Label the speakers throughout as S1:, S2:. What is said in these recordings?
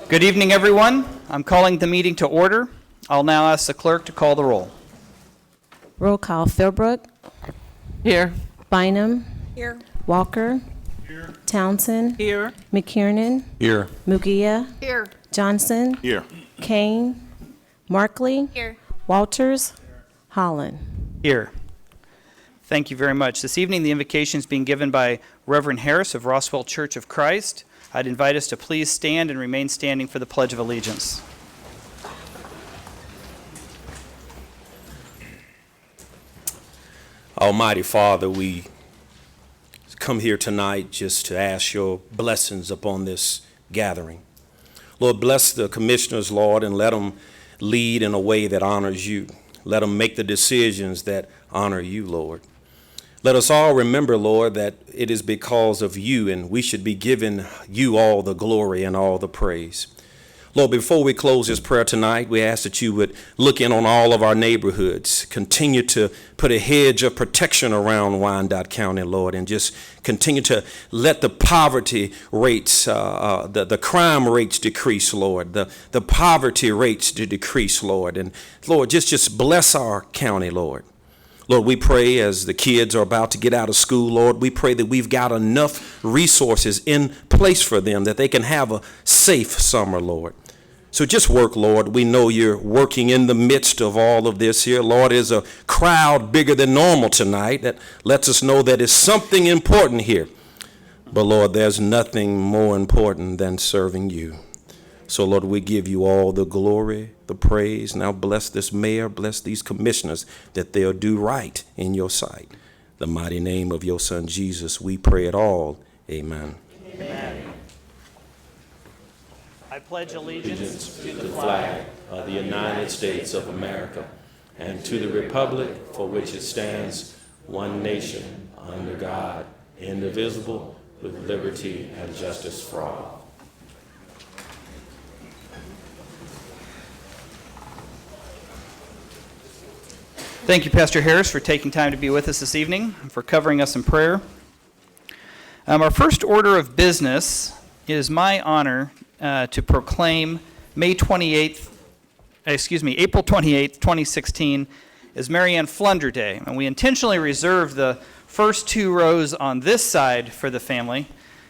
S1: Good evening, everyone. I'm calling the meeting to order. I'll now ask the clerk to call the roll.
S2: Roll call. Philbrook.
S3: Here.
S2: Bynum.
S3: Here.
S2: Walker. Here. Townsend.
S3: Here.
S2: McKiernan.
S4: Here.
S2: Mugia.
S3: Here.
S2: Johnson.
S4: Here.
S2: Kane. Markley.
S3: Here.
S2: Walters. Holland.
S1: Here. Thank you very much. This evening, the invocation is being given by Reverend Harris of Roswell Church of Christ. I'd invite us to please stand and remain standing for the Pledge of Allegiance.
S4: Almighty Father, we come here tonight just to ask your blessings upon this gathering. Lord, bless the commissioners, Lord, and let them lead in a way that honors you. Let them make the decisions that honor you, Lord. Let us all remember, Lord, that it is because of you, and we should be giving you all the glory and all the praise. Lord, before we close this prayer tonight, we ask that you would look in on all of our neighborhoods, continue to put a hedge of protection around Wyandotte County, Lord, and just continue to let the poverty rates, the crime rates decrease, Lord, the poverty rates to decrease, Lord. And Lord, just bless our county, Lord. Lord, we pray as the kids are about to get out of school, Lord, we pray that we've got enough resources in place for them that they can have a safe summer, Lord. So just work, Lord. We know you're working in the midst of all of this here. Lord, there's a crowd bigger than normal tonight that lets us know that it's something important here. But Lord, there's nothing more important than serving you. So, Lord, we give you all the glory, the praise. Now bless this mayor, bless these commissioners, that they'll do right in your sight. The mighty name of your son, Jesus, we pray it all. Amen.
S1: Amen. I pledge allegiance
S4: To the flag of the United States of America and to the republic for which it stands, one nation, under God, indivisible, with liberty and justice for all.
S1: Thank you, Pastor Harris, for taking time to be with us this evening and for covering us in prayer. Our first order of business is my honor to proclaim April 28th, 2016 as Maryann Flunder Day. And we intentionally reserved the first two rows on this side for the family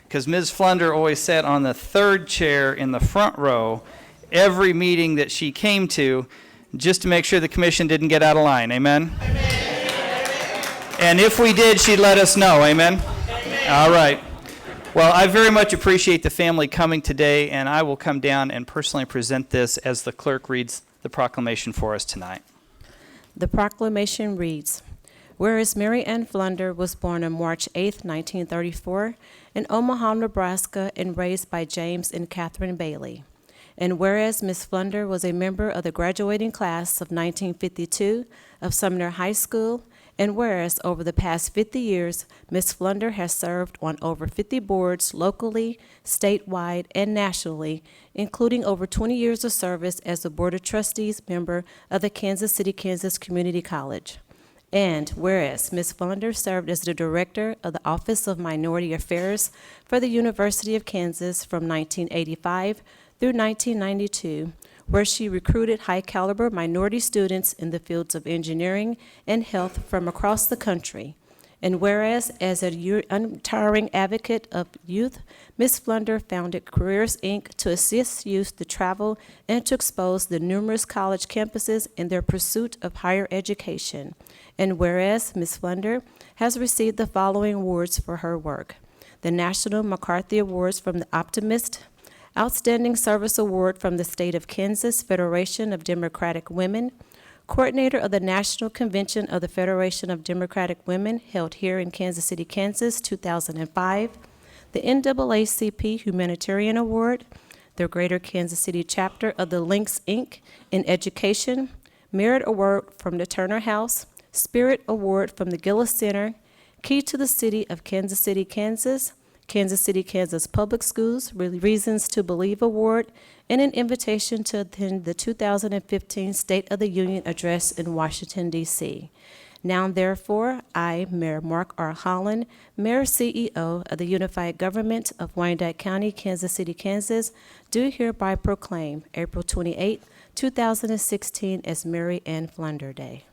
S1: because Ms. Flunder always sat on the third chair in the front row every meeting that she came to, just to make sure the commission didn't get out of line. Amen? Amen. And if we did, she'd let us know. Amen? Amen. All right. Well, I very much appreciate the family coming today, and I will come down and personally present this as the clerk reads the proclamation for us tonight.
S2: The proclamation reads, whereas Maryann Flunder was born on March 8, 1934, in Omaha, Nebraska, and raised by James and Catherine Bailey. And whereas Ms. Flunder was a member of the graduating class of 1952 of Sumner High School, and whereas over the past 50 years, Ms. Flunder has served on over 50 boards locally, statewide, and nationally, including over 20 years of service as a Board of Trustees member of the Kansas City, Kansas Community College. And whereas Ms. Flunder served as the Director of the Office of Minority Affairs for the University of Kansas from 1985 through 1992, where she recruited high-caliber minority students in the fields of engineering and health from across the country. And whereas, as an untiring advocate of youth, Ms. Flunder founded Careers, Inc. to assist youth to travel and to expose the numerous college campuses in their pursuit of higher education. And whereas Ms. Flunder has received the following awards for her work: the National McCarthy Awards from the Optimist, Outstanding Service Award from the State of Kansas Federation of Democratic Women, Coordinator of the National Convention of the Federation of Democratic Women held here in Kansas City, Kansas, 2005, the NAACP Humanitarian Award, the Greater Kansas City Chapter of the Links, Inc. in Education, Merit Award from the Turner House, Spirit Award from the Gillis Center, Key to the City of Kansas City, Kansas, Kansas City, Kansas Public Schools Reasons to Believe Award, and an invitation to attend the 2015 State of the Union Address in Washington, D.C. Now therefore, I, Mayor Mark R. Holland, Mayor CEO of the Unified Government of Wyandotte County, Kansas City, Kansas, do hereby proclaim April 28, 2016 as Maryann Flunder Day.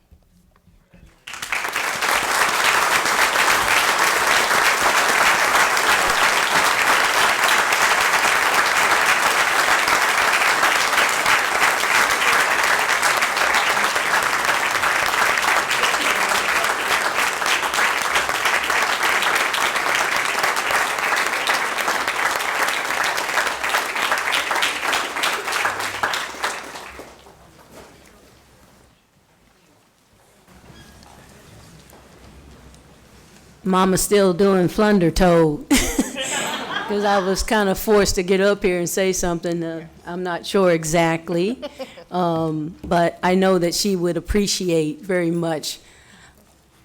S3: Mama's still doing Flunder told, because I was kind of forced to get up here and say something. I'm not sure exactly, but I know that she would appreciate very much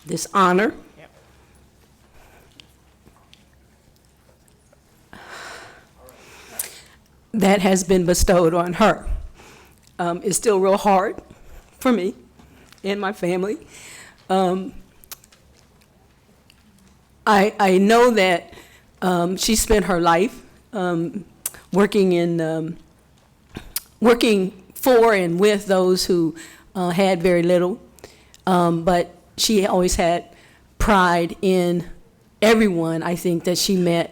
S3: this honor. That has been bestowed on her. It's still real hard for me and my family. I know that she spent her life working for and with those who had very little, but she always had pride in everyone, I think, that she met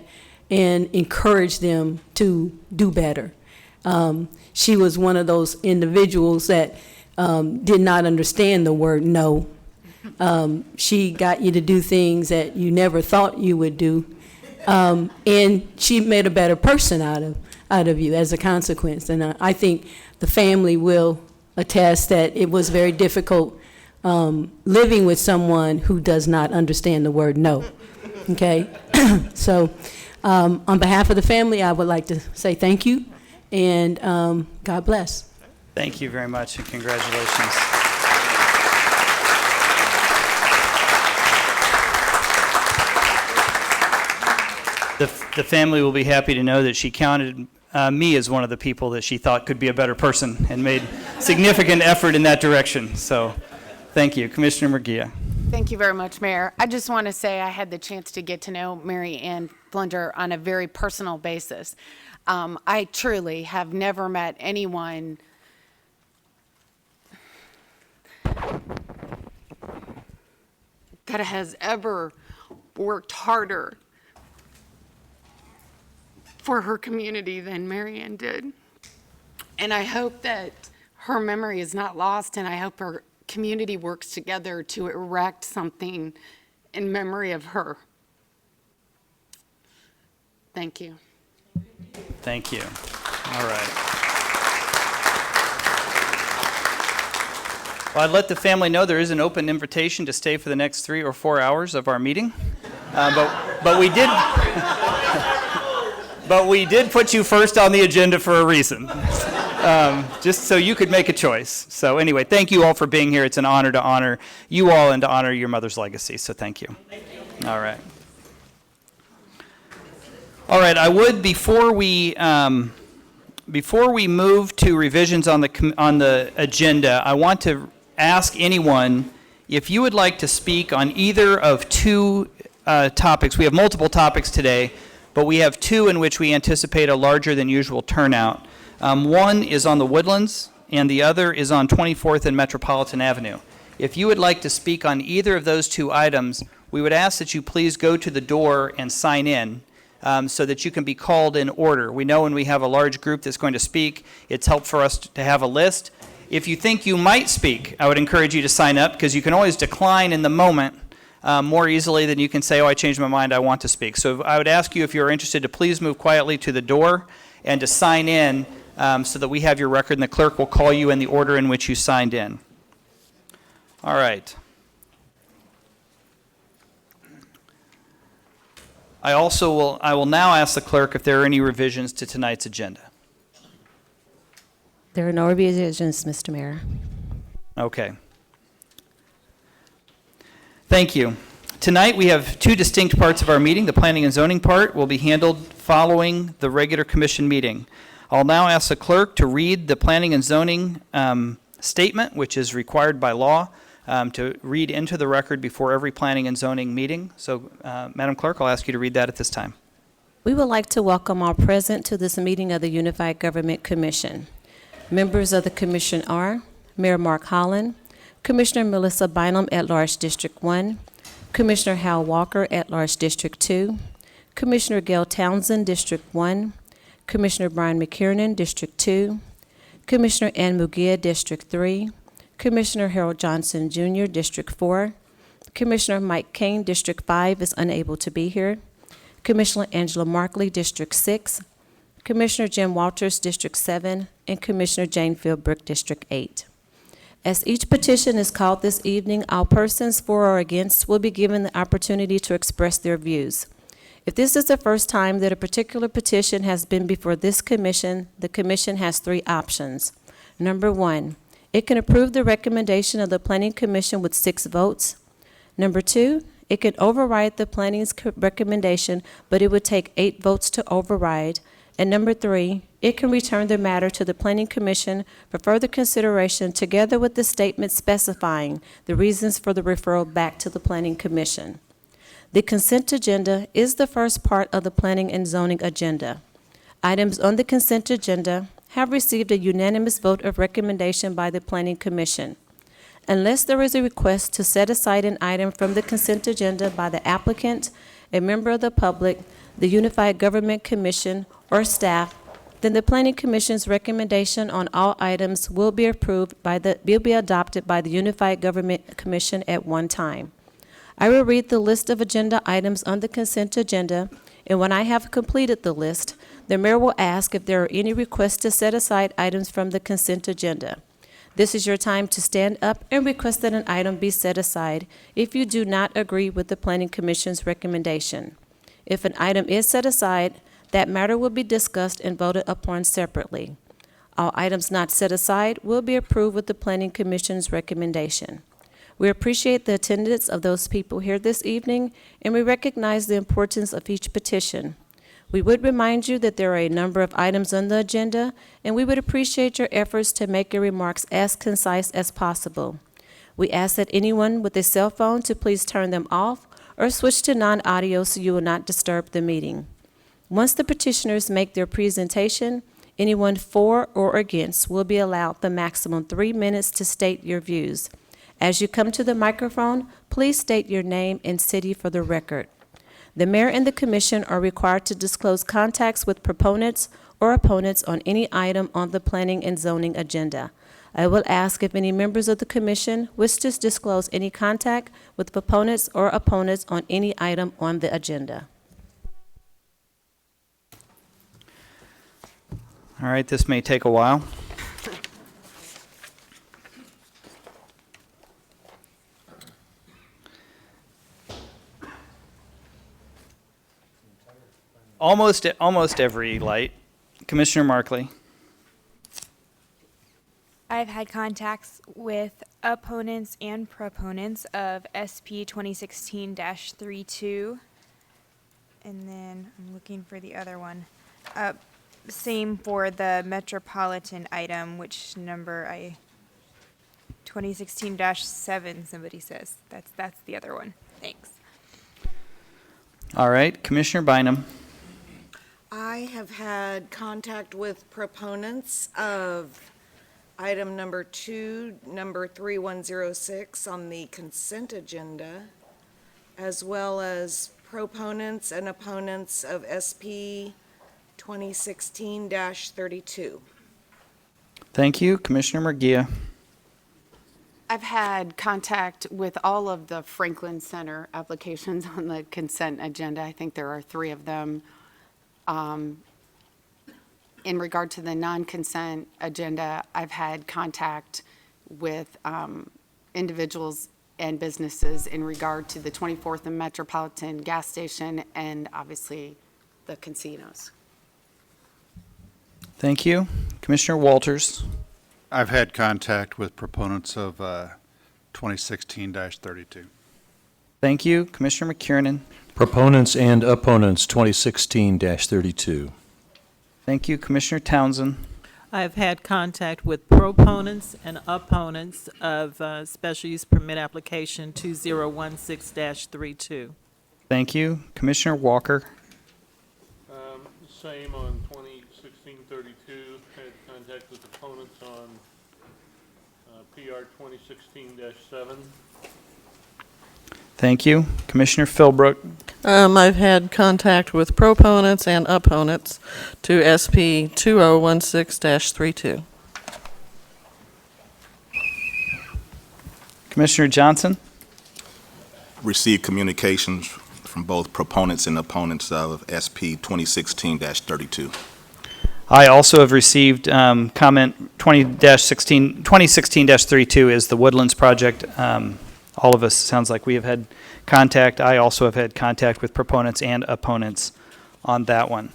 S3: and encouraged them to do better. She was one of those individuals that did not understand the word no. She got you to do things that you never thought you would do, and she made a better person out of you as a consequence. And I think the family will attest that it was very difficult living with someone who does not understand the word no. Okay, so on behalf of the family, I would like to say thank you, and God bless.
S1: Thank you very much, and congratulations. The family will be happy to know that she counted me as one of the people that she thought could be a better person and made significant effort in that direction. So thank you. Commissioner Murguia.
S5: Thank you very much, Mayor. I just want to say I had the chance to get to know Maryann Flunder on a very personal basis. I truly have never met anyone that has ever worked harder for her community than Maryann did. And I hope that her memory is not lost, and I hope her community works together to erect something in memory of her. Thank you.
S1: Thank you. All right. Well, I'd let the family know there is an open invitation to stay for the next 3 or 4 hours of our meeting, but we did. But we did put you first on the agenda for a reason, just so you could make a choice. So anyway, thank you all for being here. It's an honor to honor you all and to honor your mother's legacy, so thank you. All right. All right, I would, before we move to revisions on the agenda, I want to ask anyone if you would like to speak on either of two topics. We have multiple topics today, but we have two in which we anticipate a larger than usual turnout. One is on the Woodlands, and the other is on 24th and Metropolitan Avenue. If you would like to speak on either of those two items, we would ask that you please go to the door and sign in so that you can be called in order. We know when we have a large group that's going to speak, it's helpful for us to have a list. If you think you might speak, I would encourage you to sign up, because you can always decline in the moment more easily than you can say, oh, I changed my mind, I want to speak. So I would ask you, if you're interested, to please move quietly to the door and to sign in so that we have your record, and the clerk will call you in the order in which you signed in. All right. I will now ask the clerk if there are any revisions to tonight's agenda.
S2: There are no revisions, Mr. Mayor.
S1: Okay. Thank you. Tonight we have two distinct parts of our meeting. The planning and zoning part will be handled following the regular commission meeting. I'll now ask the clerk to read the planning and zoning statement, which is required by law. to read into the record before every planning and zoning meeting. So, Madam Clerk, I'll ask you to read that at this time.
S2: We would like to welcome all present to this meeting of the Unified Government Commission. Members of the commission are Mayor Mark Holland, Commissioner Melissa Bynum at Large District 1, Commissioner Hal Walker at Large District 2, Commissioner Gail Townsend, District 1, Commissioner Brian McKiernan, District 2, Commissioner Ann Mugia, District 3, Commissioner Harold Johnson Jr., District 4, Commissioner Mike Kane, District 5 is unable to be here, Commissioner Angela Markley, District 6, Commissioner Jim Walters, District 7, and Commissioner Jane Philbrook, District 8. As each petition is called this evening, all persons for or against will be given the opportunity to express their views. If this is the first time that a particular petition has been before this commission, the commission has 3 options. Number 1, it can approve the recommendation of the Planning Commission with 6 votes. Number 2, it can override the planning's recommendation, but it would take 8 votes to override. And number 3, it can return the matter to the Planning Commission for further consideration together with the statement specifying the reasons for the referral back to the Planning Commission. The consent agenda is the first part of the Planning and Zoning agenda. Items on the consent agenda have received a unanimous vote of recommendation by the Planning Commission. Unless there is a request to set aside an item from the consent agenda by the applicant, a member of the public, the Unified Government Commission, or staff, then the Planning Commission's recommendation on all items will be adopted by the Unified Government Commission at one time. I will read the list of agenda items on the consent agenda, and when I have completed the list, the mayor will ask if there are any requests to set aside items from the consent agenda. This is your time to stand up and request that an item be set aside if you do not agree with the Planning Commission's recommendation. If an item is set aside, that matter will be discussed and voted upon separately. All items not set aside will be approved with the Planning Commission's recommendation. We appreciate the attendance of those people here this evening, and we recognize the importance of each petition. We would remind you that there are a number of items on the agenda, and we would appreciate your efforts to make your remarks as concise as possible. We ask that anyone with a cell phone to please turn them off or switch to non-audio so you will not disturb the meeting. Once the petitioners make their presentation, anyone for or against will be allowed the maximum 3 minutes to state your views. As you come to the microphone, please state your name and city for the record. The mayor and the commission are required to disclose contacts with proponents or opponents on any item on the planning and zoning agenda. I will ask if any members of the commission wish to disclose any contact with proponents or opponents on any item on the agenda.
S1: All right, this may take a while. Almost every light. Commissioner Markley.
S6: I've had contacts with opponents and proponents of SP 2016-32. And then I'm looking for the other one. Same for the Metropolitan item, which number 2016-7, somebody says. That's the other one. Thanks.
S1: All right, Commissioner Bynum.
S7: I have had contact with proponents of item number 2, number 3106 on the consent agenda, as well as proponents and opponents of SP 2016-32.
S1: Thank you. Commissioner Murguia.
S5: I've had contact with all of the Franklin Center applications on the consent agenda. I think there are 3 of them. In regard to the non-consent agenda, I've had contact with individuals and businesses in regard to the 24th and Metropolitan gas station and obviously the casinos.
S1: Thank you. Commissioner Walters.
S8: I've had contact with proponents of 2016-32.
S1: Thank you. Commissioner McKiernan.
S9: Proponents and opponents, 2016-32.
S1: Thank you. Commissioner Townsend.
S9: I've had contact with proponents and opponents of special use permit application 2016-32.
S1: Thank you. Commissioner Walker.
S10: Same on 2016-32. Had contact with opponents on PR 2016-7.
S1: Thank you. Commissioner Philbrook.
S11: I've had contact with proponents and opponents to SP 2016-32.
S1: Commissioner Johnson.
S12: Received communications from both proponents and opponents of SP 2016-32.
S1: I also have received comment 2016-32 is the Woodlands project. All of us, sounds like we have had contact. I also have had contact with proponents and opponents on that one.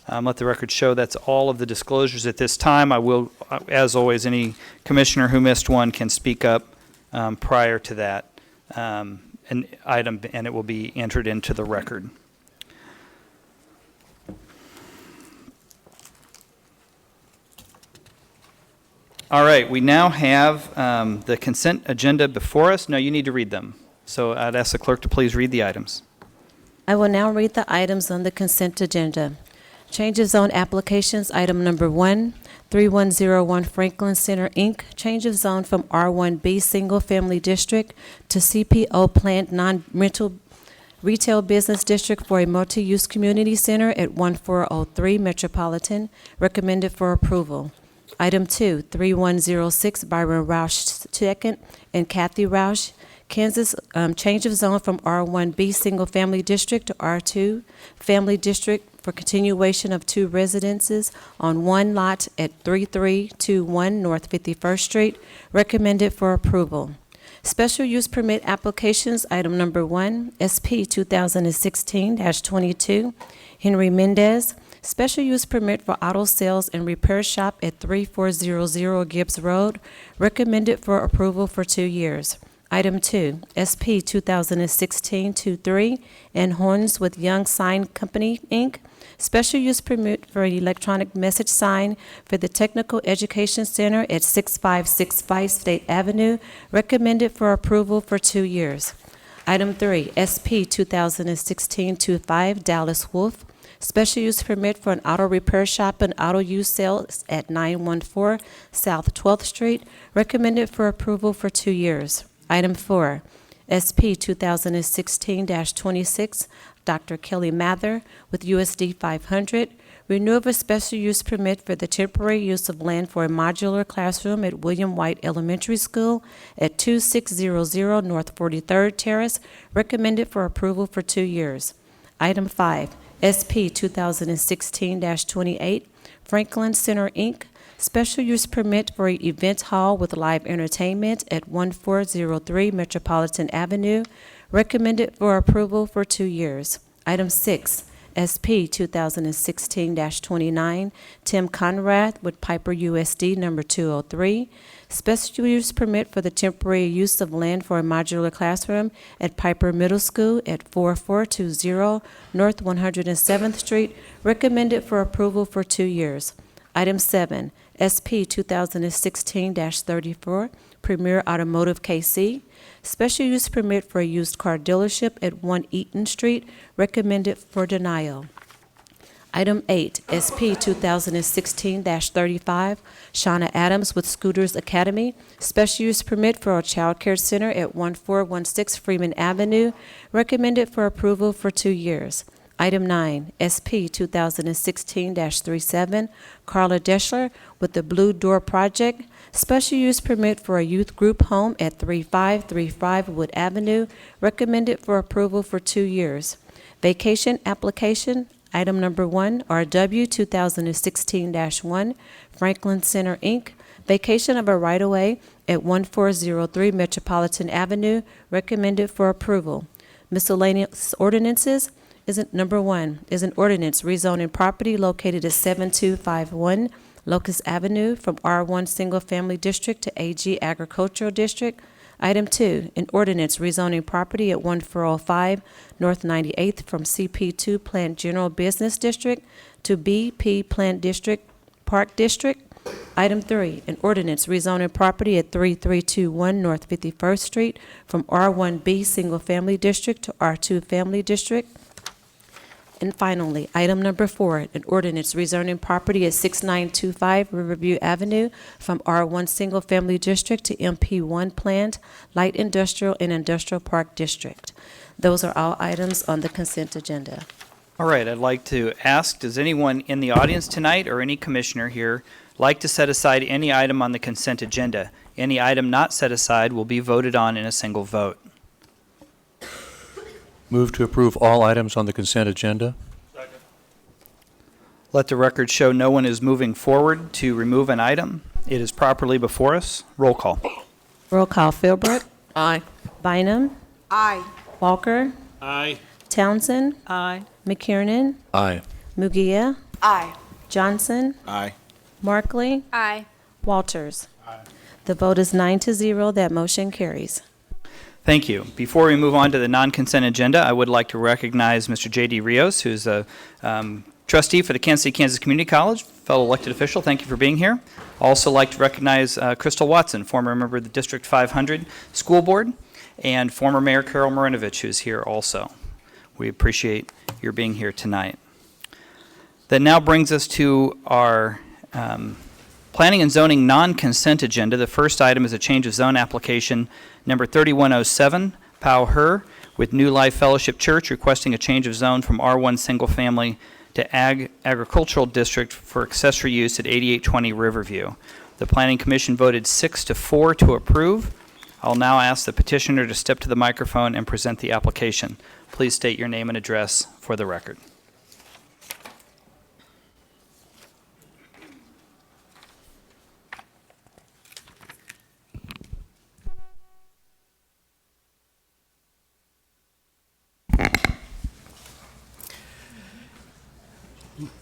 S1: Let the record show that's all of the disclosures at this time. I will, as always, any commissioner who missed one can speak up prior to that an item, and it will be entered into the record. All right, we now have the consent agenda before us. No, you need to read them. So I'd ask the clerk to please read the items.
S2: I will now read the items on the consent agenda. Change of zone applications, item number 1, 3101 Franklin Center, Inc., change of zone from R1B Single Family District to CPO Planned Non-Rental Retail Business District for a multi-use community center at 1403 Metropolitan, recommended for approval. Item 2, 3106 Byron Roush II and Kathy Roush, Kansas, change of zone from R1B Single Family District to R2 Family District for continuation of 2 residences on 1 lot at 3321 North 51st Street, recommended for approval. Special use permit applications, item number 1, SP 2016-22, Henry Mendez, special use permit for auto sales and repair shop at 3400 Gibbs Road, recommended for approval for 2 years. Item 2, SP 2016-23, and Horns with Young Sign Company, Inc., special use permit for an electronic message sign for the Technical Education Center at 6565 State Avenue, recommended for approval for 2 years. Item 3, SP 2016-25, Dallas Wolf, special use permit for an auto repair shop and auto use sales at 914 South 12th Street, recommended for approval for 2 years. Item 4, SP 2016-26, Dr. Kelly Mather with USD 500, renew of a special use permit for the temporary use of land for a modular classroom at William White Elementary School at 2600 North 43rd Terrace, recommended for approval for 2 years. Item 5, SP 2016-28, Franklin Center, Inc., special use permit for an event hall with live entertainment at 1403 Metropolitan Avenue, recommended for approval for 2 years. Item 6, SP 2016-29, Tim Conrad with Piper USD number 203, special use permit for the temporary use of land for a modular classroom at Piper Middle School at 4420 North 107th Street, recommended for approval for 2 years. Item 7, SP 2016-34, Premier Automotive KC, special use permit for a used car dealership at 1 Eaton Street, recommended for denial. Item 8, SP 2016-35, Shauna Adams with Scooters Academy, special use permit for a child care center at 1416 Freeman Avenue, recommended for approval for 2 years. Item 9, SP 2016-37, Carla Deschler with the Blue Door Project, special use permit for a youth group home at 3535 Wood Avenue, recommended for approval for 2 years. Vacation application, item number 1, RW 2016-1, Franklin Center, Inc., vacation of a right-of-way at 1403 Metropolitan Avenue, recommended for approval. Miscellaneous ordinances, number 1 is an ordinance rezoning property located at 7251 Locust Avenue from R1 Single Family District to AG Agricultural District. Item 2, an ordinance rezoning property at 1405 North 98th from CP2 Planned General Business District to BP Planned District Park District. Item 3, an ordinance rezoning property at 3321 North 51st Street from R1B Single Family District to R2 Family District. And finally, item number 4, an ordinance rezoning property at 6925 Riverview Avenue from R1 Single Family District to MP1 Planned Light Industrial and Industrial Park District. Those are all items on the consent agenda.
S1: All right, I'd like to ask, does anyone in the audience tonight or any commissioner here like to set aside any item on the consent agenda? Any item not set aside will be voted on in a single vote.
S13: Move to approve all items on the consent agenda.
S1: Let the record show no one is moving forward to remove an item. It is properly before us. Roll call.
S2: Roll call, Philbrook.
S11: Aye.
S2: Bynum.
S7: Aye.
S2: Walker.
S10: Aye.
S2: Townsend.
S9: Aye.
S2: McKiernan.
S13: Aye.
S2: Mugia.
S7: Aye.
S2: Johnson.
S12: Aye.
S2: Markley.
S6: Aye.
S2: Walters. The vote is 9-0. That motion carries.
S1: Thank you. Before we move on to the non-consent agenda, I would like to recognize Mr. J.D. Rios, who's a trustee for the Kansas City, Kansas Community College, fellow elected official. Thank you for being here. Also like to recognize Crystal Watson, former member of the District 500 School Board, and former Mayor Carol Marinovich, who's here also. We appreciate your being here tonight. That now brings us to our Planning and Zoning non-consent agenda. The first item is a change of zone application number 3107, Pow Her, with New Life Fellowship Church requesting a change of zone from R1 Single Family to Agricultural District for accessory use at 8820 Riverview. The Planning Commission voted 6-4 to approve. I'll now ask the petitioner to step to the microphone and present the application. Please state your name and address for the record.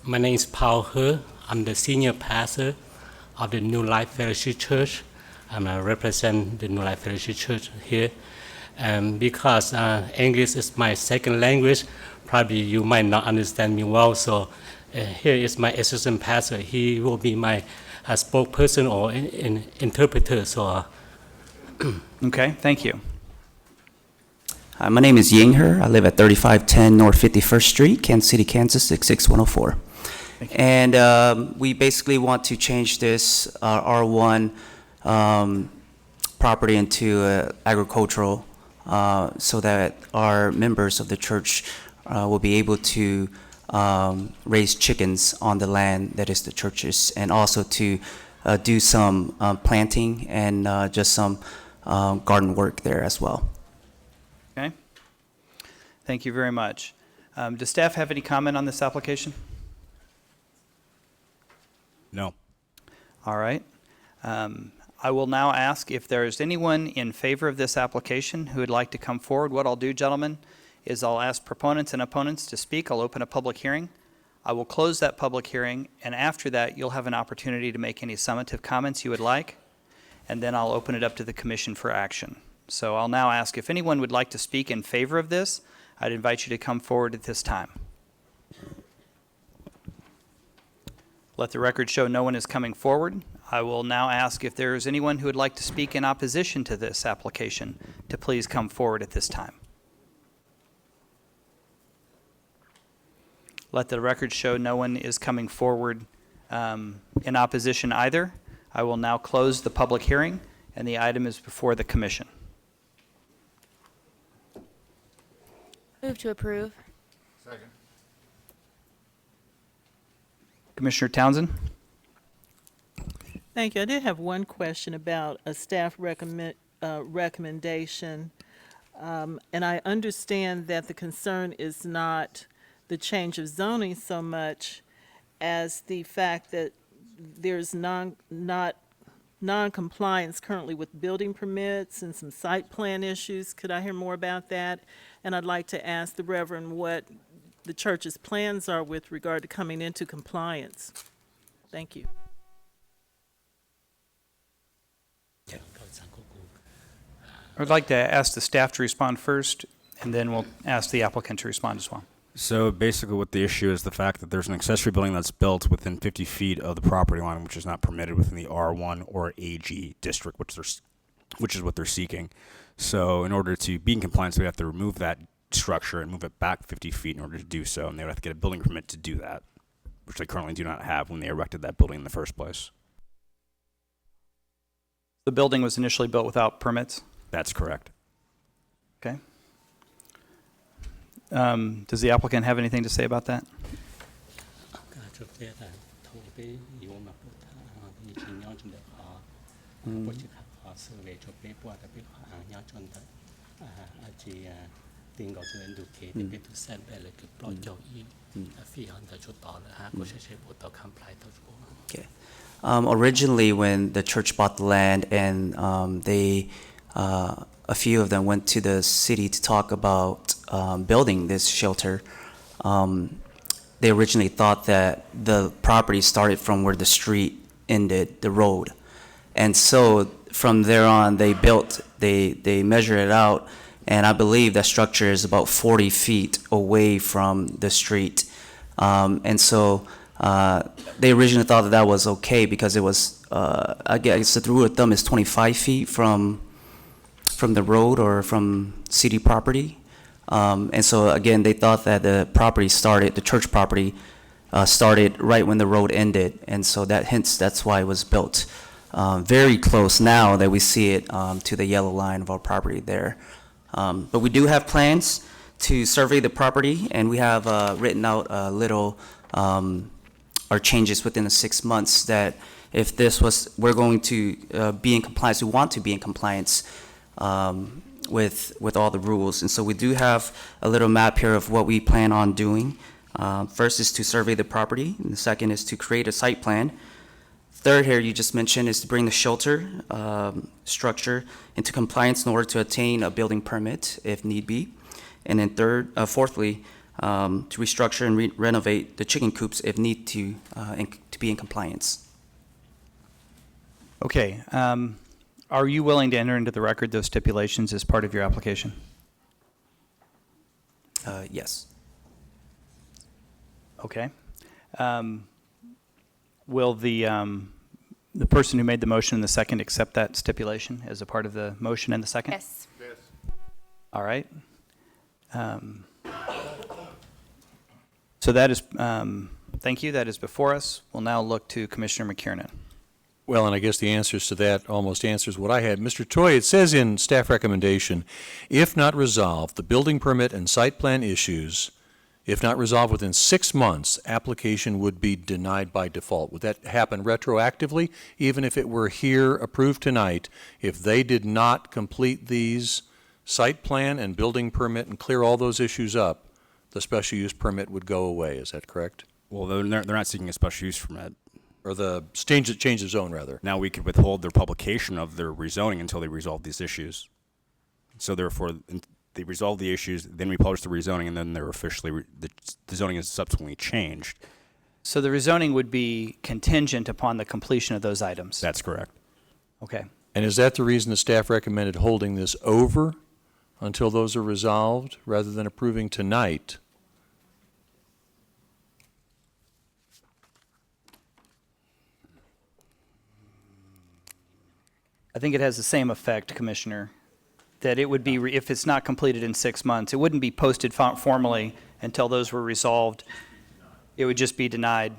S14: My name is Paul He. I'm the senior pastor of the New Life Fellowship Church. I represent the New Life Fellowship Church here. Because English is my second language, probably you might not understand me well, so here is my assistant pastor. He will be my spokesperson or interpreter. So,
S1: Okay, thank you.
S15: Hi, my name is Ying He. I live at 3510 North 51st Street, Kansas City, Kansas 66104. And we basically want to change this R1 property into agricultural so that our members of the church will be able to raise chickens on the land that is the church's, and also to do some planting and just some garden work there as well.
S1: Okay. Thank you very much. Does staff have any comment on this application?
S12: No.
S1: All right. I will now ask if there is anyone in favor of this application who would like to come forward. What I'll do, gentlemen, is I'll ask proponents and opponents to speak. I'll open a public hearing. I will close that public hearing, and after that, you'll have an opportunity to make any summative comments you would like, and then I'll open it up to the commission for action. So I'll now ask if anyone would like to speak in favor of this. I'd invite you to come forward at this time. Let the record show no one is coming forward. I will now ask if there is anyone who would like to speak in opposition to this application to please come forward at this time. Let the record show no one is coming forward in opposition either. I will now close the public hearing, and the item is before the commission.
S6: Move to approve.
S8: Second.
S1: Commissioner Townsend?
S9: Thank you. I did have one question about a staff recommendation. And I understand that the concern is not the change of zoning so much as the fact that there's non-compliance currently with building permits and some site plan issues. Could I hear more about that? And I'd like to ask the Reverend what the church's plans are with regard to coming into compliance. Thank you.
S1: I would like to ask the staff to respond first, and then we'll ask the applicant to respond as well.
S16: So basically what the issue is the fact that there's an accessory building that's built within 50 feet of the property line, which is not permitted within the R1 or AG district, which is what they're seeking. So in order to be in compliance, we have to remove that structure and move it back 50 feet in order to do so, and they would have to get a building permit to do that, which they currently do not have when they erected that building in the first place.
S1: The building was initially built without permits?
S16: That's correct.
S1: Okay. Does the applicant have anything to say about that?
S15: Okay. Originally, when the church bought the land and a few of them went to the city to talk about building this shelter, they originally thought that the property started from where the street ended, the road. And so from there on, they measured it out, and I believe that structure is about 40 feet away from the street. And so they originally thought that that was okay because it was, I guess the rule of thumb is 25 feet from the road or from city property. And so again, they thought that the church property started right when the road ended. And so that's why it was built very close now that we see it to the yellow line of our property there. But we do have plans to survey the property, and we have written out a little our changes within the 6 months that if we're going to be in compliance, we want to be in compliance with all the rules. And so we do have a little map here of what we plan on doing. First is to survey the property, and the second is to create a site plan. Third here, you just mentioned, is to bring the shelter structure into compliance in order to obtain a building permit if need be. And then fourthly, to restructure and renovate the chicken coops if need to be in compliance.
S1: Okay. Are you willing to enter into the record those stipulations as part of your application?
S15: Yes.
S1: Okay. Will the person who made the motion and the second accept that stipulation as a part of the motion and the second?
S6: Yes.
S1: All right. So that is, thank you. That is before us. We'll now look to Commissioner McKiernan.
S13: Well, and I guess the answers to that almost answers what I had. Mr. Toy, it says in staff recommendation, if not resolved, the building permit and site plan issues, if not resolved within 6 months, application would be denied by default. Would that happen retroactively? Even if it were here approved tonight, if they did not complete these site plan and building permit and clear all those issues up, the special use permit would go away. Is that correct?
S16: Well, they're not seeking a special use permit.
S13: Or the change of zone, rather.
S16: Now we could withhold their publication of their rezoning until they resolve these issues. So therefore, they resolve the issues, then we publish the rezoning, and then they're officially, the zoning is subsequently changed.
S1: So the rezoning would be contingent upon the completion of those items?
S16: That's correct.
S1: Okay.
S13: And is that the reason the staff recommended holding this over until those are resolved, rather than approving tonight?
S1: I think it has the same effect, Commissioner, that it would be, if it's not completed in 6 months, it wouldn't be posted formally until those were resolved. It would just be denied,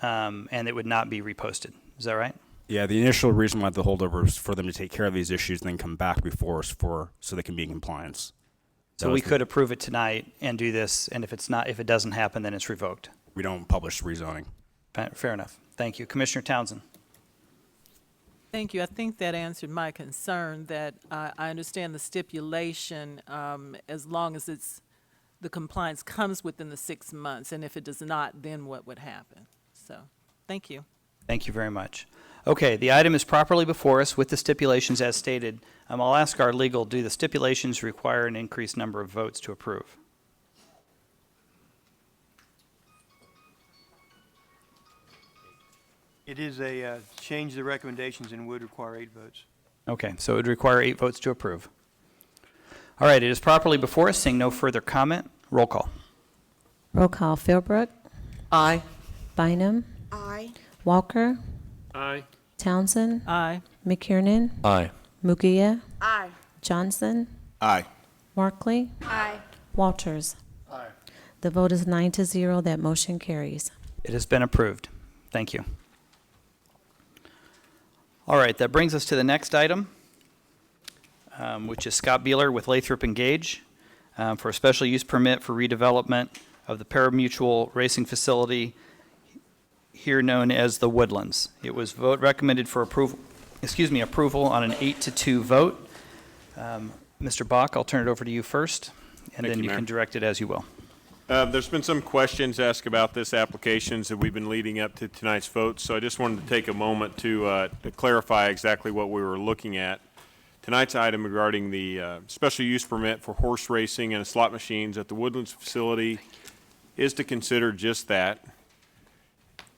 S1: and it would not be reposted. Is that right?
S16: Yeah, the initial reason why the holdover was for them to take care of these issues and then come back before us so they can be in compliance.
S1: So we could approve it tonight and do this, and if it doesn't happen, then it's revoked.
S16: We don't publish rezoning.
S1: Fair enough. Thank you. Commissioner Townsend.
S9: Thank you. I think that answered my concern that I understand the stipulation as long as the compliance comes within the 6 months, and if it does not, then what would happen? So, thank you.
S1: Thank you very much. Okay, the item is properly before us with the stipulations as stated. I'll ask our legal, do the stipulations require an increased number of votes to approve?
S17: It is a change the recommendations and would require 8 votes.
S1: Okay, so it would require 8 votes to approve. All right, it is properly before us, seeing no further comment. Roll call.
S2: Roll call. Philbrook.
S11: Aye.
S2: Bynum.
S7: Aye.
S2: Walker.
S10: Aye.
S2: Townsend.
S9: Aye.
S2: McKiernan.
S13: Aye.
S2: Mugia.
S7: Aye.
S2: Johnson.
S12: Aye.
S2: Markley.
S7: Aye.
S2: Walters.
S10: Aye.
S2: The vote is 9-0. That motion carries.
S1: It has been approved. Thank you. All right, that brings us to the next item, which is Scott Beeler with Lathrop and Gage for a special use permit for redevelopment of the parimutuel racing facility here known as the Woodlands. It was recommended for approval on an 8-2 vote. Mr. Bach, I'll turn it over to you first, and then you can direct it as you will.
S10: There's been some questions asked about this applications that we've been leading up to tonight's vote, so I just wanted to take a moment to clarify exactly what we were looking at. Tonight's item regarding the special use permit for horse racing and slot machines at the Woodlands facility is to consider just that.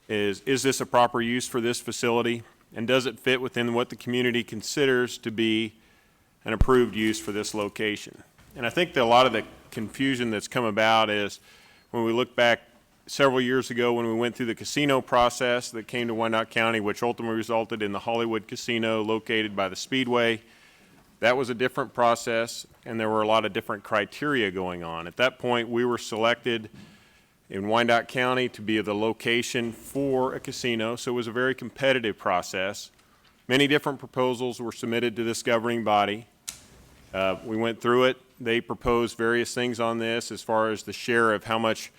S10: Is this a proper use for this facility, and does it fit within what the community considers to be an approved use for this location? And I think that a lot of the confusion that's come about is when we look back several years ago when we went through the casino process that came to Wyandotte County, which ultimately resulted in the Hollywood Casino located by the Speedway. That was a different process, and there were a lot of different criteria going on. At that point, we were selected in Wyandotte County to be the location for a casino, so it was a very competitive process. Many different proposals were submitted to this governing body. We went through it. They proposed various things on this as far as the share of how much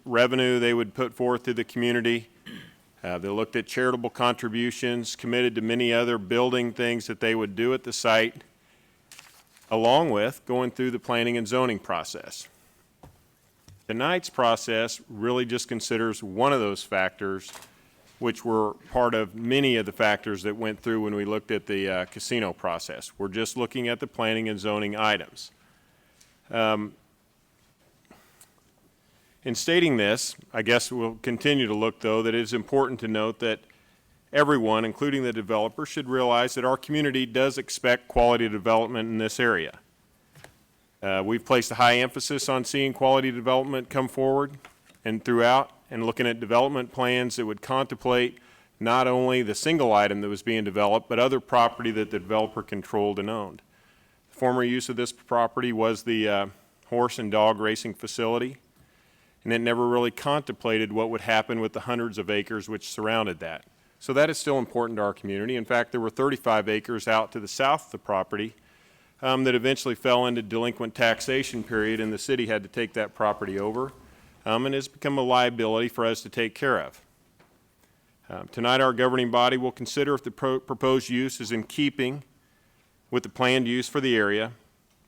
S10: revenue they would put forth to the community. They looked at charitable contributions, committed to many other building things that they would do at the site, along with going through the planning and zoning process. Tonight's process really just considers one of those factors, which were part of many of the factors that went through when we looked at the casino process. We're just looking at the planning and zoning items. In stating this, I guess we'll continue to look, though, that it is important to note that everyone, including the developer, should realize that our community does expect quality development in this area. We've placed a high emphasis on seeing quality development come forward and throughout, and looking at development plans that would contemplate not only the single item that was being developed, but other property that the developer controlled and owned. The former use of this property was the horse and dog racing facility, and it never really contemplated what would happen with the hundreds of acres which surrounded that. So that is still important to our community. In fact, there were 35 acres out to the south of the property that eventually fell into delinquent taxation period, and the city had to take that property over, and it's become a liability for us to take care of. Tonight, our governing body will consider if the proposed use is in keeping with the planned use for the area,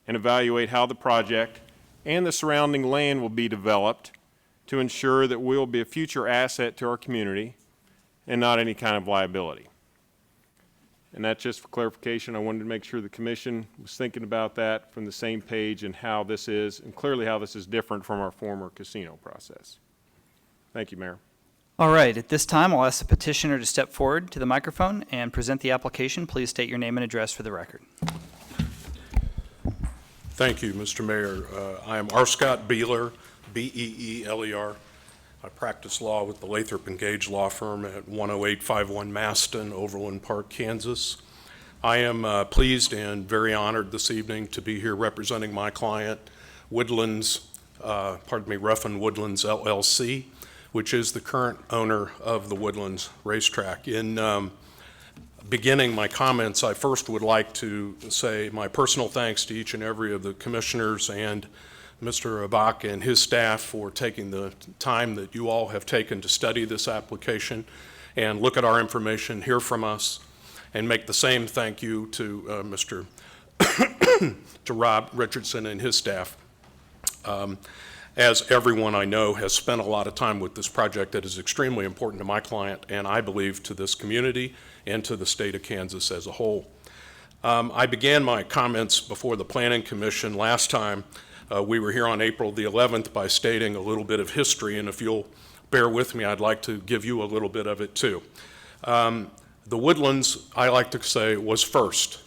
S10: and evaluate how the project and the surrounding land will be developed to ensure that we will be a future asset to our community and not any kind of liability. And that's just for clarification. I wanted to make sure the commission was thinking about that from the same page and how this is, and clearly how this is different from our former casino process. Thank you, Mayor.
S1: All right, at this time, I'll ask the petitioner to step forward to the microphone and present the application. Please state your name and address for the record.
S18: Thank you, Mr. Mayor. I am R. Scott Beeler, B-E-E-L-E-R. I practice law with the Lathrop and Gage Law Firm at 10851 Maston, Overland Park, Kansas. I am pleased and very honored this evening to be here representing my client, Woodlands, Ruffin Woodlands LLC, which is the current owner of the Woodlands racetrack. In beginning my comments, I first would like to say my personal thanks to each and every of the commissioners and Mr. Abak and his staff for taking the time that you all have taken to study this application and look at our information, hear from us, and make the same thank you to to Rob Richardson and his staff. As everyone I know has spent a lot of time with this project that is extremely important to my client and I believe to this community and to the state of Kansas as a whole. I began my comments before the Planning Commission last time. We were here on April the 11th by stating a little bit of history, and if you'll bear with me, I'd like to give you a little bit of it too. The Woodlands, I like to say, was first.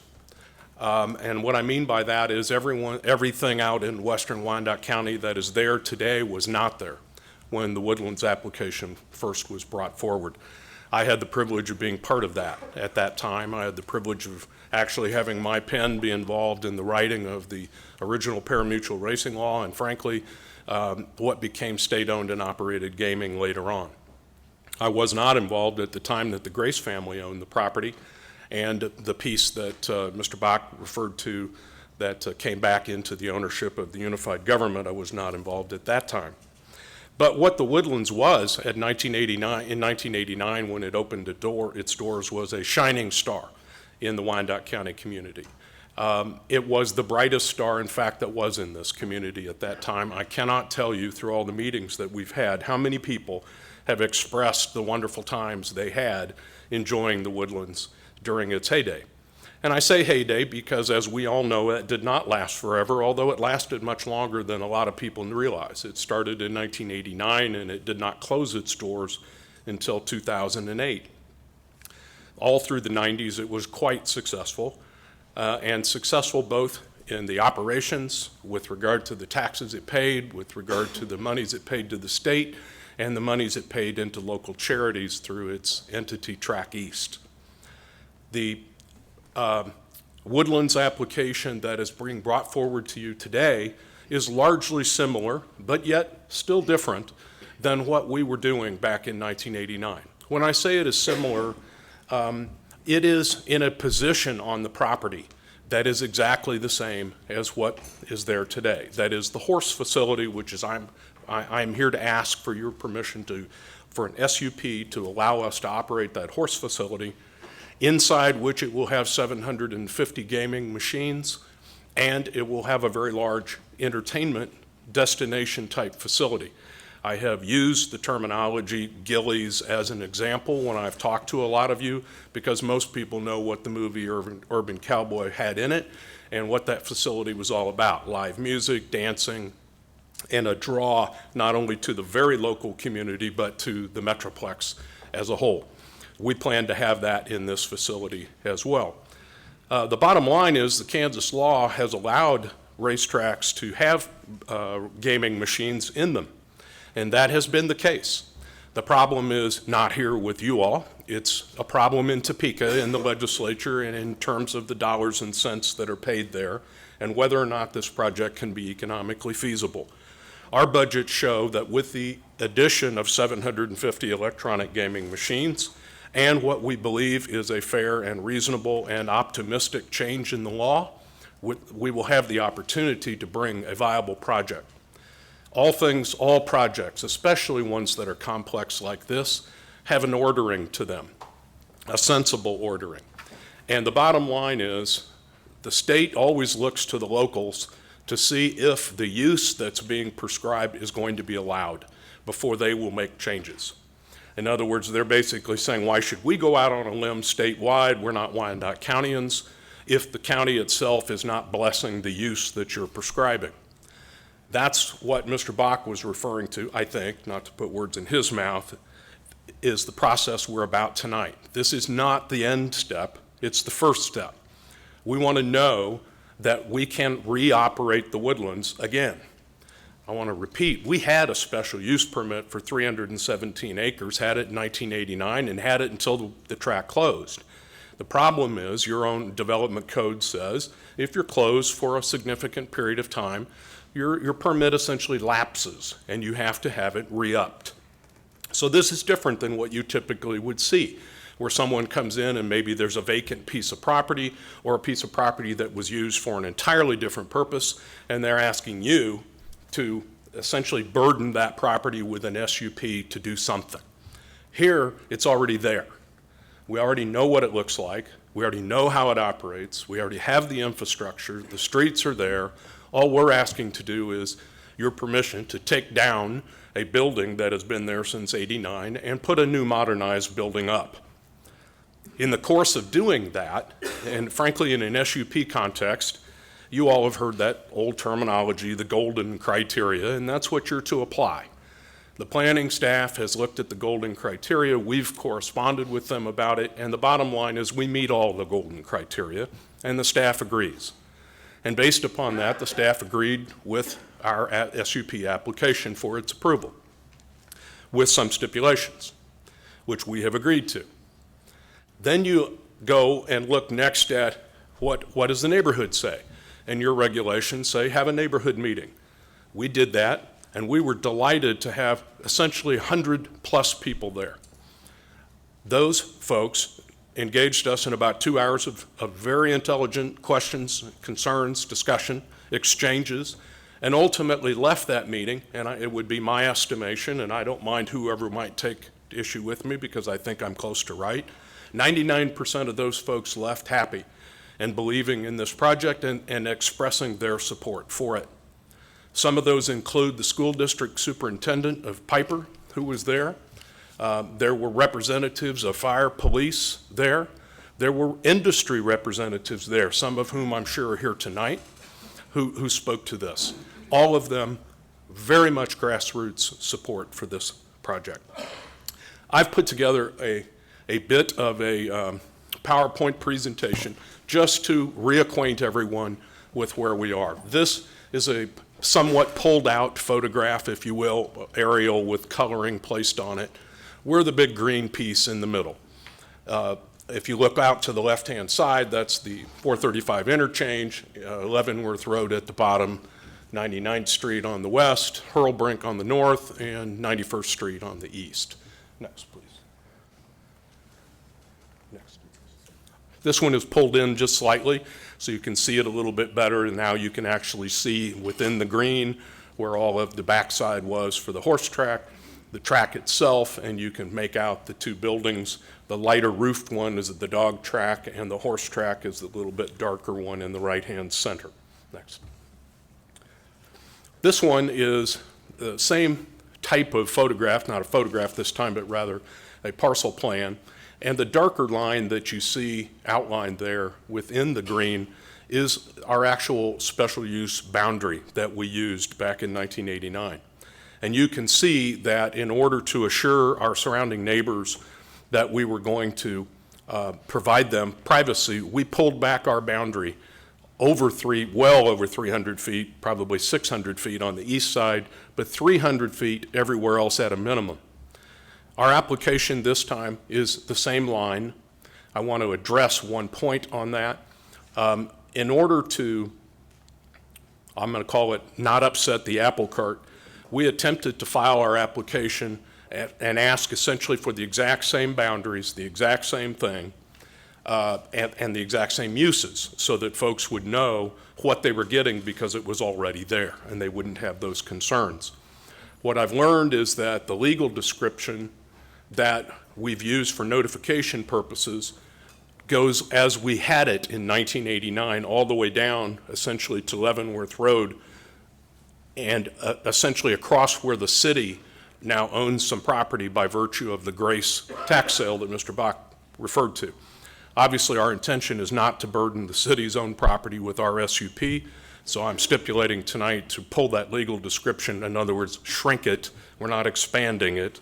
S18: And what I mean by that is everything out in western Wyandotte County that is there today was not there when the Woodlands application first was brought forward. I had the privilege of being part of that at that time. I had the privilege of actually having my pen be involved in the writing of the original parimutuel racing law and, frankly, what became state-owned and operated gaming later on. I was not involved at the time that the Grace family owned the property, and the piece that Mr. Bach referred to that came back into the ownership of the unified government, I was not involved at that time. But what the Woodlands was in 1989, when it opened its doors, was a shining star in the Wyandotte County community. It was the brightest star, in fact, that was in this community at that time. I cannot tell you through all the meetings that we've had how many people have expressed the wonderful times they had enjoying the Woodlands during its heyday. And I say heyday because, as we all know, it did not last forever, although it lasted much longer than a lot of people realize. It started in 1989, and it did not close its doors until 2008. All through the 90s, it was quite successful, and successful both in the operations with regard to the taxes it paid, with regard to the monies it paid to the state, and the monies it paid into local charities through its entity Track East. The Woodlands application that is being brought forward to you today is largely similar, but yet still different than what we were doing back in 1989. When I say it is similar, it is in a position on the property that is exactly the same as what is there today. That is the horse facility, which is I'm here to ask for your permission for an SUP to allow us to operate that horse facility, inside which it will have 750 gaming machines, and it will have a very large entertainment destination type facility. I have used the terminology Gillies as an example when I've talked to a lot of you, because most people know what the movie Urban Cowboy had in it and what that facility was all about: live music, dancing, and a draw not only to the very local community but to the Metroplex as a whole. We plan to have that in this facility as well. The bottom line is the Kansas law has allowed racetracks to have gaming machines in them, and that has been the case. The problem is not here with you all. It's a problem in Topeka, in the legislature, and in terms of the dollars and cents that are paid there, and whether or not this project can be economically feasible. Our budgets show that with the addition of 750 electronic gaming machines, and what we believe is a fair and reasonable and optimistic change in the law, we will have the opportunity to bring a viable project. All projects, especially ones that are complex like this, have an ordering to them, a sensible ordering. And the bottom line is the state always looks to the locals to see if the use that's being prescribed is going to be allowed before they will make changes. In other words, they're basically saying, why should we go out on a limb statewide? We're not Wyandotte Countyans if the county itself is not blessing the use that you're prescribing. That's what Mr. Bach was referring to, I think, not to put words in his mouth, is the process we're about tonight. This is not the end step, it's the first step. We want to know that we can reoperate the Woodlands again. I want to repeat, we had a special use permit for 317 acres, had it in 1989, and had it until the track closed. The problem is your own development code says if you're closed for a significant period of time, your permit essentially lapses and you have to have it re-upped. So this is different than what you typically would see, where someone comes in and maybe there's a vacant piece of property or a piece of property that was used for an entirely different purpose, and they're asking you to essentially burden that property with an SUP to do something. Here, it's already there. We already know what it looks like. We already know how it operates. We already have the infrastructure. The streets are there. All we're asking to do is your permission to take down a building that has been there since '89 and put a new modernized building up. In the course of doing that, and frankly in an SUP context, you all have heard that old terminology, the golden criteria, and that's what you're to apply. The planning staff has looked at the golden criteria, we've corresponded with them about it, and the bottom line is we meet all the golden criteria, and the staff agrees. And based upon that, the staff agreed with our SUP application for its approval. with some stipulations, which we have agreed to. Then you go and look next at what does the neighborhood say? And your regulations say have a neighborhood meeting. We did that, and we were delighted to have essentially 100-plus people there. Those folks engaged us in about 2 hours of very intelligent questions, concerns, discussion, exchanges, and ultimately left that meeting, and it would be my estimation, and I don't mind whoever might take issue with me because I think I'm close to right, 99% of those folks left happy and believing in this project and expressing their support for it. Some of those include the school district superintendent of Piper, who was there. There were representatives of fire, police there. There were industry representatives there, some of whom I'm sure are here tonight, who spoke to this. All of them very much grassroots support for this project. I've put together a bit of a PowerPoint presentation just to reacquaint everyone with where we are. This is a somewhat pulled out photograph, if you will, aerial with coloring placed on it. We're the big green piece in the middle. If you look out to the left-hand side, that's the 435 interchange, Leavenworth Road at the bottom, 99th Street on the west, Hurlbrink on the north, and 91st Street on the east. Next, please. Next. This one is pulled in just slightly, so you can see it a little bit better, and now you can actually see within the green where all of the backside was for the horse track, the track itself, and you can make out the two buildings. The lighter roofed one is the dog track, and the horse track is the little bit darker one in the right-hand center. Next. This one is the same type of photograph, not a photograph this time, but rather a parcel plan. And the darker line that you see outlined there within the green is our actual special use boundary that we used back in 1989. And you can see that in order to assure our surrounding neighbors that we were going to provide them privacy, we pulled back our boundary well over 300 feet, probably 600 feet on the east side, but 300 feet everywhere else at a minimum. Our application this time is the same line. I want to address one point on that. In order to, I'm going to call it not upset the apple cart, we attempted to file our application and ask essentially for the exact same boundaries, the exact same thing, and the exact same uses so that folks would know what they were getting because it was already there and they wouldn't have those concerns. What I've learned is that the legal description that we've used for notification purposes goes as we had it in 1989 all the way down essentially to Leavenworth Road and essentially across where the city now owns some property by virtue of the Grace tax sale that Mr. Bach referred to. Obviously, our intention is not to burden the city's own property with our SUP, so I'm stipulating tonight to pull that legal description, in other words, shrink it. We're not expanding it.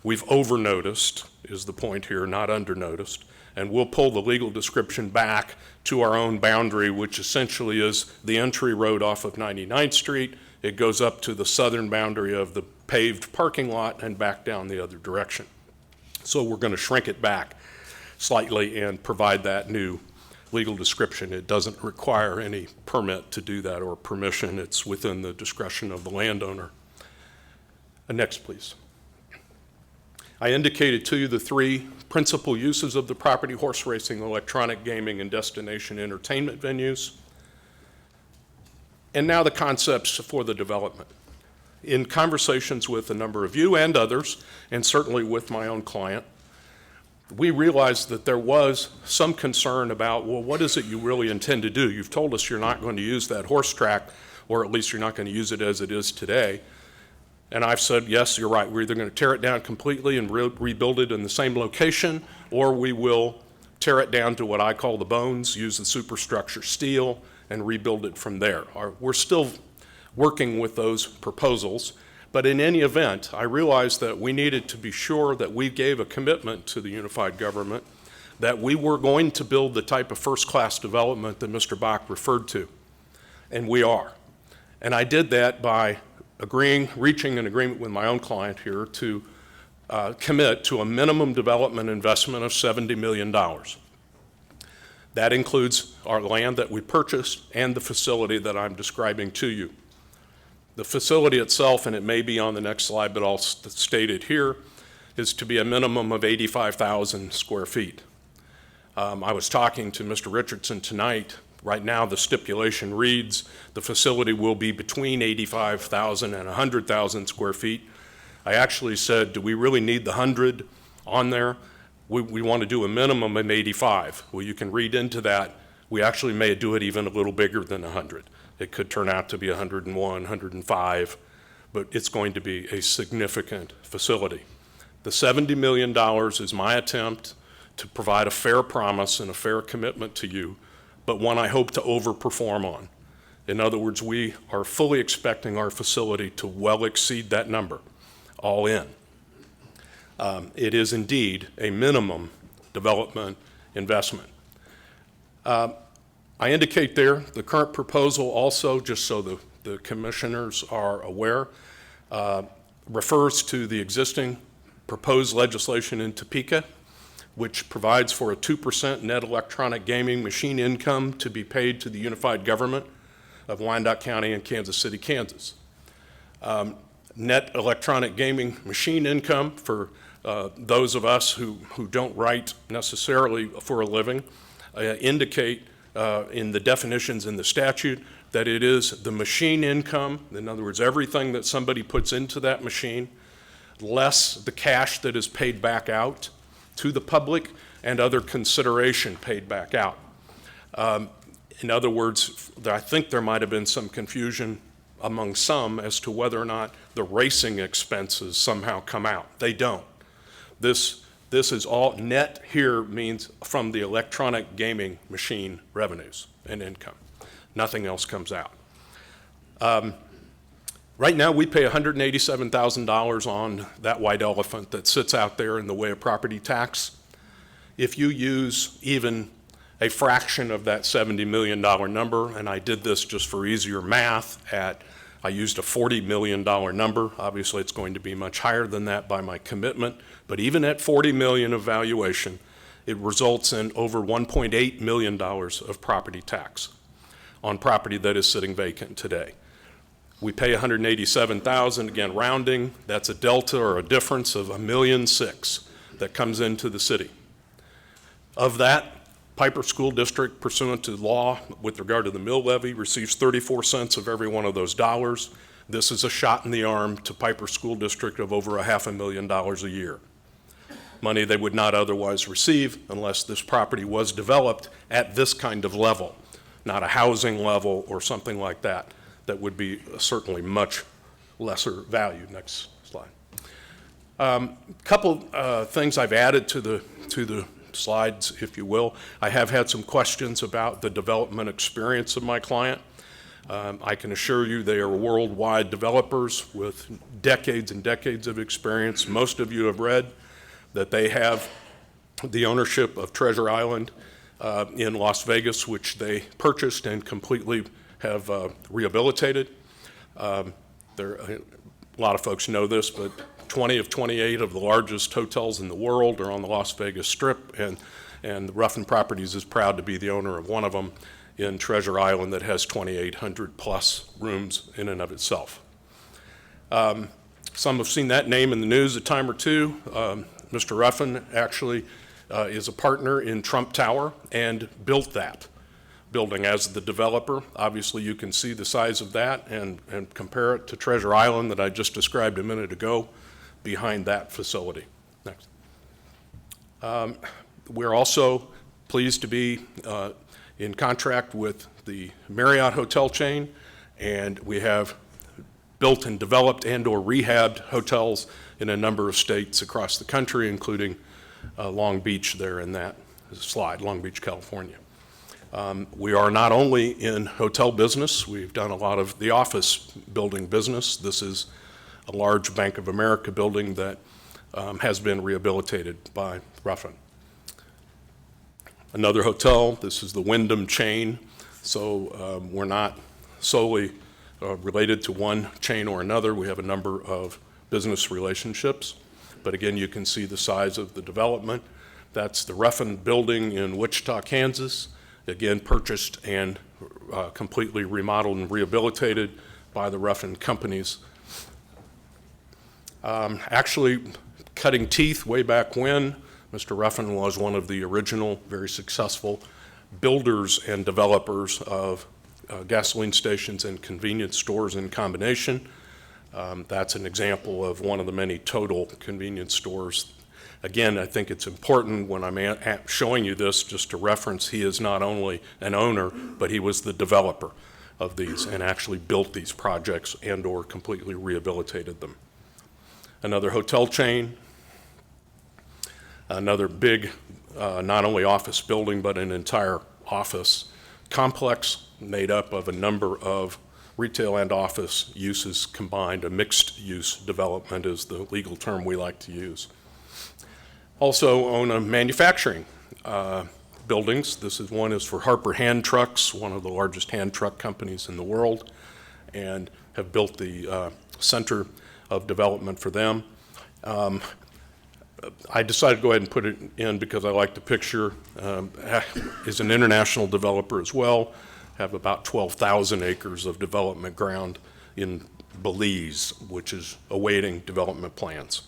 S18: We've over-noticed, is the point here, not under-noticed, and we'll pull the legal description back to our own boundary, which essentially is the entry road off of 99th Street. It goes up to the southern boundary of the paved parking lot and back down the other direction. So we're going to shrink it back slightly and provide that new legal description. It doesn't require any permit to do that or permission. It's within the discretion of the landowner. Next, please. I indicated to you the three principal uses of the property: horse racing, electronic gaming, and destination entertainment venues. And now the concepts for the development. In conversations with a number of you and others, and certainly with my own client, we realized that there was some concern about, well, what is it you really intend to do? You've told us you're not going to use that horse track, or at least you're not going to use it as it is today. And I've said, yes, you're right. We're either going to tear it down completely and rebuild it in the same location, or we will tear it down to what I call the bones, use the superstructure steel, and rebuild it from there. We're still working with those proposals. But in any event, I realized that we needed to be sure that we gave a commitment to the unified government that we were going to build the type of first-class development that Mr. Bach referred to, and we are. And I did that by reaching an agreement with my own client here to commit to a minimum development investment of $70 million. That includes our land that we purchased and the facility that I'm describing to you. The facility itself, and it may be on the next slide, but I'll state it here, is to be a minimum of 85,000 square feet. I was talking to Mr. Richardson tonight. Right now, the stipulation reads the facility will be between 85,000 and 100,000 square feet. I actually said, do we really need the 100 on there? We want to do a minimum of 85. Well, you can read into that. We actually may do it even a little bigger than 100. It could turn out to be 101, 105, but it's going to be a significant facility. The $70 million is my attempt to provide a fair promise and a fair commitment to you, but one I hope to overperform on. In other words, we are fully expecting our facility to well exceed that number, all in. It is indeed a minimum development investment. I indicate there the current proposal also, just so the commissioners are aware, refers to the existing proposed legislation in Topeka, which provides for a 2% net electronic gaming machine income to be paid to the unified government of Wyandotte County and Kansas City, Kansas. Net electronic gaming machine income for those of us who don't write necessarily for a living indicate in the definitions in the statute that it is the machine income, in other words, everything that somebody puts into that machine, less the cash that is paid back out to the public and other consideration paid back out. In other words, I think there might have been some confusion among some as to whether or not the racing expenses somehow come out. They don't. This is all net here means from the electronic gaming machine revenues and income. Nothing else comes out. Right now, we pay $187,000 on that white elephant that sits out there in the way of property tax. If you use even a fraction of that $70 million number, and I did this just for easier math I used a $40 million number. Obviously, it's going to be much higher than that by my commitment, but even at $40 million of valuation, it results in over $1.8 million of property tax on property that is sitting vacant today. We pay $187,000, again, rounding. That's a delta or a difference of $1.6 million that comes into the city. Of that, Piper School District, pursuant to law with regard to the mill levy, receives 34 cents of every one of those dollars. This is a shot in the arm to Piper School District of over $500,000 a year. Money they would not otherwise receive unless this property was developed at this kind of level, not a housing level or something like that. That would be certainly much lesser value. Next slide. Couple things I've added to the slides, if you will. I have had some questions about the development experience of my client. I can assure you they are worldwide developers with decades and decades of experience. Most of you have read that they have the ownership of Treasure Island in Las Vegas, which they purchased and completely have rehabilitated. A lot of folks know this, but 20 of 28 of the largest hotels in the world are on the Las Vegas Strip, and Ruffin Properties is proud to be the owner of one of them in Treasure Island that has 2,800 plus rooms in and of itself. Some have seen that name in the news a time or two. Mr. Ruffin actually is a partner in Trump Tower and built that building as the developer. Obviously, you can see the size of that and compare it to Treasure Island that I just described a minute ago behind that facility. Next. We're also pleased to be in contract with the Marriott hotel chain, and we have built and developed and or rehabbed hotels in a number of states across the country, including Long Beach there in that slide, Long Beach, California. We are not only in hotel business, we've done a lot of the office building business. This is a large Bank of America building that has been rehabilitated by Ruffin. Another hotel, this is the Wyndham chain, so we're not solely related to one chain or another. We have a number of business relationships. but again, you can see the size of the development. That's the Ruffin Building in Wichita, Kansas, again purchased and completely remodeled and rehabilitated by the Ruffin companies. Actually, cutting teeth way back when, Mr. Ruffin was one of the original, very successful builders and developers of gasoline stations and convenience stores in combination. That's an example of one of the many total convenience stores. Again, I think it's important when I'm showing you this just to reference he is not only an owner, but he was the developer of these and actually built these projects and or completely rehabilitated them. Another hotel chain, another big, not only office building, but an entire office complex made up of a number of retail and office uses combined. A mixed-use development is the legal term we like to use. Also own a manufacturing buildings. This is one is for Harper Hand Trucks, one of the largest hand truck companies in the world, and have built the center of development for them. I decided to go ahead and put it in because I like the picture. Is an international developer as well. Have about 12,000 acres of development ground in Belize, which is awaiting development plans.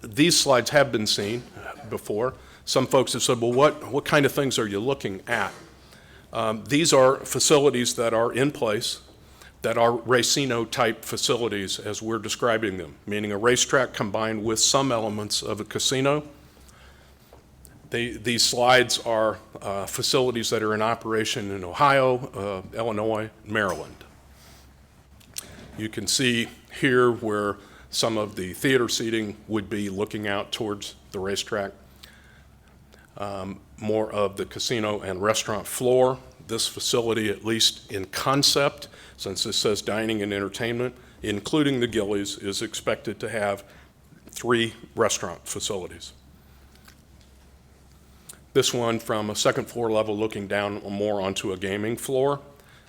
S18: These slides have been seen before. Some folks have said, well, what kind of things are you looking at? These are facilities that are in place that are racino-type facilities as we're describing them, meaning a racetrack combined with some elements of a casino. These slides are facilities that are in operation in Ohio, Illinois, Maryland. You can see here where some of the theater seating would be looking out towards the racetrack. More of the casino and restaurant floor. This facility, at least in concept, since this says dining and entertainment, including the Gillies, is expected to have 3 restaurant facilities. This one from a second floor level looking down more onto a gaming floor.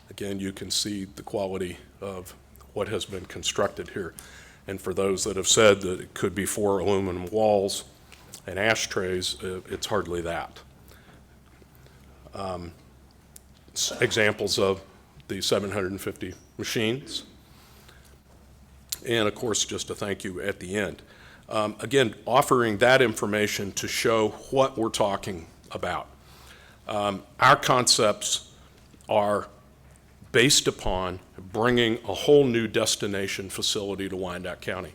S18: Again, you can see the quality of what has been constructed here. And for those that have said that it could be 4 aluminum walls and ashtrays, it's hardly that. Examples of the 750 machines. And of course, just a thank you at the end. Again, offering that information to show what we're talking about. Our concepts are based upon bringing a whole new destination facility to Wyandotte County.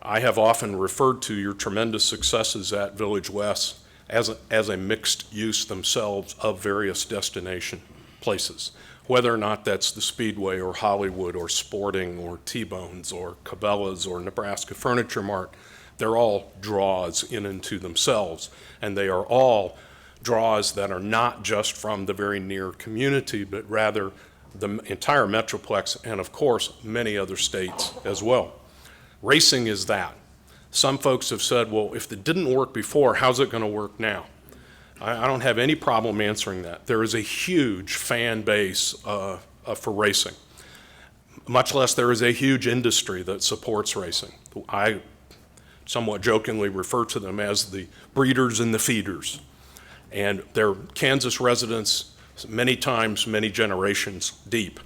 S18: I have often referred to your tremendous successes at Village West as a mixed use themselves of various destination places, whether or not that's the Speedway or Hollywood or Sporting or T-Bones or Cabela's or Nebraska Furniture Mart. They're all draws in and to themselves, and they are all draws that are not just from the very near community, but rather the entire Metroplex and, of course, many other states as well. Racing is that. Some folks have said, well, if it didn't work before, how's it going to work now? I don't have any problem answering that. There is a huge fan base for racing, much less there is a huge industry that supports racing. I somewhat jokingly refer to them as the breeders and the feeders. And they're Kansas residents, many times, many generations deep.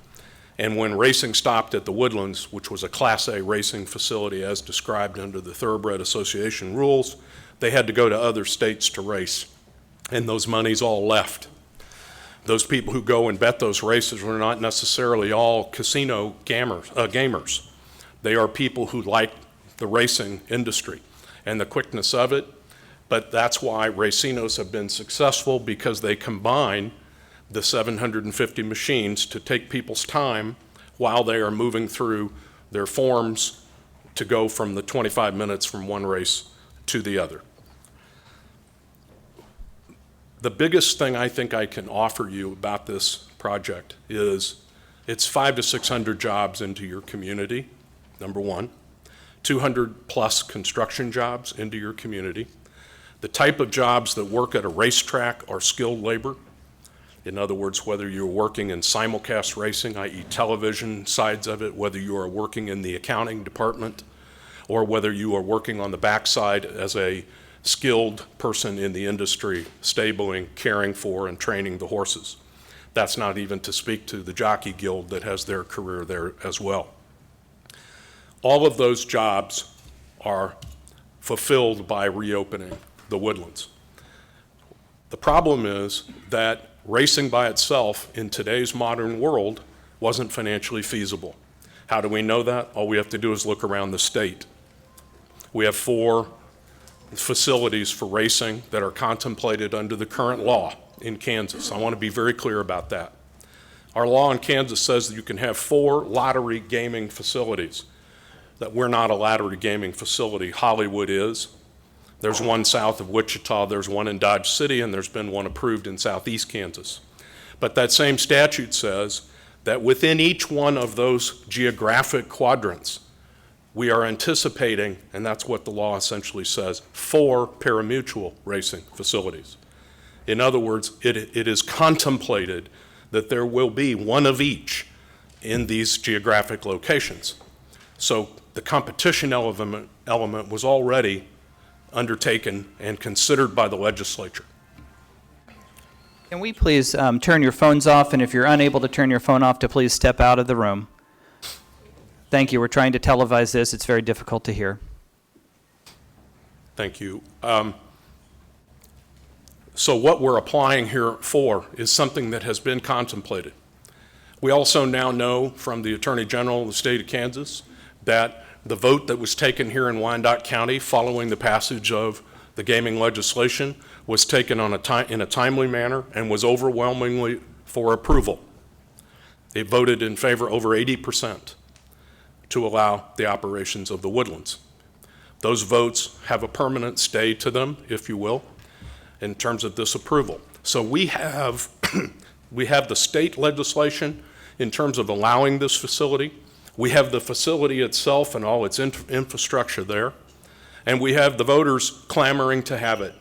S18: And when racing stopped at the Woodlands, which was a Class A racing facility as described under the Thoroughbred Association rules, they had to go to other states to race. And those monies all left. Those people who go and bet those races were not necessarily all casino gamers. They are people who like the racing industry and the quickness of it. But that's why racinos have been successful, because they combine the 750 machines to take people's time while they are moving through their forms to go from the 25 minutes from one race to the other. The biggest thing I think I can offer you about this project is it's 500 to 600 jobs into your community, number one, 200 plus construction jobs into your community. The type of jobs that work at a racetrack are skilled labor. In other words, whether you're working in simulcast racing, i.e. television sides of it, whether you are working in the accounting department, or whether you are working on the backside as a skilled person in the industry, stabling, caring for, and training the horses. That's not even to speak to the jockey guild that has their career there as well. All of those jobs are fulfilled by reopening the Woodlands. The problem is that racing by itself in today's modern world wasn't financially feasible. How do we know that? All we have to do is look around the state. We have 4 facilities for racing that are contemplated under the current law in Kansas. I want to be very clear about that. Our law in Kansas says that you can have 4 lottery gaming facilities. That we're not a lottery gaming facility. Hollywood is. There's one south of Wichita, there's one in Dodge City, and there's been one approved in southeast Kansas. But that same statute says that within each one of those geographic quadrants, we are anticipating, and that's what the law essentially says, 4 parimutuel racing facilities. In other words, it is contemplated that there will be one of each in these geographic locations. So the competition element was already undertaken and considered by the legislature.
S1: Can we please turn your phones off, and if you're unable to turn your phone off, to please step out of the room. Thank you. We're trying to televise this. It's very difficult to hear.
S18: Thank you. So what we're applying here for is something that has been contemplated. We also now know from the Attorney General of the state of Kansas that the vote that was taken here in Wyandotte County following the passage of the gaming legislation was taken in a timely manner and was overwhelmingly for approval. They voted in favor over 80% to allow the operations of the Woodlands. Those votes have a permanent stay to them, if you will, in terms of this approval. So we have the state legislation in terms of allowing this facility. We have the facility itself and all its infrastructure there. And we have the voters clamoring to have it.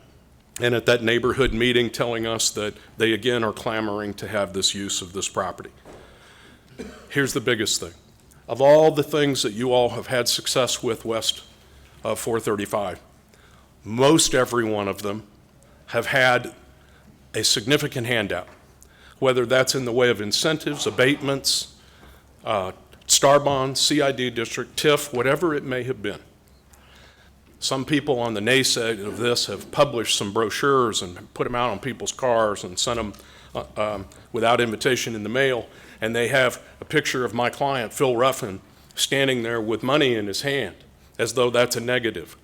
S18: And at that neighborhood meeting telling us that they again are clamoring to have this use of this property. Here's the biggest thing. Of all the things that you all have had success with west of 435, most every one of them have had a significant handout, whether that's in the way of incentives, abatements, star bonds, CID district, TIF, whatever it may have been. Some people on the naysay of this have published some brochures and put them out on people's cars and sent them without invitation in the mail, and they have a picture of my client, Phil Ruffin, standing there with money in his hand, as though that's a negative.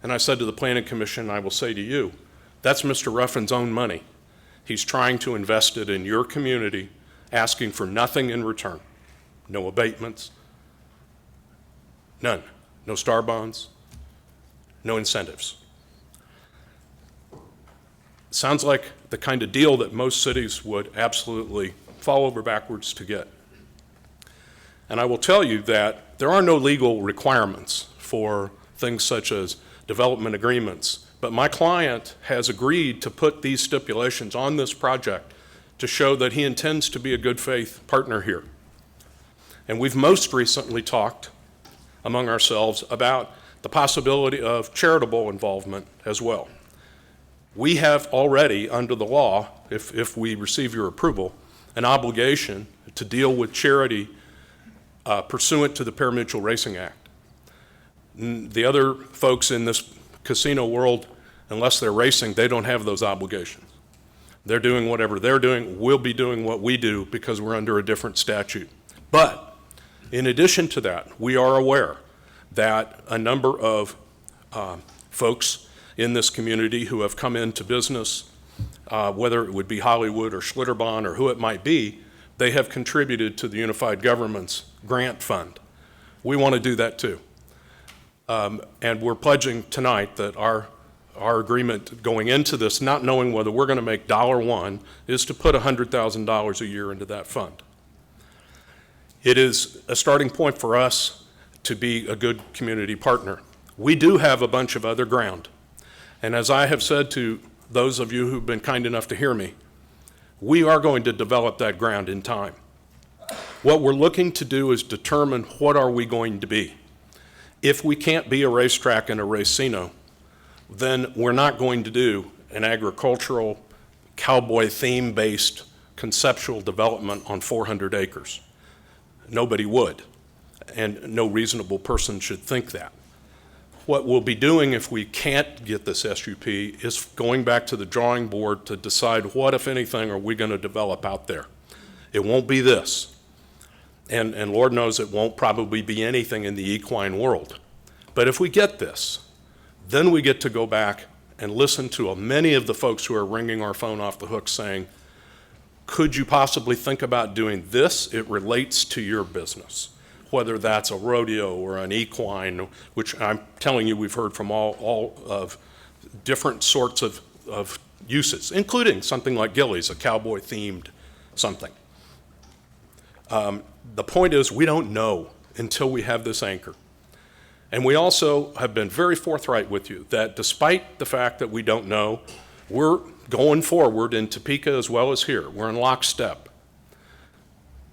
S18: And I said to the Planning Commission, I will say to you, that's Mr. Ruffin's own money. He's trying to invest it in your community, asking for nothing in return. No abatements, none. No star bonds, no incentives. Sounds like the kind of deal that most cities would absolutely fall over backwards to get. And I will tell you that there are no legal requirements for things such as development agreements, but my client has agreed to put these stipulations on this project to show that he intends to be a good faith partner here. And we've most recently talked among ourselves about the possibility of charitable involvement as well. We have already, under the law, if we receive your approval, an obligation to deal with charity pursuant to the Parimutuel Racing Act. The other folks in this casino world, unless they're racing, they don't have those obligations. They're doing whatever they're doing. We'll be doing what we do because we're under a different statute. But in addition to that, we are aware that a number of folks in this community who have come into business, whether it would be Hollywood or Schlitterbahn or who it might be, they have contributed to the Unified Government's grant fund. We want to do that too. And we're pledging tonight that our agreement going into this, not knowing whether we're going to make $1, is to put $100,000 a year into that fund. It is a starting point for us to be a good community partner. We do have a bunch of other ground. And as I have said to those of you who've been kind enough to hear me, We are going to develop that ground in time. What we're looking to do is determine what are we going to be. If we can't be a racetrack and a racino, then we're not going to do an agricultural, cowboy theme-based conceptual development on 400 acres. Nobody would, and no reasonable person should think that. What we'll be doing if we can't get this SUP is going back to the drawing board to decide what, if anything, are we going to develop out there. It won't be this. And Lord knows it won't probably be anything in the equine world. But if we get this, then we get to go back and listen to many of the folks who are ringing our phone off the hook saying, could you possibly think about doing this? It relates to your business, whether that's a rodeo or an equine, which I'm telling you we've heard from all of different sorts of uses, including something like Gillies, a cowboy-themed something. The point is, we don't know until we have this anchor. And we also have been very forthright with you that despite the fact that we don't know, we're going forward in Topeka as well as here. We're in lockstep.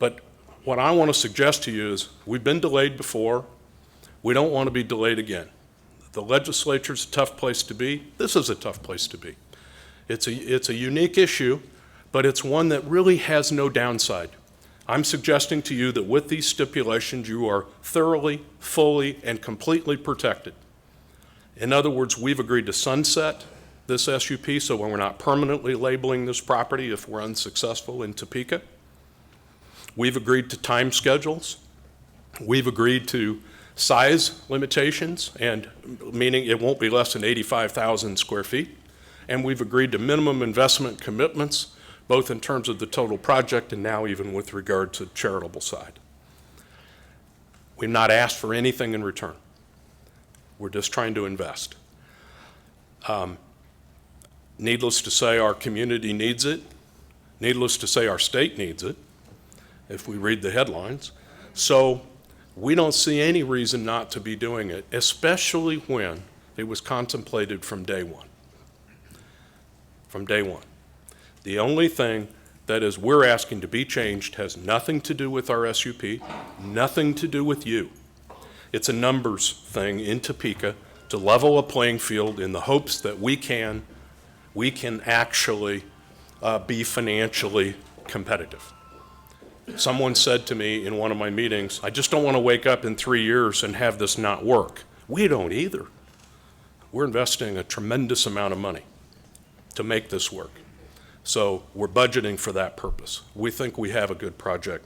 S18: But what I want to suggest to you is we've been delayed before. We don't want to be delayed again. The legislature's a tough place to be. This is a tough place to be. It's a unique issue, but it's one that really has no downside. I'm suggesting to you that with these stipulations, you are thoroughly, fully, and completely protected. In other words, we've agreed to sunset this SUP so when we're not permanently labeling this property if we're unsuccessful in Topeka. We've agreed to time schedules. We've agreed to size limitations, and meaning it won't be less than 85,000 square feet. And we've agreed to minimum investment commitments, both in terms of the total project and now even with regard to charitable side. We've not asked for anything in return. We're just trying to invest. Needless to say, our community needs it. Needless to say, our state needs it, if we read the headlines. So we don't see any reason not to be doing it, especially when it was contemplated from day one. From day one. The only thing that is we're asking to be changed has nothing to do with our SUP, nothing to do with you. It's a numbers thing in Topeka to level a playing field in the hopes that we can actually be financially competitive. Someone said to me in one of my meetings, I just don't want to wake up in 3 years and have this not work. We don't either. We're investing a tremendous amount of money to make this work. So we're budgeting for that purpose. We think we have a good project.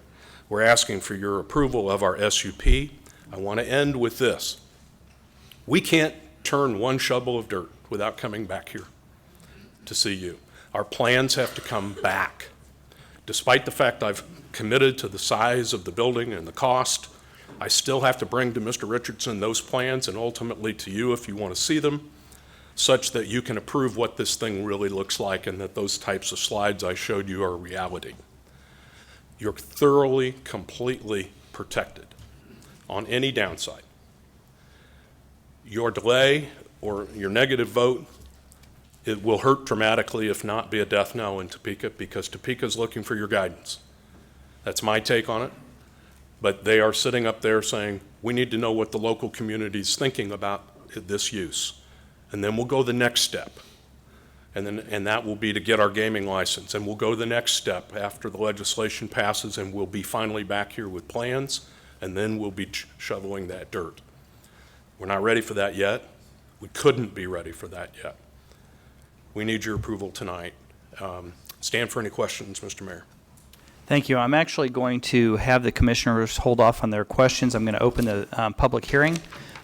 S18: We're asking for your approval of our SUP. I want to end with this. We can't turn one shovel of dirt without coming back here to see you. Our plans have to come back. Despite the fact I've committed to the size of the building and the cost, I still have to bring to Mr. Richardson those plans and ultimately to you if you want to see them, such that you can approve what this thing really looks like and that those types of slides I showed you are reality. You're thoroughly, completely protected on any downside. Your delay or your negative vote, it will hurt dramatically, if not be a death knell in Topeka, because Topeka's looking for your guidance. That's my take on it. But they are sitting up there saying, we need to know what the local community's thinking about this use. And then we'll go the next step. And that will be to get our gaming license. And we'll go the next step after the legislation passes, and we'll be finally back here with plans, and then we'll be shoveling that dirt. We're not ready for that yet. We couldn't be ready for that yet. We need your approval tonight. Stand for any questions, Mr. Mayor.
S1: Thank you. I'm actually going to have the commissioners hold off on their questions. I'm going to open the public hearing.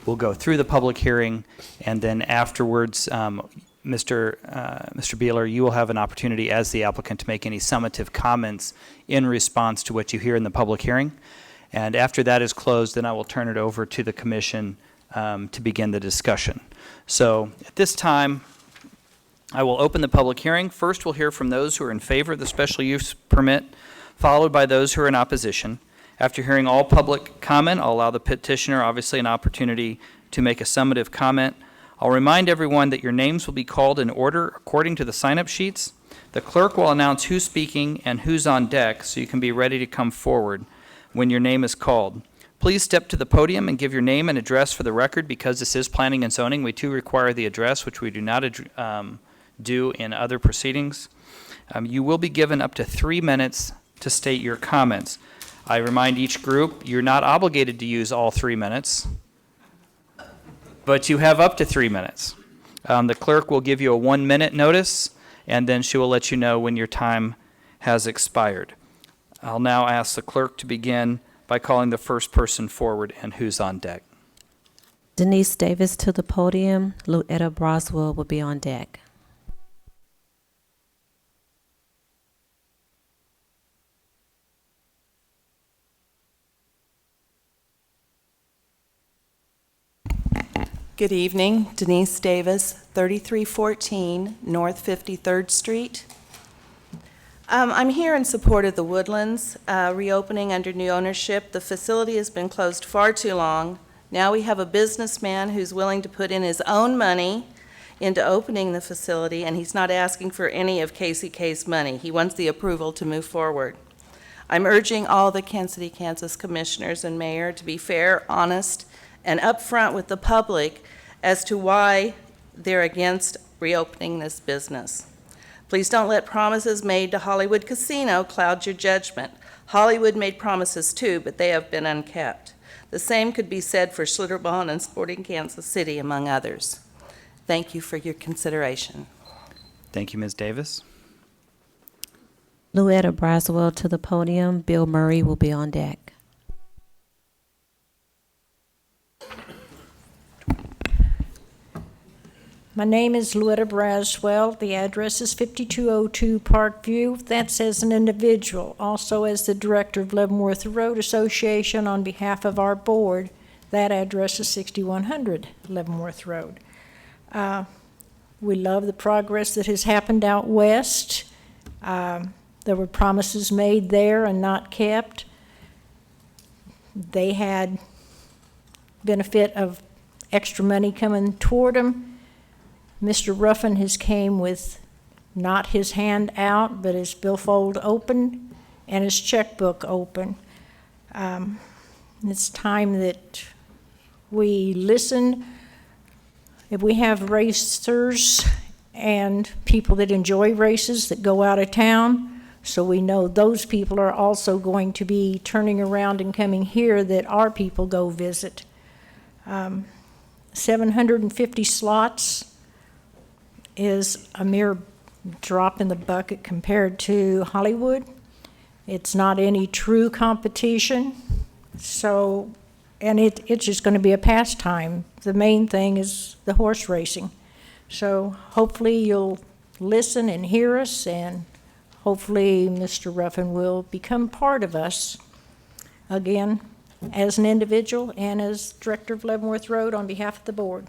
S1: We'll go through the public hearing, and then afterwards, Mr. Beeler, you will have an opportunity as the applicant to make any summative comments in response to what you hear in the public hearing. And after that is closed, then I will turn it over to the commission to begin the discussion. So at this time, I will open the public hearing. First, we'll hear from those who are in favor of the special use permit, followed by those who are in opposition. After hearing all public comment, I'll allow the petitioner, obviously, an opportunity to make a summative comment. I'll remind everyone that your names will be called in order according to the sign-up sheets. The clerk will announce who's speaking and who's on deck so you can be ready to come forward when your name is called. Please step to the podium and give your name and address for the record. Because this is planning and zoning, we too require the address, which we do not do in other proceedings. You will be given up to 3 minutes to state your comments. I remind each group, you're not obligated to use all 3 minutes, but you have up to 3 minutes. The clerk will give you a 1-minute notice, and then she will let you know when your time has expired. I'll now ask the clerk to begin by calling the first person forward and who's on deck.
S2: Denise Davis to the podium. Louetta Broswell will be on deck.
S19: Good evening, Denise Davis, 3314 North 53rd Street. I'm here in support of the Woodlands reopening under new ownership. The facility has been closed far too long. Now we have a businessman who's willing to put in his own money into opening the facility, and he's not asking for any of KCK's money. He wants the approval to move forward. I'm urging all the Kansas City, Kansas commissioners and mayor to be fair, honest, and upfront with the public as to why they're against reopening this business. Please don't let promises made to Hollywood Casino cloud your judgment. Hollywood made promises too, but they have been unkept. The same could be said for Schlitterbahn and Sporting Kansas City, among others. Thank you for your consideration.
S1: Thank you, Ms. Davis.
S2: Louetta Broswell to the podium. Bill Murray will be on deck.
S20: My name is Louetta Braswell. The address is 5202 Parkview. That's as an individual. Also as the director of Leavenworth Road Association on behalf of our board. That address is 6100 Leavenworth Road. We love the progress that has happened out west. There were promises made there and not kept. They had benefit of extra money coming toward them. Mr. Ruffin has came with not his hand out, but his billfold open and his checkbook open. It's time that we listen. If we have racers and people that enjoy races that go out of town, so we know those people are also going to be turning around and coming here that our people go visit. 750 slots is a mere drop in the bucket compared to Hollywood. It's not any true competition. So, and it's just going to be a pastime. The main thing is the horse racing. So hopefully you'll listen and hear us, and hopefully Mr. Ruffin will become part of us again as an individual and as director of Leavenworth Road on behalf of the board.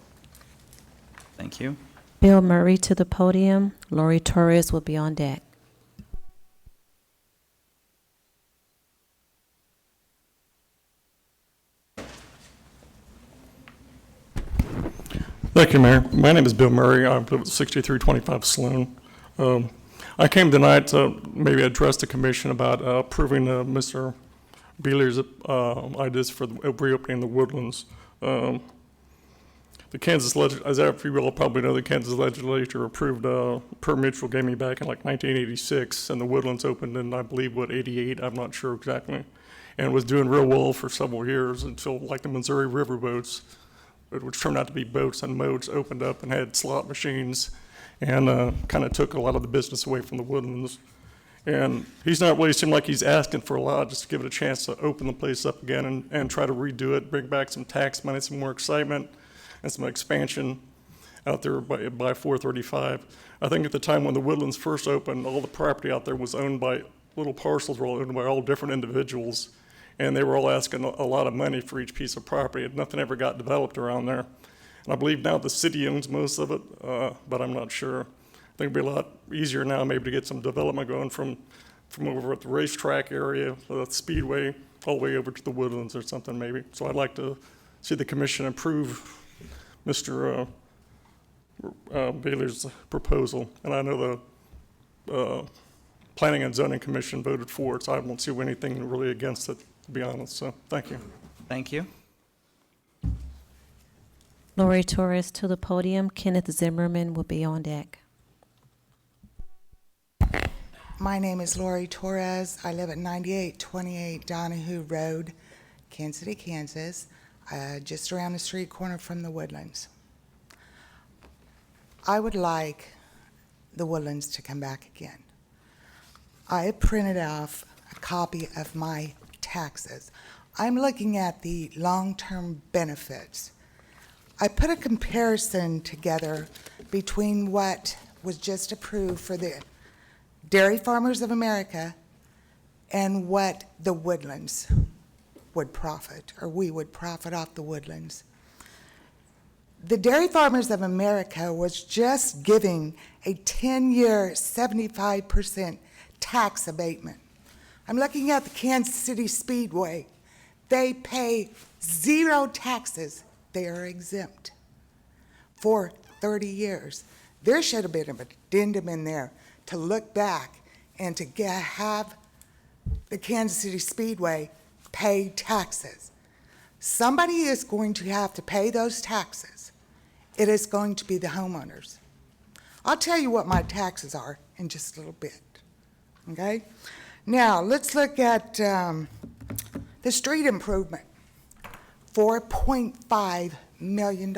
S1: Thank you.
S2: Bill Murray to the podium. Lori Torres will be on deck.
S21: Thank you, Mayor. My name is Bill Murray. I live at 6325 Sloan. I came tonight to maybe address the commission about approving Mr. Beeler's ideas for reopening the Woodlands. The Kansas legislature, as every you all probably know, the Kansas legislature approved per mutual gaming back in like 1986, and the Woodlands opened in, I believe, 88, I'm not sure exactly, and was doing real well for several years until like the Missouri River boats, which turned out to be boats and moats, opened up and had slot machines, and kind of took a lot of the business away from the Woodlands. And he's not really seemed like he's asking for a lot, just to give it a chance to open the place up again and try to redo it, bring back some tax money, some more excitement, and some expansion out there by 435. I think at the time when the Woodlands first opened, all the property out there was owned by, little parcels were all owned by all different individuals, and they were all asking a lot of money for each piece of property, and nothing ever got developed around there. And I believe now the city owns most of it, but I'm not sure. I think it'd be a lot easier now maybe to get some development going from over at the racetrack area, the Speedway, all the way over to the Woodlands or something maybe. So I'd like to see the commission approve Mr. Baylor's proposal. And I know Planning and Zoning Commission voted for it, so I don't see anything really against it, to be honest, so thank you.
S1: Thank you.
S2: Lori Torres to the podium. Kenneth Zimmerman will be on deck.
S4: My name is Lori Torres. I live at 9828 Donahue Road, Kansas City, Kansas, just around the street corner from the Woodlands. I would like the Woodlands to come back again. I have printed off a copy of my taxes. I'm looking at the long-term benefits. I put a comparison together between what was just approved for the Dairy Farmers of America and what the Woodlands would profit, or we would profit off the Woodlands. The Dairy Farmers of America was just giving a 10-year 75% tax abatement. I'm looking at the Kansas City Speedway. They pay 0 taxes. They are exempt for 30 years. There should have been an addendum in there to look back and to have the Kansas City Speedway pay taxes. Somebody is going to have to pay those taxes. It is going to be the homeowners. I'll tell you what my taxes are in just a little bit, okay? Now, let's look at the street improvement. $4.5 million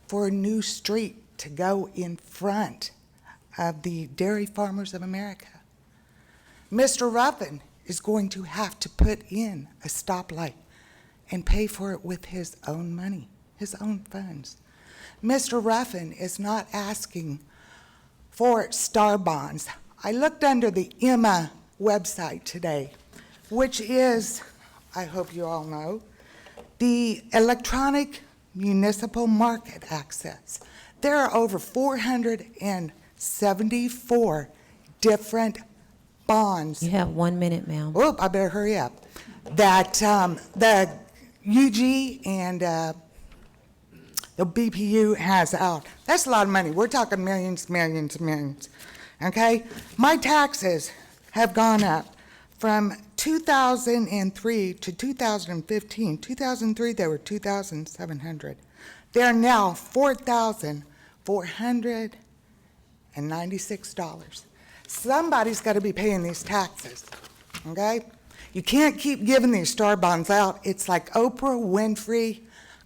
S4: for a new street to go in front of the Dairy Farmers of America. Mr. Ruffin is going to have to put in a stoplight and pay for it with his own money, his own funds. Mr. Ruffin is not asking for star bonds. I looked under the Emma website today, which is, I hope you all know, the electronic municipal market access. There are over 474 different bonds.
S2: You have 1 minute, ma'am.
S4: Oh, I better hurry up. That the UG and the BPU has out. That's a lot of money. We're talking millions, millions, millions. Okay? My taxes have gone up from 2003 to 2015. 2003, they were $2,700. They're now $4,496. Somebody's got to be paying these taxes, okay? You can't keep giving these star bonds out. It's like Oprah Winfrey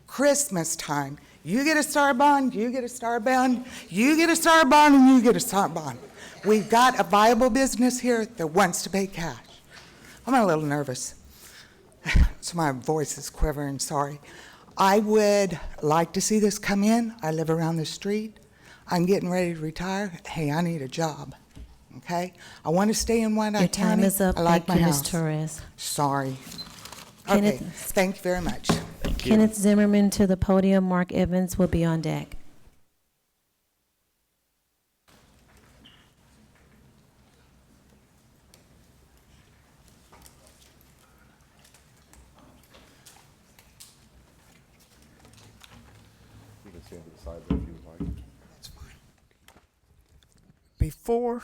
S4: Christmas time. You get a star bond, you get a star bond, you get a star bond, and you get a star bond. We've got a viable business here that wants to pay cash. I'm a little nervous, so my voice is quivering, sorry. I would like to see this come in. I live around the street. I'm getting ready to retire. Hey, I need a job, okay? I want to stay in Wyandotte
S2: Your time
S4: County.
S2: is up.
S4: I like
S2: Thank you,
S4: my
S2: Ms.
S4: house.
S2: Torres.
S4: Sorry. Okay,
S2: Kenneth-
S4: thank you very much.
S1: Thank you.
S2: Kenneth Zimmerman to the podium. Mark Evans will be on deck.
S22: You can stand to the side there if you would like.
S4: That's fine.
S23: Before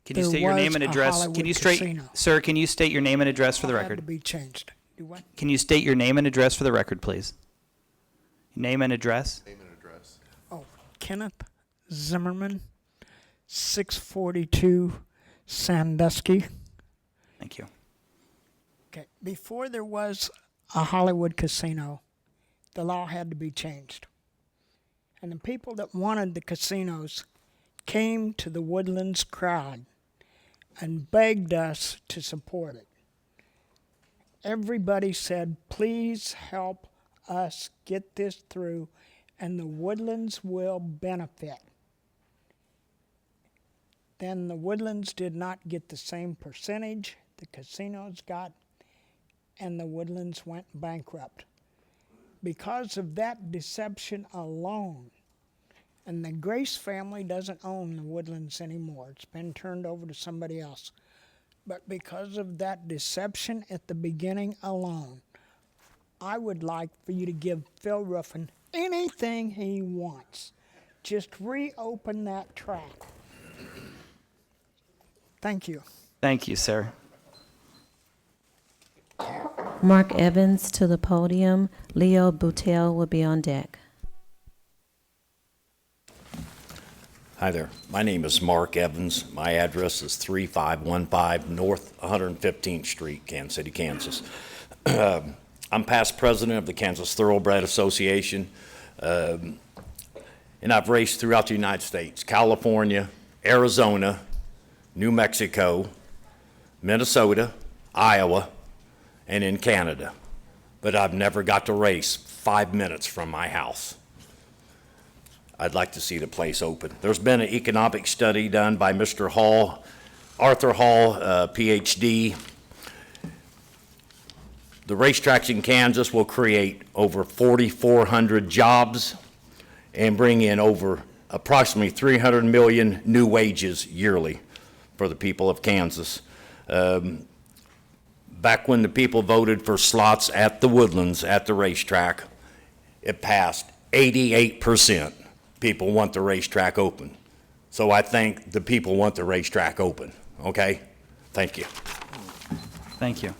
S1: Can you
S23: there
S1: state your name
S23: was
S1: and
S23: a
S1: address?
S23: Hollywood
S1: Can you
S23: casino.
S1: sir, can you state your name and address for the
S23: All had
S1: record?
S23: to be changed. Do what?
S1: Can you state your name and address for the record, please? Name and address?
S22: Name and address.
S23: Oh, Kenneth Zimmerman, 642 Sandusky.
S1: Thank you.
S23: Okay, before there was a Hollywood casino, the law had to be changed. And the people that wanted the casinos came to the Woodlands crowd and begged us to support it. Everybody said, please help us get this through, and the Woodlands will benefit. Then the Woodlands did not get the same percentage the casinos got, and the Woodlands went bankrupt. Because of that deception alone, and the Grace family doesn't own the Woodlands anymore. It's been turned over to somebody else. But because of that deception at the beginning alone, I would like for you to give Phil Ruffin anything he wants. Just reopen that track. Thank you.
S1: Thank you, sir.
S2: Mark Evans to the podium. Leo Boutel will be on deck.
S3: Hi there. My name is Mark Evans. My address is 3515 North 115th Street, Kansas City, Kansas. I'm past president of the Kansas Thoroughbred Association, and I've raced throughout the United States, California, Arizona, New Mexico, Minnesota, Iowa, and in Canada. But I've never got to race 5 minutes from my house. I'd like to see the place open. There's been an economic study done by Mr. Hall, Arthur Hall, PhD. The racetracks in Kansas will create over 4,400 jobs and bring in over approximately 300 million new wages yearly for the people of Kansas. Back when the people voted for slots at the Woodlands at the racetrack, it passed 88%. People want the racetrack open. So I think the people want the racetrack open, okay? Thank you.
S1: Thank you.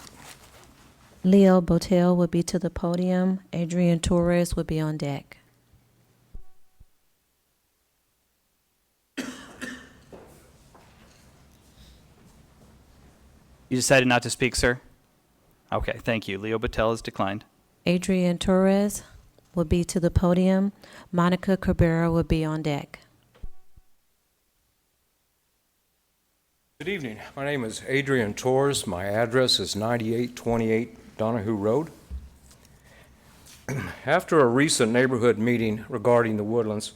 S2: Leo Boutel will be to the podium. Adrian Torres will be on deck.
S1: You decided not to speak, sir? Okay, thank you. Leo Battelle has declined.
S2: Adrian Torres will be to the podium. Monica Cabrera will be on deck.
S5: Good evening. My name is Adrian Torres. My address is 9828 Donahue Road. After a recent neighborhood meeting regarding the Woodlands,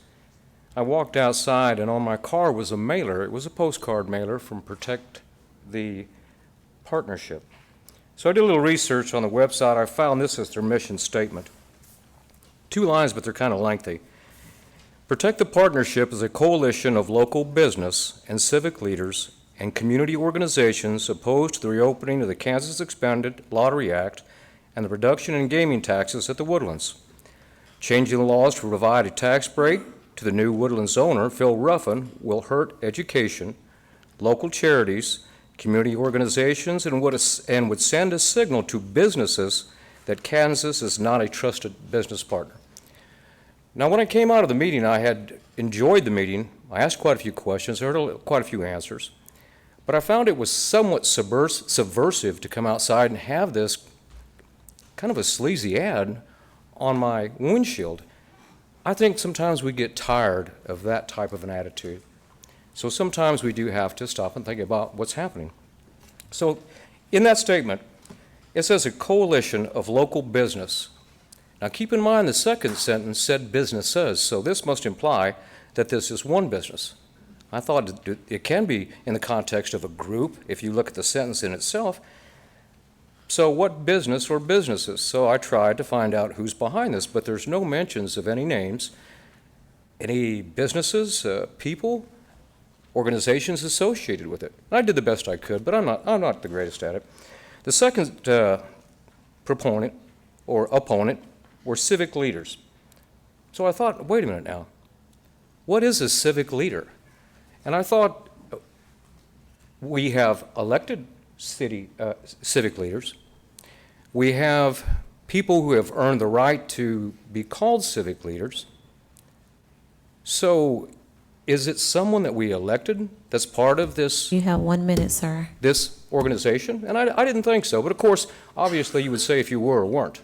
S5: I walked outside and on my car was a mailer. It was a postcard mailer from Protect the Partnership. So I did a little research on the website. I found this as their mission statement. 2 lines, but they're kind of lengthy. Protect the Partnership is a coalition of local business and civic leaders and community organizations opposed to the reopening of the Kansas Expanded Lottery Act and the reduction in gaming taxes at the Woodlands. Changing the laws to provide a tax break to the new Woodlands owner, Phil Ruffin, will hurt education, local charities, community organizations, and would send a signal to businesses that Kansas is not a trusted business partner. Now, when I came out of the meeting, I had enjoyed the meeting. I asked quite a few questions, heard quite a few answers, but I found it was somewhat subversive to come outside and have this kind of a sleazy ad on my windshield. I think sometimes we get tired of that type of an attitude. So sometimes we do have to stop and think about what's happening. So in that statement, it says a coalition of local business. Now keep in mind the second sentence said businesses, so this must imply that this is one business. I thought it can be in the context of a group if you look at the sentence in itself. So what business or businesses? So I tried to find out who's behind this, but there's no mentions of any names, any businesses, people, organizations associated with it. I did the best I could, but I'm not the greatest at it. The second proponent or opponent were civic leaders. So I thought, wait a minute now, what is a civic leader? And I thought we have elected civic leaders. We have people who have earned the right to be called civic leaders. So is it someone that we elected that's part of this?
S2: You have 1 minute, sir.
S5: This organization? And I didn't think so, but of course, obviously you would say if you were or weren't.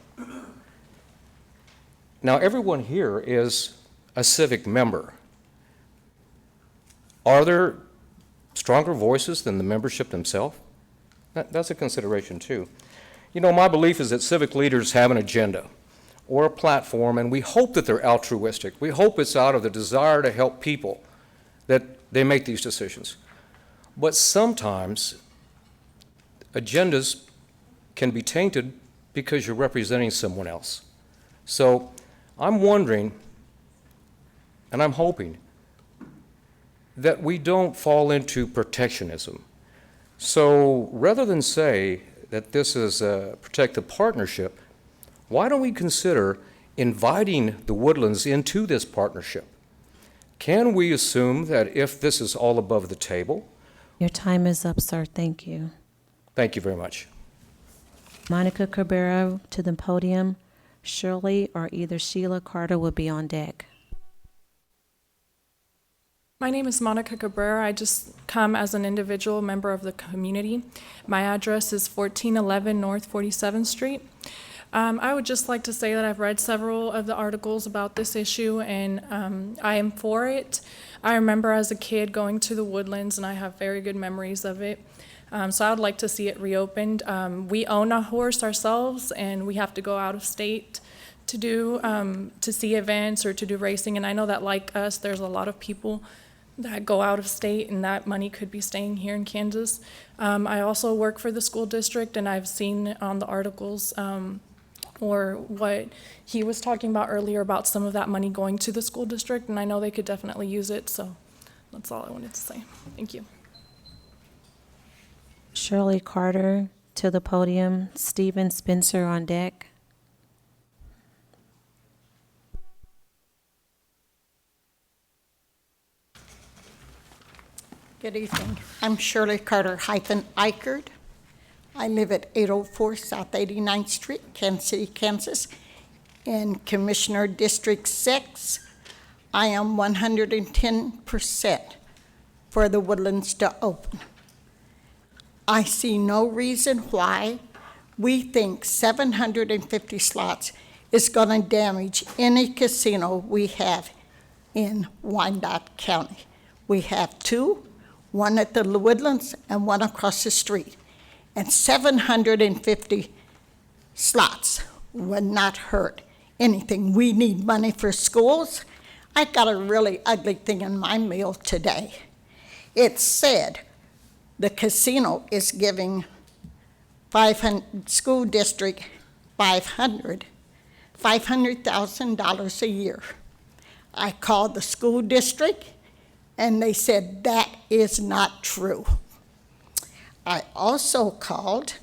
S5: Now, everyone here is a civic member. Are there stronger voices than the membership themselves? That's a consideration too. You know, my belief is that civic leaders have an agenda or a platform, and we hope that they're altruistic. We hope it's out of the desire to help people that they make these decisions. But sometimes agendas can be tainted because you're representing someone else. So I'm wondering, and I'm hoping, that we don't fall into protectionism. So rather than say that this is Protect the Partnership, why don't we consider inviting the Woodlands into this partnership? Can we assume that if this is all above the table,
S2: Your time is up, sir. Thank you.
S5: Thank you very much.
S2: Monica Cabrera to the podium. Shirley or either Sheila Carter will be on deck.
S8: My name is Monica Cabrera. I just come as an individual member of the community. My address is 1411 North 47th Street. I would just like to say that I've read several of the articles about this issue, and I am for it. I remember as a kid going to the Woodlands, and I have very good memories of it. So I would like to see it reopened. We own a horse ourselves, and we have to go out of state to do to see events or to do racing. And I know that, like us, there's a lot of people that go out of state, and that money could be staying here in Kansas. I also work for the school district, and I've seen on the articles or what he was talking about earlier about some of that money going to the school district, and I know they could definitely use it. So that's all I wanted to say. Thank you.
S2: Shirley Carter to the podium. Stephen Spencer on deck.
S14: Good evening. I'm Shirley Carter-Eichert. I live at 804 South 89th Street, Kansas City, Kansas, in Commissioner District 6. I am 110% for the Woodlands to open. I see no reason why we think 750 slots is going to damage any casino we have in Wyandotte County. We have two, one at the Woodlands and one across the street. And 750 slots would not hurt anything. We need money for schools. I got a really ugly thing in my mail today. It said the casino is giving school district $500,000 a year. I called the school district, and they said that is not true. I also called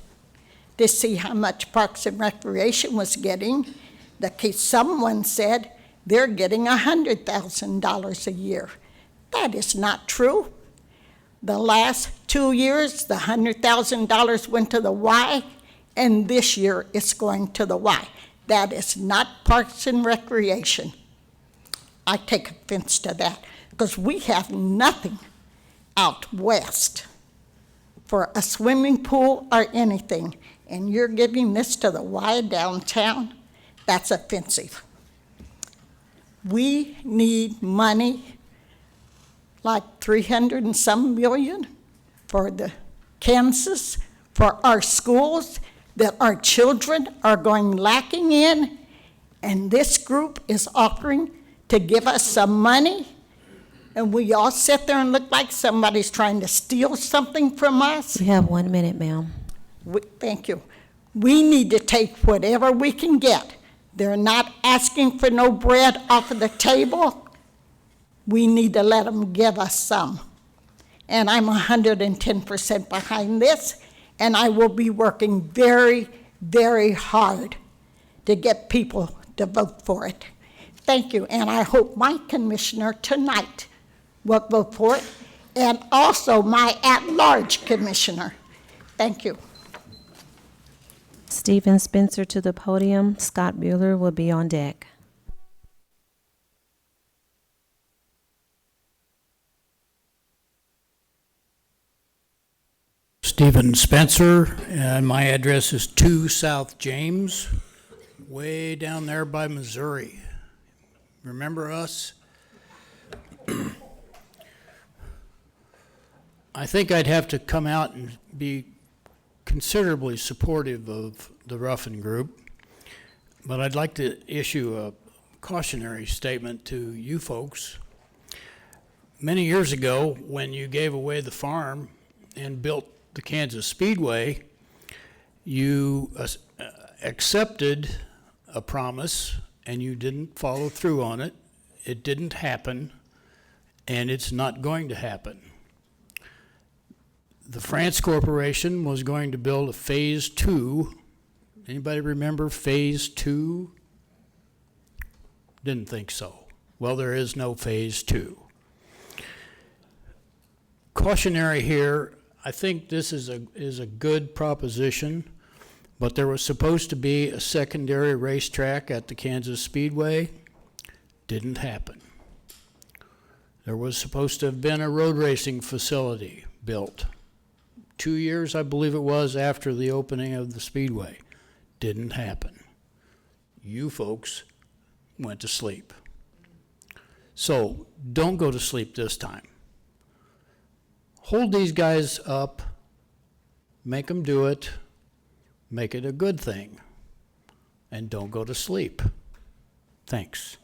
S14: to see how much Parks and Recreation was getting. Someone said they're getting $100,000 a year. That is not true. The last 2 years, the $100,000 went to the Y, and this year it's going to the Y. That is not Parks and Recreation. I take offense to that, because we have nothing out west for a swimming pool or anything, and you're giving this to the Y downtown. That's offensive. We need money, like 300 and some million for the Kansas, for our schools that our children are going lacking in, and this group is offering to give us some money, and we all sit there and look like somebody's trying to steal something from us.
S2: You have 1 minute, ma'am.
S14: Thank you. We need to take whatever we can get. They're not asking for no bread off of the table. We need to let them give us some. And I'm 110% behind this, and I will be working very, very hard to get people to vote for it. Thank you, and I hope my commissioner tonight will vote for it, and also my at-large commissioner. Thank you.
S2: Stephen Spencer to the podium. Scott Bueller will be on deck.
S15: Stephen Spencer, and my address is 2 South James, way down there by Missouri. Remember us? I think I'd have to come out and be considerably supportive of the Ruffin Group, but I'd like to issue a cautionary statement to you folks. Many years ago, when you gave away the farm and built the Kansas Speedway, you accepted a promise and you didn't follow through on it. It didn't happen, and it's not going to happen. The France Corporation was going to build a phase 2. Anybody remember phase 2? Didn't think so. Well, there is no phase 2. cautionary here, I think this is a good proposition, but there was supposed to be a secondary racetrack at the Kansas Speedway. Didn't happen. There was supposed to have been a road racing facility built 2 years, I believe it was, after the opening of the Speedway. Didn't happen. You folks went to sleep. So don't go to sleep this time. Hold these guys up, make them do it, make it a good thing, and don't go to sleep. Thanks.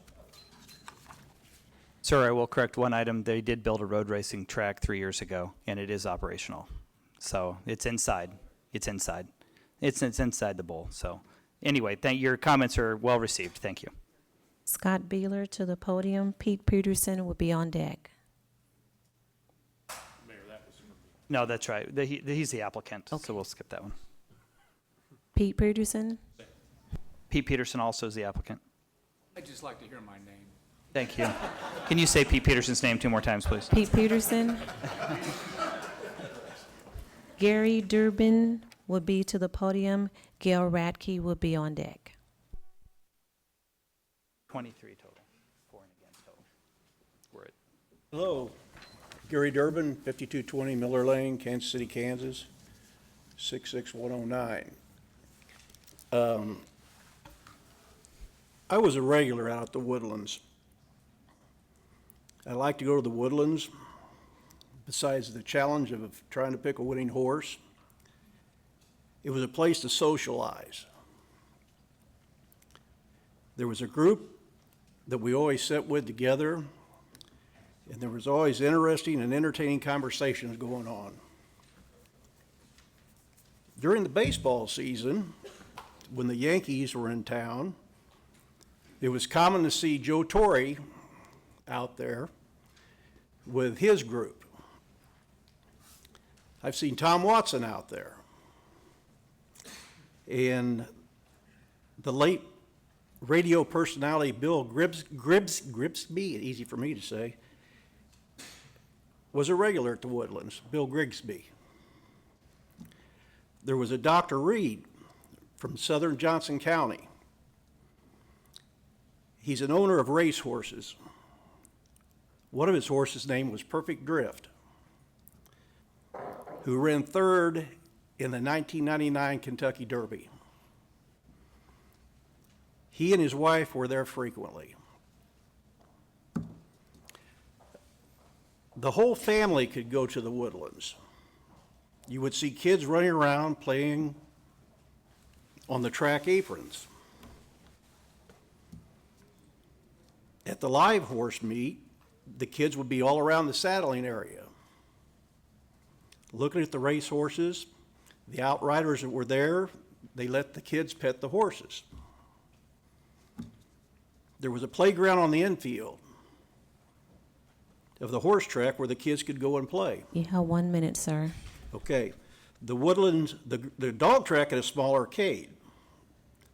S1: Sir, I will correct one item. They did build a road racing track 3 years ago, and it is operational. So it's inside. It's inside. It's inside the bowl. So anyway, your comments are well received. Thank you.
S2: Scott Beeler to the podium. Pete Peterson will be on deck.
S1: No, that's right. He's the applicant, so we'll skip that one.
S2: Pete Peterson.
S1: Pete Peterson also is the applicant.
S6: I'd just like to hear my name.
S1: Thank you. Can you say Pete Peterson's name 2 more times, please?
S2: Pete Peterson. Gary Durbin will be to the podium. Gail Radke will be on deck.
S1: 23 total. 4 and against total. We're at
S16: Hello, Gary Durbin, 5220 Miller Lane, Kansas City, Kansas, 66109. I was a regular out at the Woodlands. I like to go to the Woodlands. Besides the challenge of trying to pick a winning horse, it was a place to socialize. There was a group that we always sat with together, and there was always interesting and entertaining conversations going on. During the baseball season, when the Yankees were in town, it was common to see Joe Torre out there with his group. I've seen Tom Watson out there. And the late radio personality Bill Grigsby, easy for me to say, was a regular at the Woodlands, Bill Grigsby. There was a Dr. Reed from southern Johnson County. He's an owner of racehorses. One of his horses' name was Perfect Drift, who ran third in the 1999 Kentucky Derby. He and his wife were there frequently. The whole family could go to the Woodlands. You would see kids running around playing on the track aprons. At the live horse meet, the kids would be all around the saddling area, looking at the race horses. The outriders that were there, they let the kids pet the horses. There was a playground on the infield of the horse track where the kids could go and play.
S2: You have 1 minute, sir.
S16: Okay, the Woodlands, the dog track had a small arcade.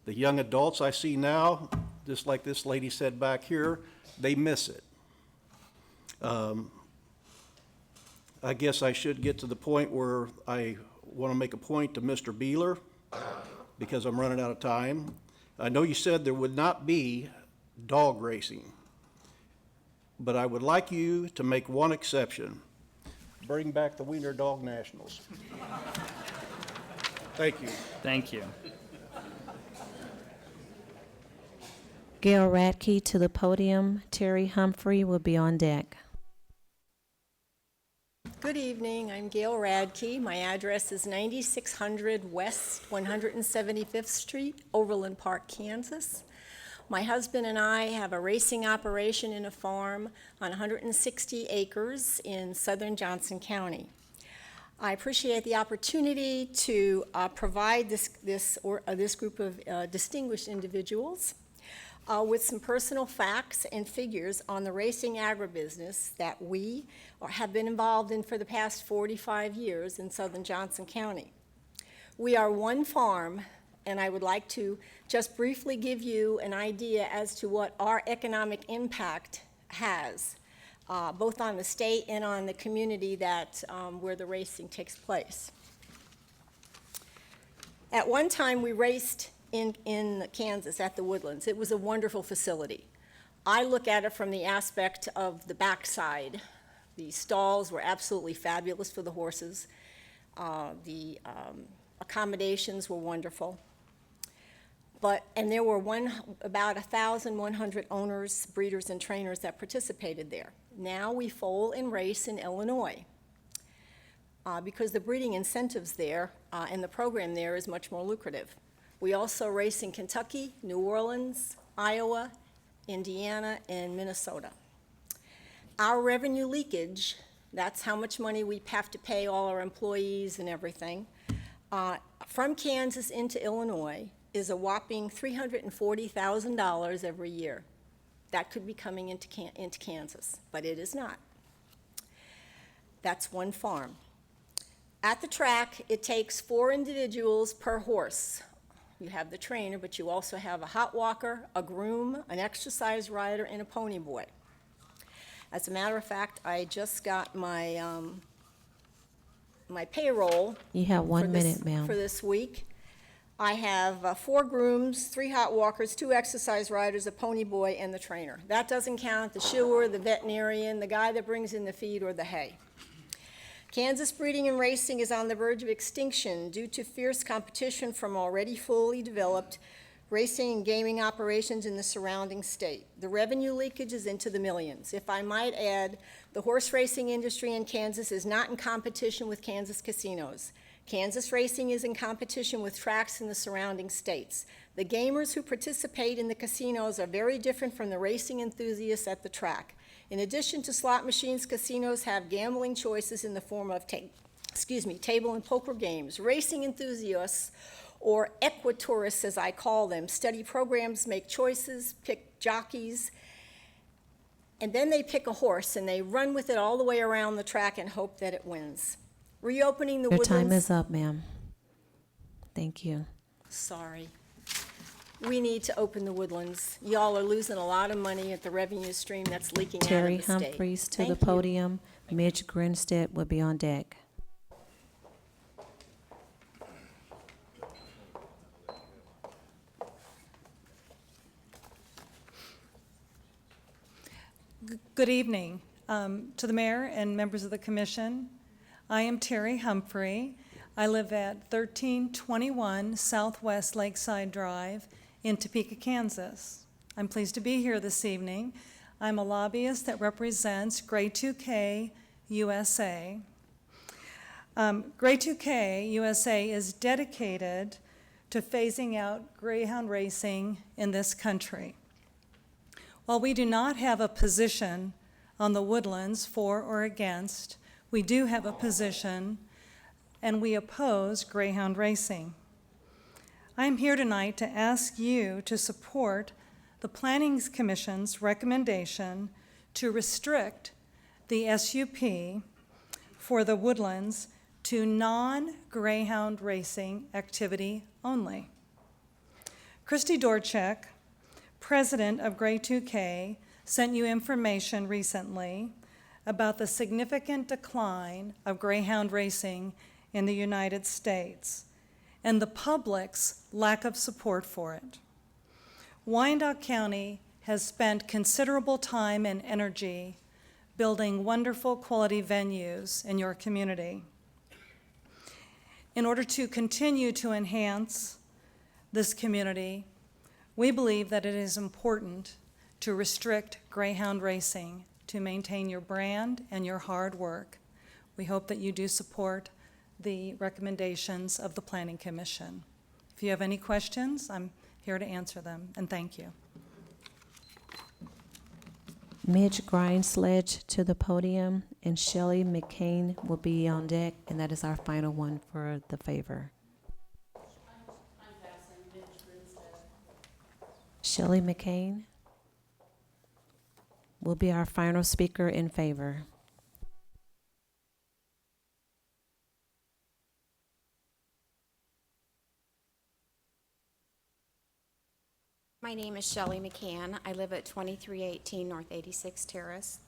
S16: The young adults I see now, just like this lady said back here, they miss it. I guess I should get to the point where I want to make a point to Mr. Beeler, because I'm running out of time. I know you said there would not be dog racing, but I would like you to make one exception. Bring back the Wiener Dog Nationals. Thank you.
S1: Thank you.
S2: Gail Radke to the podium. Terry Humphrey will be on deck.
S17: Good evening, I'm Gail Radke. My address is 9600 West 175th Street, Overland Park, Kansas. My husband and I have a racing operation in a farm on 160 acres in southern Johnson County. I appreciate the opportunity to provide this group of distinguished individuals with some personal facts and figures on the racing agribusiness that we have been involved in for the past 45 years in southern Johnson County. We are one farm, and I would like to just briefly give you an idea as to what our economic impact has. both on the state and on the community that, where the racing takes place. At one time, we raced in Kansas at the Woodlands. It was a wonderful facility. I look at it from the aspect of the backside. The stalls were absolutely fabulous for the horses. The accommodations were wonderful. And there were about 1,100 owners, breeders, and trainers that participated there. Now we foal and race in Illinois because the breeding incentives there and the program there is much more lucrative. We also race in Kentucky, New Orleans, Iowa, Indiana, and Minnesota. Our revenue leakage, that's how much money we have to pay all our employees and everything, from Kansas into Illinois is a whopping $340,000 every year. That could be coming into Kansas, but it is not. That's one farm. At the track, it takes 4 individuals per horse. You have the trainer, but you also have a hot walker, a groom, an exercise rider, and a pony boy. As a matter of fact, I just got my my payroll.
S2: You have 1 minute, ma'am.
S17: For this week. I have 4 grooms, 3 hot walkers, 2 exercise riders, a pony boy, and the trainer. That doesn't count the shoer, the veterinarian, the guy that brings in the feed or the hay. Kansas breeding and racing is on the verge of extinction due to fierce competition from already fully developed racing and gaming operations in the surrounding state. The revenue leakage is into the millions. If I might add, the horse racing industry in Kansas is not in competition with Kansas casinos. Kansas racing is in competition with tracks in the surrounding states. The gamers who participate in the casinos are very different from the racing enthusiasts at the track. In addition to slot machines, casinos have gambling choices in the form of table and poker games. Racing enthusiasts, or equitourists as I call them, study programs, make choices, pick jockeys, and then they pick a horse and they run with it all the way around the track and hope that it wins. Reopening the
S2: Your
S17: Woodlands.
S2: time is up, ma'am. Thank you.
S17: Sorry. We need to open the Woodlands. Y'all are losing a lot of money at the revenue stream that's leaking
S2: Terry
S17: out of the state.
S2: Humphreys to
S17: Thank
S2: the
S17: you.
S2: podium. Mitch Grinstead will be on deck.
S9: Good evening to the mayor and members of the commission. I am Terry Humphrey. I live at 1321 Southwest Lakeside Drive in Topeka, Kansas. I'm pleased to be here this evening. I'm a lobbyist that represents Grade 2K USA. Grade 2K USA is dedicated to phasing out greyhound racing in this country. While we do not have a position on the Woodlands for or against, we do have a position and we oppose greyhound racing. I am here tonight to ask you to support the Planning Commission's recommendation to restrict the SUP for the Woodlands to non-greyhound racing activity only. Christy Dorchek, president of Grade 2K, sent you information recently about the significant decline of greyhound racing in the United States and the public's lack of support for it. Wyandotte County has spent considerable time and energy building wonderful quality venues in your community. In order to continue to enhance this community, we believe that it is important to restrict greyhound racing to maintain your brand and your hard work. We hope that you do support the recommendations of the Planning Commission. If you have any questions, I'm here to answer them, and thank you.
S2: Mitch Grindsledge to the podium, and Shelley McCain will be on deck, and that is our final one for the favor. Shelley McCain will be our final speaker in favor.
S11: My name is Shelley McCann. I live at 2318 North 86th Terrace.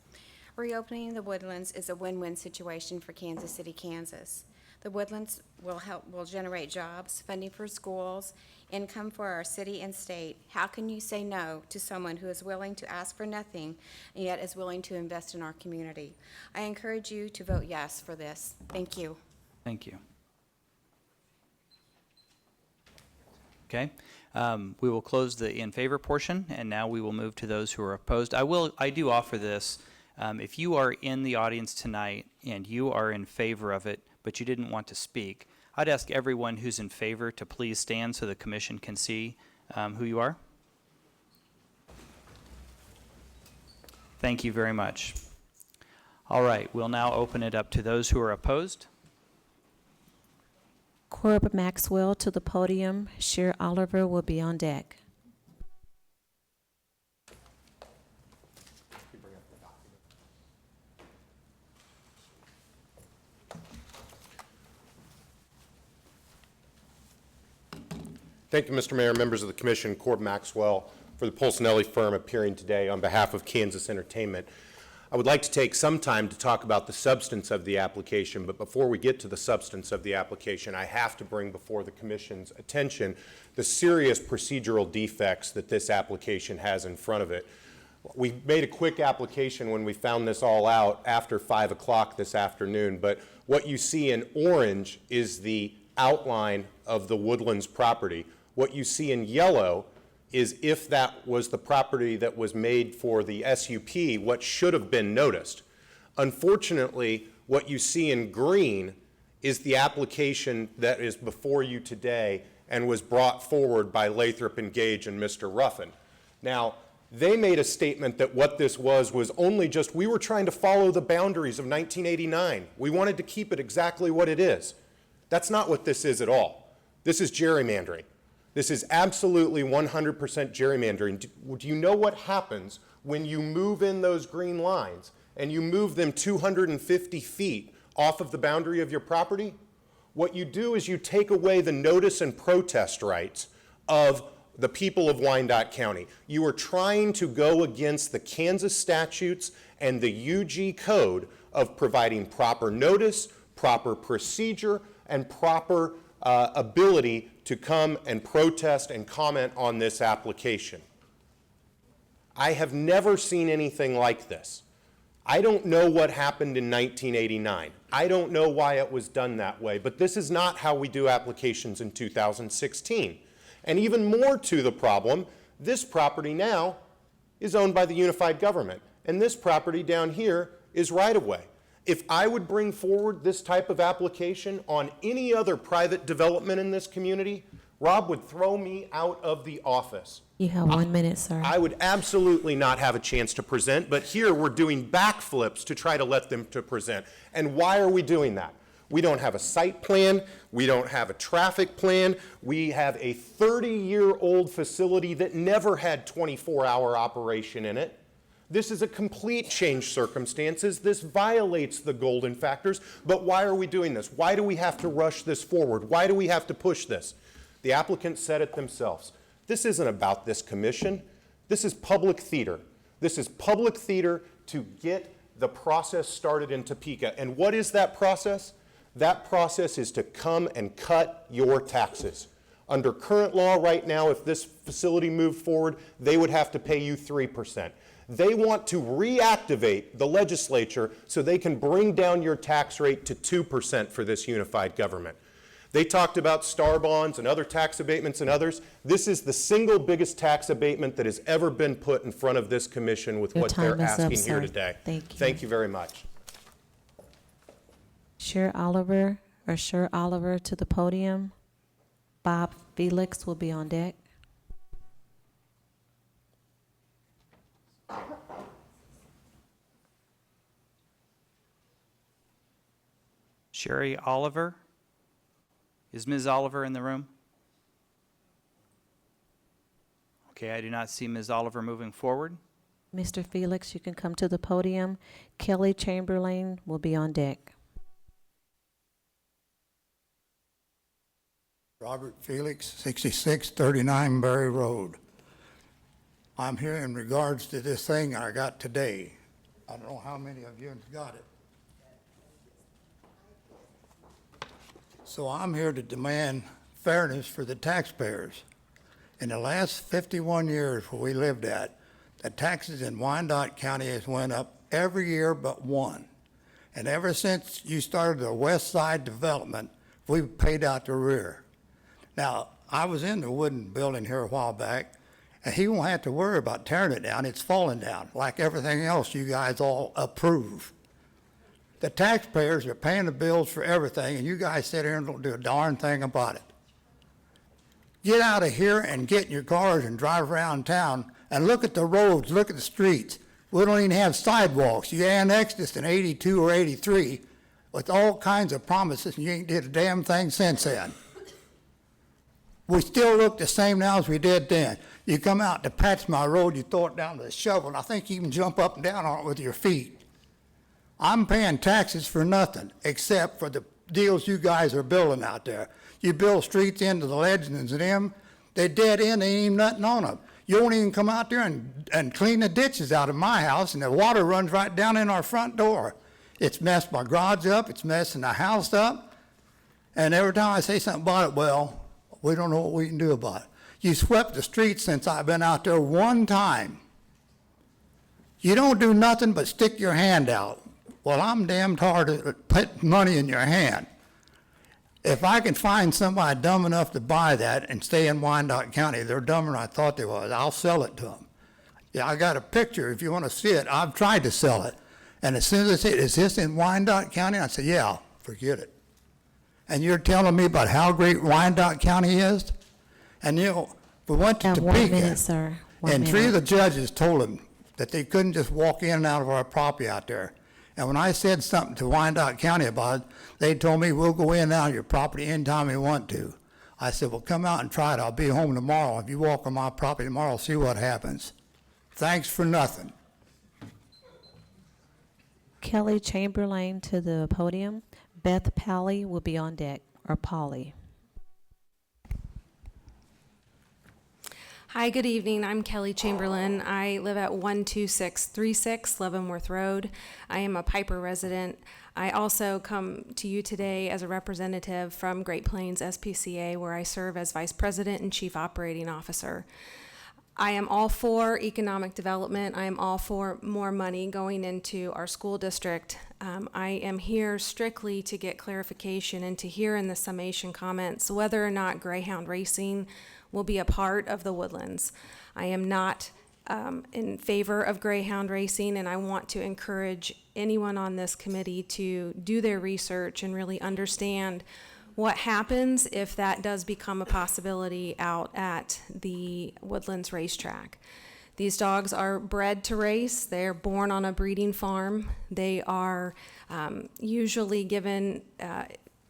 S11: Reopening the Woodlands is a win-win situation for Kansas City, Kansas. The Woodlands will generate jobs, funding for schools, income for our city and state. How can you say no to someone who is willing to ask for nothing and yet is willing to invest in our community? I encourage you to vote yes for this. Thank you.
S1: Thank you. Okay. We will close the in favor portion, and now we will move to those who are opposed. I do offer this. If you are in the audience tonight and you are in favor of it, but you didn't want to speak, I'd ask everyone who's in favor to please stand so the commission can see who you are. Thank you very much. All right, we'll now open it up to those who are opposed.
S2: Corb Maxwell to the podium. Cher Oliver will be on deck.
S12: Thank you, Mr. Mayor, members of the Commission. Corb Maxwell for the Polsinelli firm appearing today on behalf of Kansas Entertainment. I would like to take some time to talk about the substance of the application, but before we get to the substance of the application, I have to bring before the Commission's attention the serious procedural defects that this application has in front of it. We made a quick application when we found this all out after 5 o'clock this afternoon, but what you see in orange is the outline of the Woodlands property. What you see in yellow is if that was the property that was made for the SUP, what should have been noticed. Unfortunately, what you see in green is the application that is before you today and was brought forward by Lathrop and Gage and Mr. Ruffin. Now, they made a statement that what this was only just, we were trying to follow the boundaries of 1989. We wanted to keep it exactly what it is. That's not what this is at all. This is gerrymandering. This is absolutely 100% gerrymandering. Do you know what happens when you move in those green lines and you move them 250 feet off of the boundary of your property? What you do is you take away the notice and protest rights of the people of Wyandotte County. You are trying to go against the Kansas statutes and the UG code of providing proper notice, proper procedure, and proper ability to come and protest and comment on this application. I have never seen anything like this. I don't know what happened in 1989. I don't know why it was done that way, but this is not how we do applications in 2016. And even more to the problem, this property now is owned by the unified government, and this property down here is right-of-way. If I would bring forward this type of application on any other private development in this community, Rob would throw me out of the office.
S2: You have 1 minute, sir.
S12: I would absolutely not have a chance to present, but here we're doing backflips to try to let them to present. And why are we doing that? We don't have a site plan. We don't have a traffic plan. We have a 30-year-old facility that never had 24-hour operation in it. This is a complete change circumstances. This violates the golden factors. But why are we doing this? Why do we have to rush this forward? Why do we have to push this? The applicants said it themselves. This isn't about this commission. This is public theater. This is public theater to get the process started in Topeka. And what is that process? That process is to come and cut your taxes. Under current law right now, if this facility moved forward, they would have to pay you 3%. They want to reactivate the legislature so they can bring down your tax rate to 2% for this unified government. They talked about star bonds and other tax abatements and others. This is the single biggest tax abatement that has ever been put in front of this commission with what they're asking here today.
S2: Thank you.
S12: Thank you very much.
S2: Cher Oliver to the podium. Bob Felix will be on deck.
S1: Sherry Oliver. Is Ms. Oliver in the room? Okay, I do not see Ms. Oliver moving forward.
S2: Mr. Felix, you can come to the podium. Kelly Chamberlain will be on deck.
S13: Robert Felix, 6639 Berry Road. I'm here in regards to this thing I got today. I don't know how many of you have got it. So I'm here to demand fairness for the taxpayers. In the last 51 years where we lived at, the taxes in Wyandotte County has went up every year but one. And ever since you started the west side development, we've paid out the rear. Now, I was in the wooden building here a while back, and he won't have to worry about tearing it down. It's falling down, like everything else you guys all approve. The taxpayers are paying the bills for everything, and you guys sit here and don't do a darn thing about it. Get out of here and get in your cars and drive around town and look at the roads, look at the streets. We don't even have sidewalks. You annexed us in 82 or 83 with all kinds of promises, and you ain't did a damn thing since then. We still look the same now as we did then. You come out to patch my road, you throw it down with a shovel, and I think you can jump up and down on it with your feet. I'm paying taxes for nothing except for the deals you guys are building out there. You build streets into the Legends and them, they dead end, they ain't even nothing on them. You don't even come out there and clean the ditches out of my house, and the water runs right down in our front door. It's messed my garage up, it's messing the house up, and every time I say something about it, well, we don't know what we can do about it. You swept the streets since I've been out there one time. You don't do nothing but stick your hand out. Well, I'm damned hard to put money in your hand. If I can find somebody dumb enough to buy that and stay in Wyandotte County, they're dumber than I thought they was, I'll sell it to them. Yeah, I got a picture if you want to see it. I've tried to sell it. And as soon as they say, is this in Wyandotte County? I said, yeah, forget it. And you're telling me about how great Wyandotte County is? And you know, we went to
S2: Have
S13: Topeka.
S2: 1 minute, sir. 1
S13: And
S2: minute.
S13: 3 of the judges told them that they couldn't just walk in and out of our property out there. And when I said something to Wyandotte County about it, they told me, we'll go in and out of your property anytime we want to. I said, well, come out and try it. I'll be home tomorrow. If you walk on my property tomorrow, see what happens. Thanks for nothing.
S2: Kelly Chamberlain to the podium. Beth Pally will be on deck, or Polly.
S7: Hi, good evening. I'm Kelly Chamberlain. I live at 12636 Leavenworth Road. I am a Piper resident. I also come to you today as a representative from Great Plains SPCA, where I serve as Vice President and Chief Operating Officer. I am all for economic development. I am all for more money going into our school district. I am here strictly to get clarification and to hear in the summation comments whether or not Greyhound racing will be a part of the Woodlands. I am not in favor of Greyhound racing, and I want to encourage anyone on this committee to do their research and really understand what happens if that does become a possibility out at the Woodlands racetrack. These dogs are bred to race. They're born on a breeding farm. They are usually given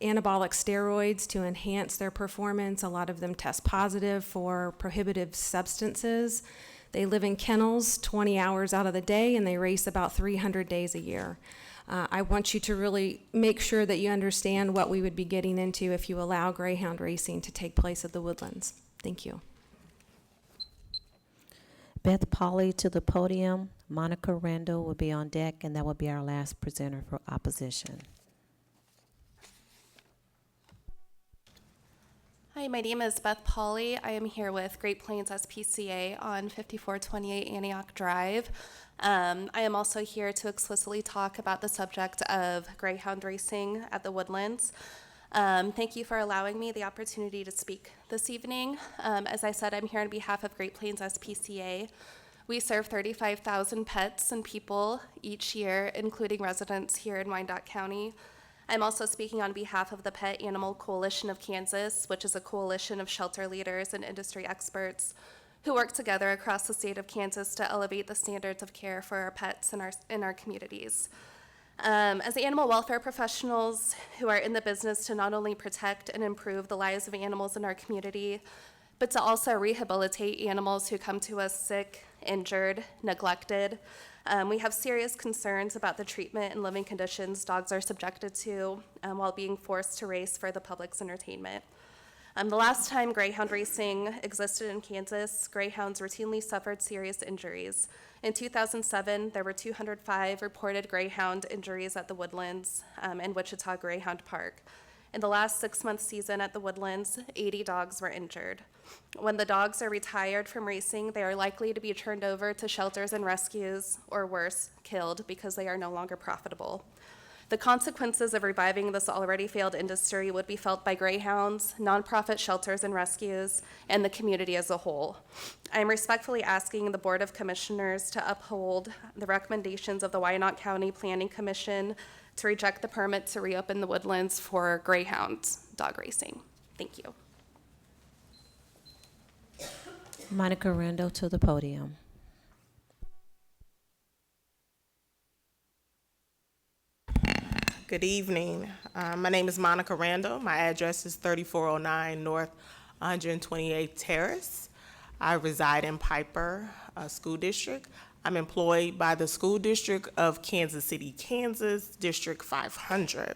S7: anabolic steroids to enhance their performance. A lot of them test positive for prohibitive substances. They live in kennels 20 hours out of the day, and they race about 300 days a year. I want you to really make sure that you understand what we would be getting into if you allow Greyhound racing to take place at the Woodlands. Thank you.
S2: Beth Polly to the podium. Monica Randall will be on deck, and that will be our last presenter for opposition.
S10: Hi, my name is Beth Polly. I am here with Great Plains SPCA on 5428 Antioch Drive. I am also here to explicitly talk about the subject of Greyhound racing at the Woodlands. Thank you for allowing me the opportunity to speak this evening. As I said, I'm here on behalf of Great Plains SPCA. We serve 35,000 pets and people each year, including residents here in Wyandotte County. I'm also speaking on behalf of the Pet Animal Coalition of Kansas, which is a coalition of shelter leaders and industry experts who work together across the state of Kansas to elevate the standards of care for our pets in our communities. As animal welfare professionals who are in the business to not only protect and improve the lives of animals in our community, but to also rehabilitate animals who come to us sick, injured, neglected, we have serious concerns about the treatment and living conditions dogs are subjected to while being forced to race for the public's entertainment. The last time greyhound racing existed in Kansas, greyhounds routinely suffered serious injuries. In 2007, there were 205 reported greyhound injuries at the Woodlands and Wichita Greyhound Park. In the last 6-month season at the Woodlands, 80 dogs were injured. When the dogs are retired from racing, they are likely to be turned over to shelters and rescues, or worse, killed because they are no longer profitable. The consequences of reviving this already failed industry would be felt by greyhounds, nonprofit shelters and rescues, and the community as a whole. I am respectfully asking the Board of Commissioners to uphold the recommendations of the Wyandotte County Planning Commission to reject the permit to reopen the Woodlands for greyhound dog racing. Thank you.
S2: Monica Randall to the podium.
S18: Good evening. My name is Monica Randall. My address is 3409 North 128th Terrace. I reside in Piper School District. I'm employed by the School District of Kansas City, Kansas, District 500.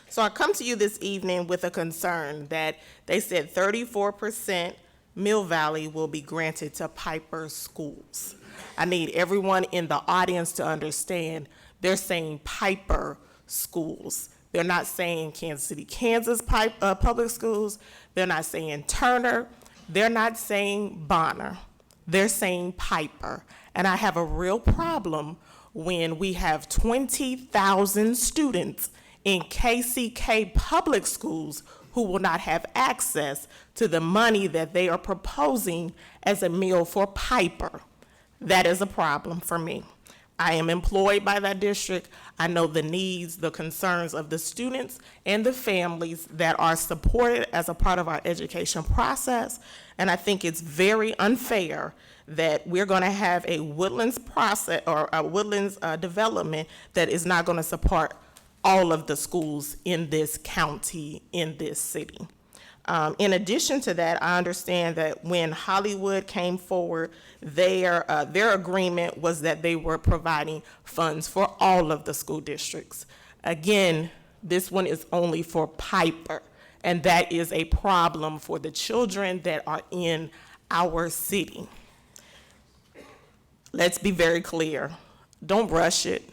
S18: So I come to you this evening with a concern that they said 34% Mill Valley will be granted to Piper schools. I need everyone in the audience to understand they're saying Piper schools. They're not saying Kansas City, Kansas public schools. They're not saying Turner. They're not saying Bonner. They're saying Piper. And I have a real problem when we have 20,000 students in KCK public schools who will not have access to the money that they are proposing as a meal for Piper. That is a problem for me. I am employed by that district. I know the needs, the concerns of the students and the families that are supported as a part of our education process. And I think it's very unfair that we're going to have a Woodlands process or a Woodlands development that is not going to support all of the schools in this county, in this city. In addition to that, I understand that when Hollywood came forward, their agreement was that they were providing funds for all of the school districts. Again, this one is only for Piper, and that is a problem for the children that are in our city. Let's be very clear. Don't rush it.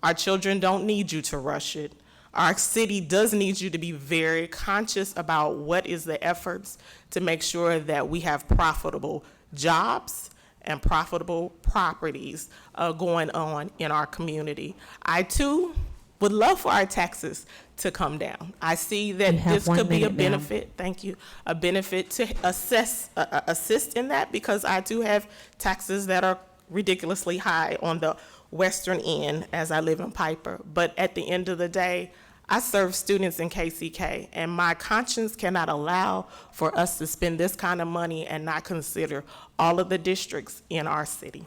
S18: Our children don't need you to rush it. Our city does need you to be very conscious about what is the efforts to make sure that we have profitable jobs and profitable properties going on in our community. I too would love for our taxes to come down. I see that this could be a benefit, thank you, a benefit to assist in that, because I do have taxes that are ridiculously high on the western end as I live in Piper. But at the end of the day, I serve students in KCK, and my conscience cannot allow for us to spend this kind of money and not consider all of the districts in our city.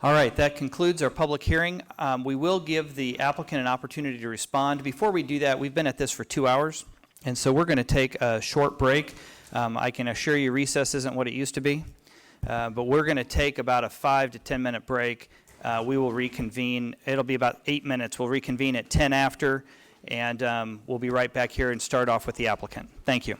S1: All right, that concludes our public hearing. We will give the applicant an opportunity to respond. Before we do that, we've been at this for 2 hours, and so we're going to take a short break. I can assure you recess isn't what it used to be, but we're going to take about a 5 to 10 minute break. We will reconvene. It'll be about 8 minutes. We'll reconvene at 10 after, and we'll be right back here and start off with the applicant. Thank you.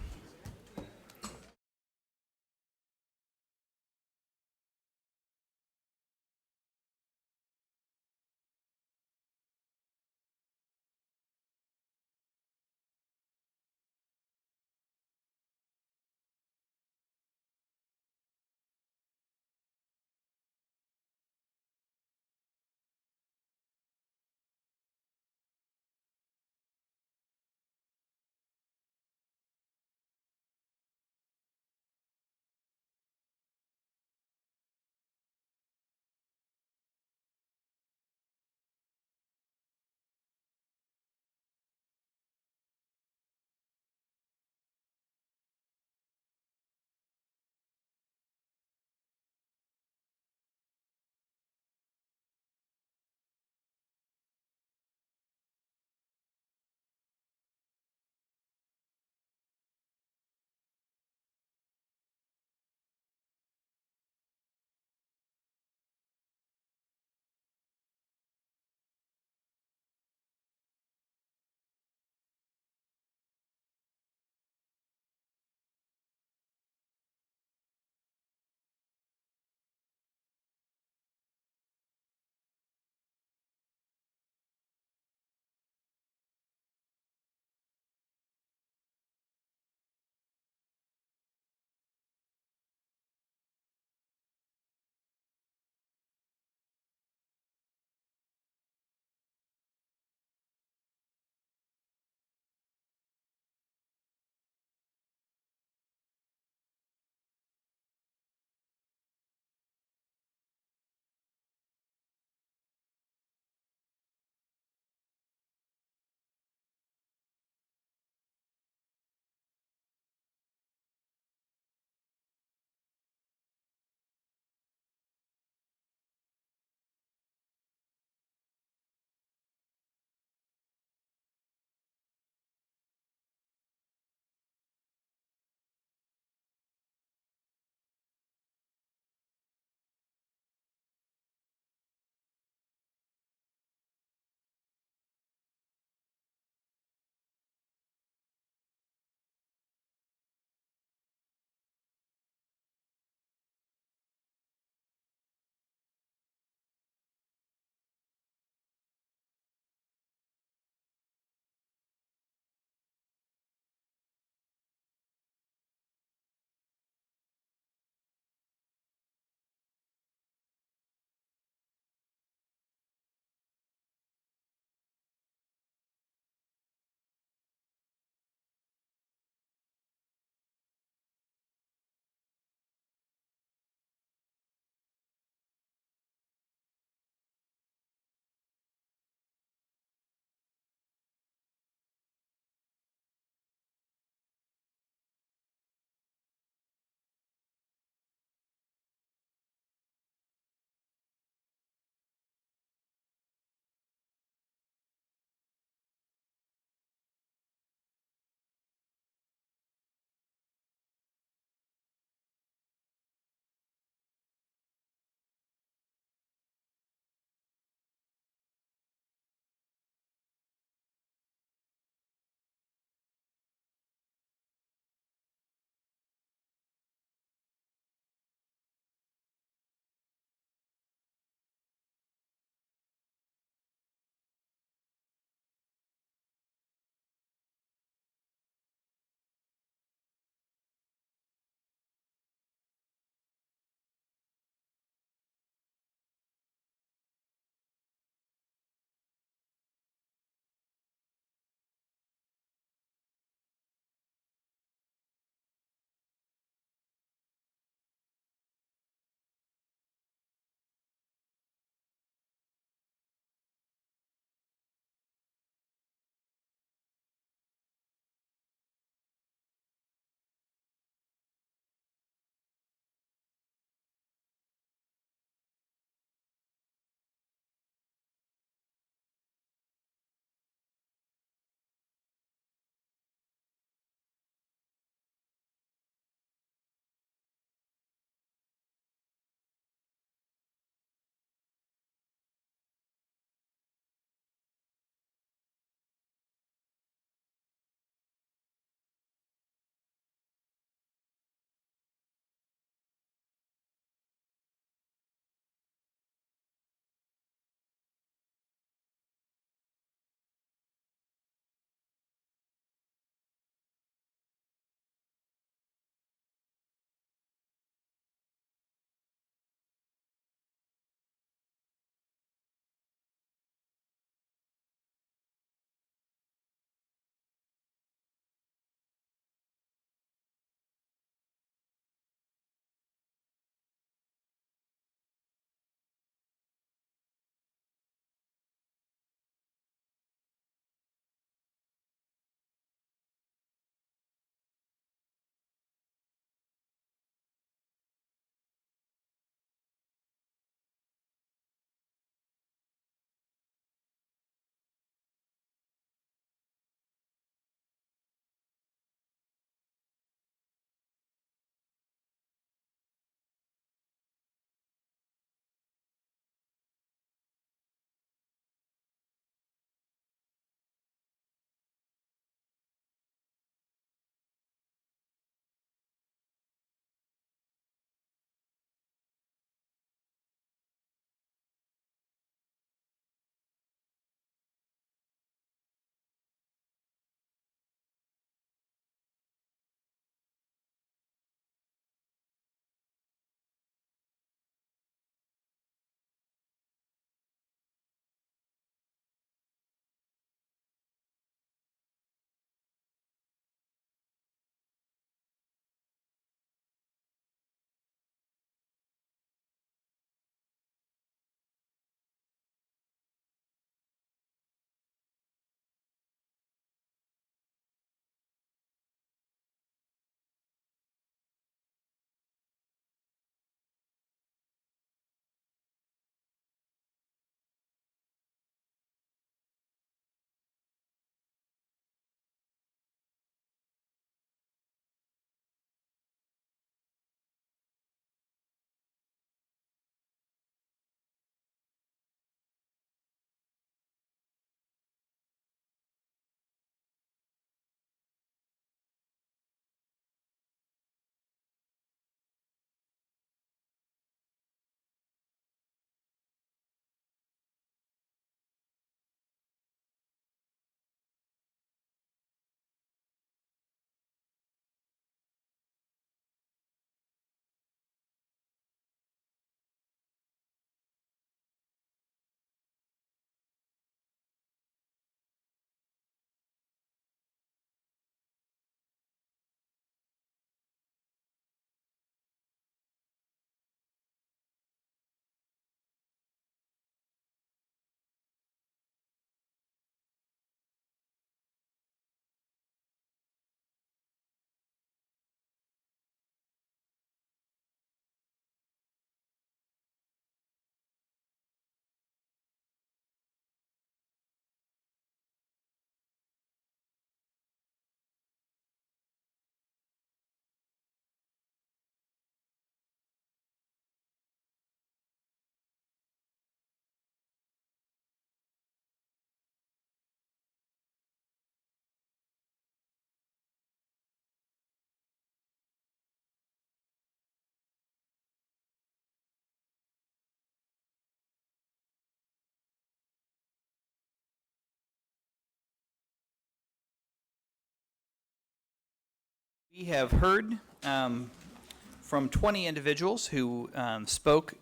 S1: We have heard from 20 individuals who spoke,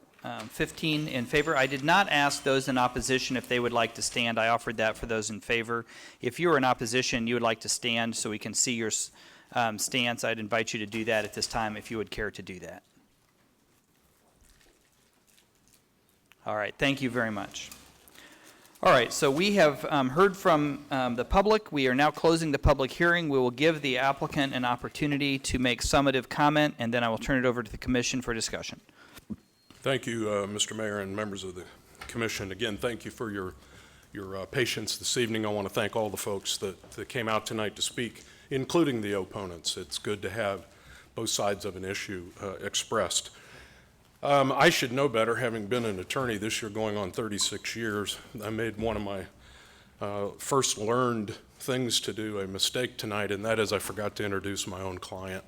S1: 15 in favor. I did not ask those in opposition if they would like to stand. I offered that for those in favor. If you are in opposition, you would like to stand so we can see your stance, I'd invite you to do that at this time if you would care to do that. All right, thank you very much. All right, so we have heard from the public. We are now closing the public hearing. We will give the applicant an opportunity to make summative comment, and then I will turn it over to the commission for discussion.
S19: Thank you, Mr. Mayor and members of the commission. Again, thank you for your patience this evening. I want to thank all the folks that came out tonight to speak, including the opponents. It's good to have both sides of an issue expressed. I should know better, having been an attorney this year going on 36 years. I made one of my first learned things to do, a mistake tonight, and that is I forgot to introduce my own client,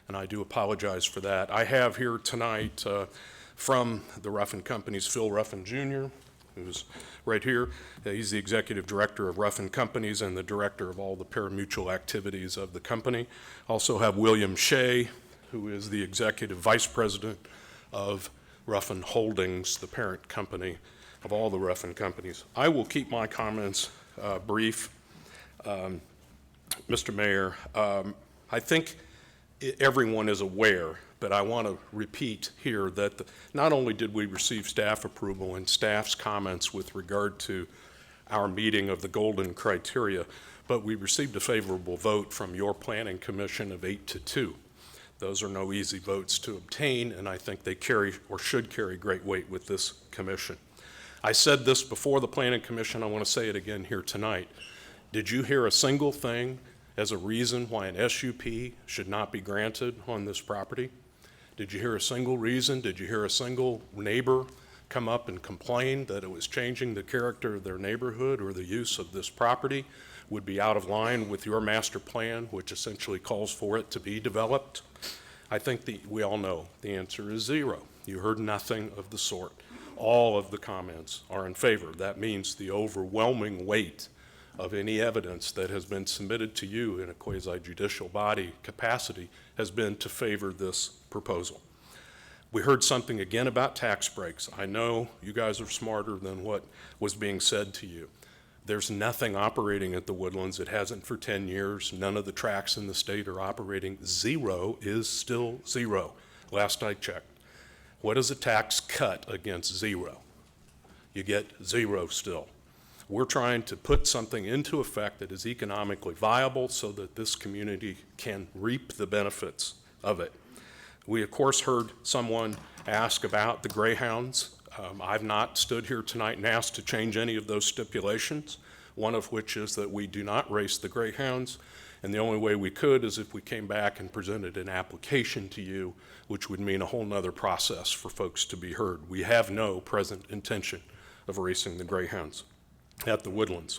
S19: and I do apologize for that. I have here tonight from the Ruffin Companies, Phil Ruffin Jr., who's right here. He's the executive director of Ruffin Companies and the director of all the parimutuel activities of the company. Also have William Shea, who is the executive vice president of Ruffin Holdings, the parent company of all the Ruffin Companies. I will keep my comments brief. Mr. Mayor, I think everyone is aware, but I want to repeat here that not only did we receive staff approval and staff's comments with regard to our meeting of the golden criteria, but we received a favorable vote from your planning commission of 8-2. Those are no easy votes to obtain, and I think they carry or should carry great weight with this commission. I said this before the planning commission. I want to say it again here tonight. Did you hear a single thing as a reason why an SUP should not be granted on this property? Did you hear a single reason? Did you hear a single neighbor come up and complain that it was changing the character of their neighborhood or the use of this property would be out of line with your master plan, which essentially calls for it to be developed? I think we all know the answer is zero. You heard nothing of the sort. All of the comments are in favor. That means the overwhelming weight of any evidence that has been submitted to you in a quasi-judicial body capacity has been to favor this proposal. We heard something again about tax breaks. I know you guys are smarter than what was being said to you. There's nothing operating at the Woodlands. It hasn't for 10 years. None of the tracks in the state are operating. Zero is still zero, last I checked. What is a tax cut against zero? You get zero still. We're trying to put something into effect that is economically viable so that this community can reap the benefits of it. We, of course, heard someone ask about the greyhounds. I've not stood here tonight and asked to change any of those stipulations, one of which is that we do not race the greyhounds, and the only way we could is if we came back and presented an application to you, which would mean a whole nother process for folks to be heard. We have no present intention of racing the greyhounds at the Woodlands.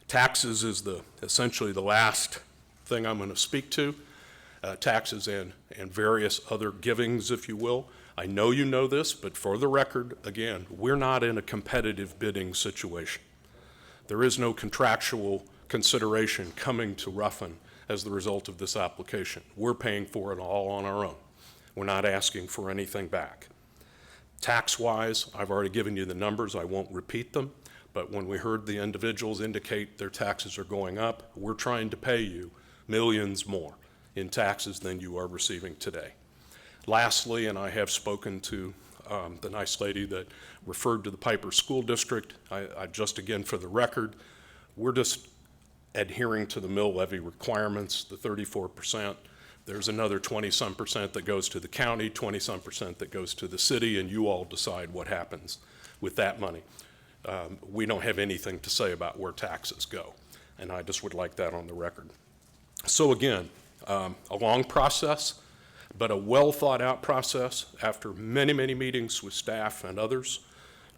S19: Taxes is essentially the last thing I'm going to speak to. Taxes and various other givings, if you will. I know you know this, but for the record, again, we're not in a competitive bidding situation. There is no contractual consideration coming to Ruffin as the result of this application. We're paying for it all on our own. We're not asking for anything back. Tax-wise, I've already given you the numbers. I won't repeat them, but when we heard the individuals indicate their taxes are going up, we're trying to pay you millions more in taxes than you are receiving today. Lastly, and I have spoken to the nice lady that referred to the Piper School District, I just again for the record, we're just adhering to the mill levy requirements, the 34%. There's another 20-some% that goes to the county, 20-some% that goes to the city, and you all decide what happens with that money. We don't have anything to say about where taxes go, and I just would like that on the record. So again, a long process, but a well-thought-out process after many, many meetings with staff and others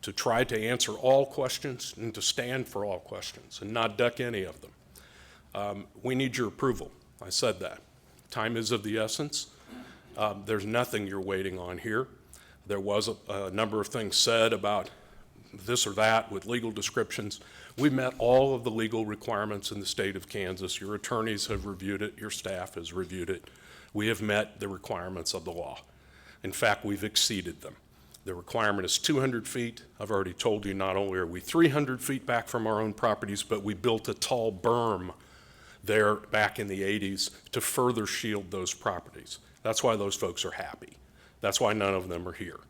S19: to try to answer all questions and to stand for all questions and not duck any of them. We need your approval. I said that. Time is of the essence. There's nothing you're waiting on here. There was a number of things said about this or that with legal descriptions. We met all of the legal requirements in the state of Kansas. Your attorneys have reviewed it. Your staff has reviewed it. We have met the requirements of the law. In fact, we've exceeded them. The requirement is 200 feet. I've already told you not only are we 300 feet back from our own properties, but we built a tall berm there back in the 80s to further shield those properties. That's why those folks are happy. That's why none of them are here.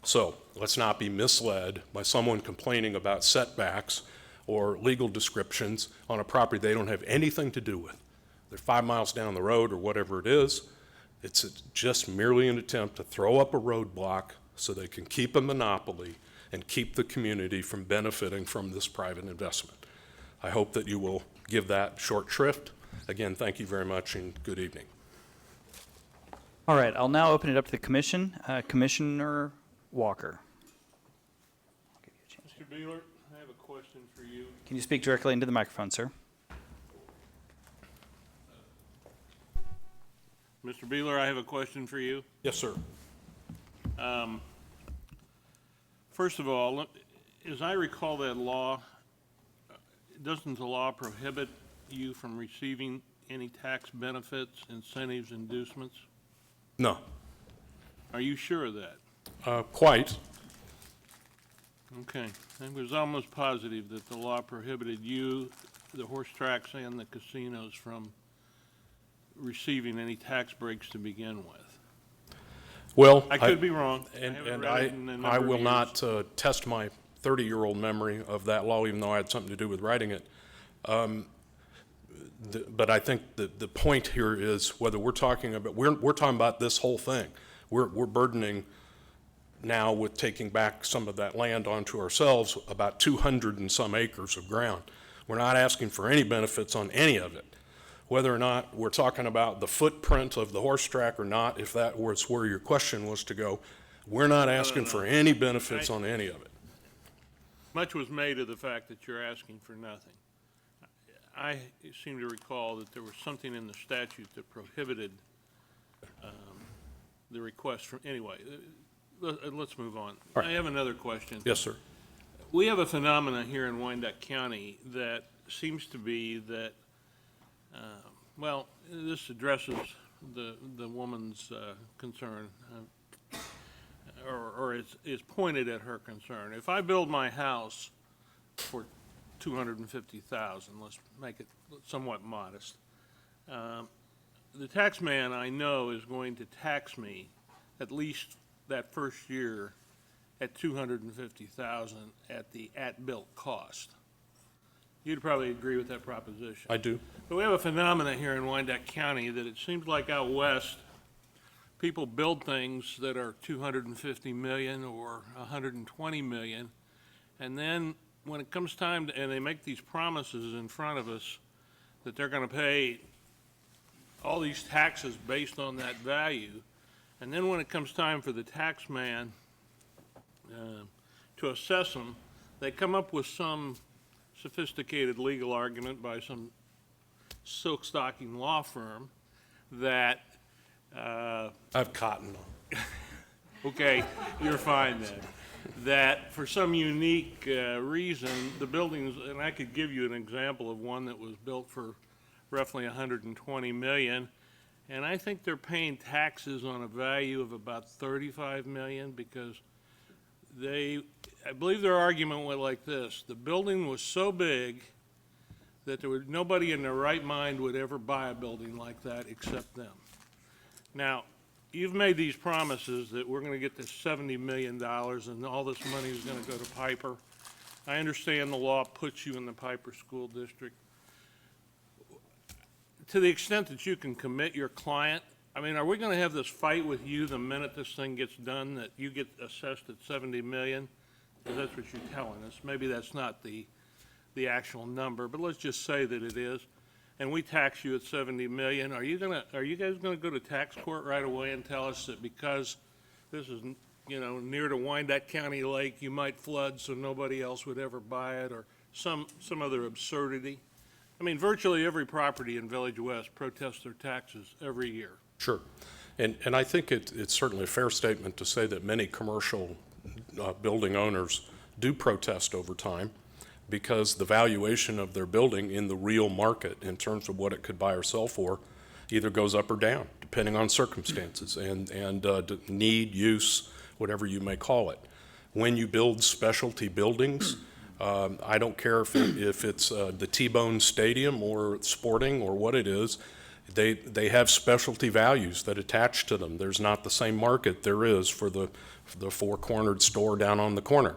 S19: So let's not be misled by someone complaining about setbacks or legal descriptions on a property they don't have anything to do with. They're 5 miles down the road or whatever it is. It's just merely an attempt to throw up a roadblock so they can keep a monopoly and keep the community from benefiting from this private investment. I hope that you will give that short shrift. Again, thank you very much and good evening.
S1: All right, I'll now open it up to the commission. Commissioner Walker.
S4: Mr. Beeler, I have a question for you.
S1: Can you speak directly into the microphone, sir?
S4: Mr. Beeler, I have a question for you.
S19: Yes, sir.
S4: First of all, as I recall that law, doesn't the law prohibit you from receiving any tax benefits, incentives, inducements?
S19: No.
S4: Are you sure of that?
S19: Quite.
S4: Okay. I was almost positive that the law prohibited you, the horse tracks, and the casinos from receiving any tax breaks to begin with.
S19: Well,
S4: I could be wrong.
S19: And I will not test my 30-year-old memory of that law, even though I had something to do with writing it. But I think the point here is whether we're talking about, we're talking about this whole thing. We're burdening now with taking back some of that land onto ourselves, about 200 and some acres of ground. We're not asking for any benefits on any of it. Whether or not we're talking about the footprint of the horse track or not, if that was where your question was to go, we're not asking for any benefits on any of it.
S4: Much was made of the fact that you're asking for nothing. I seem to recall that there was something in the statute that prohibited the request from, anyway, let's move on.
S19: Right.
S4: I have another question.
S19: Yes, sir.
S12: We have a phenomenon here in Wyandotte County that seems to be that, well, this addresses the woman's concern, or is pointed at her concern. If I build my house for $250,000, let's make it somewhat modest, the tax man I know is going to tax me at least that first year at $250,000 at the at-built cost. You'd probably agree with that proposition.
S19: I do.
S12: But we have a phenomenon here in Wyandotte County that it seems like out west, people build things that are $250 million or $120 million, and then when it comes time to, and they make these promises in front of us that they're going to pay all these taxes based on that value, and then when it comes time for the tax man to assess them, they come up with some sophisticated legal argument by some silk stocking law firm that
S19: I've cotton.
S12: Okay, you're fine then. That for some unique reason, the buildings, and I could give you an example of one that was built for roughly $120 million, and I think they're paying taxes on a value of about $35 million because I believe their argument went like this: the building was so big that nobody in their right mind would ever buy a building like that except them. Now, you've made these promises that we're going to get this $70 million and all this money is going to go to Piper. I understand the law puts you in the Piper School District. To the extent that you can commit your client, I mean, are we going to have this fight with you the minute this thing gets done, that you get assessed at $70 million? Because that's what you're telling us. Maybe that's not the actual number, but let's just say that it is. And we tax you at $70 million. Are you guys going to go to tax court right away and tell us that because this is, near to Wyandotte County Lake, you might flood so nobody else would ever buy it, or some other absurdity? I mean, virtually every property in Village West protests their taxes every year.
S19: Sure. And I think it's certainly a fair statement to say that many commercial building owners do protest over time because the valuation of their building in the real market in terms of what it could buy or sell for either goes up or down, depending on circumstances and need, use, whatever you may call it. When you build specialty buildings, I don't care if it's the T-Bone Stadium or Sporting or what it is, they have specialty values that attach to them. There's not the same market there is for the four-cornered store down on the corner.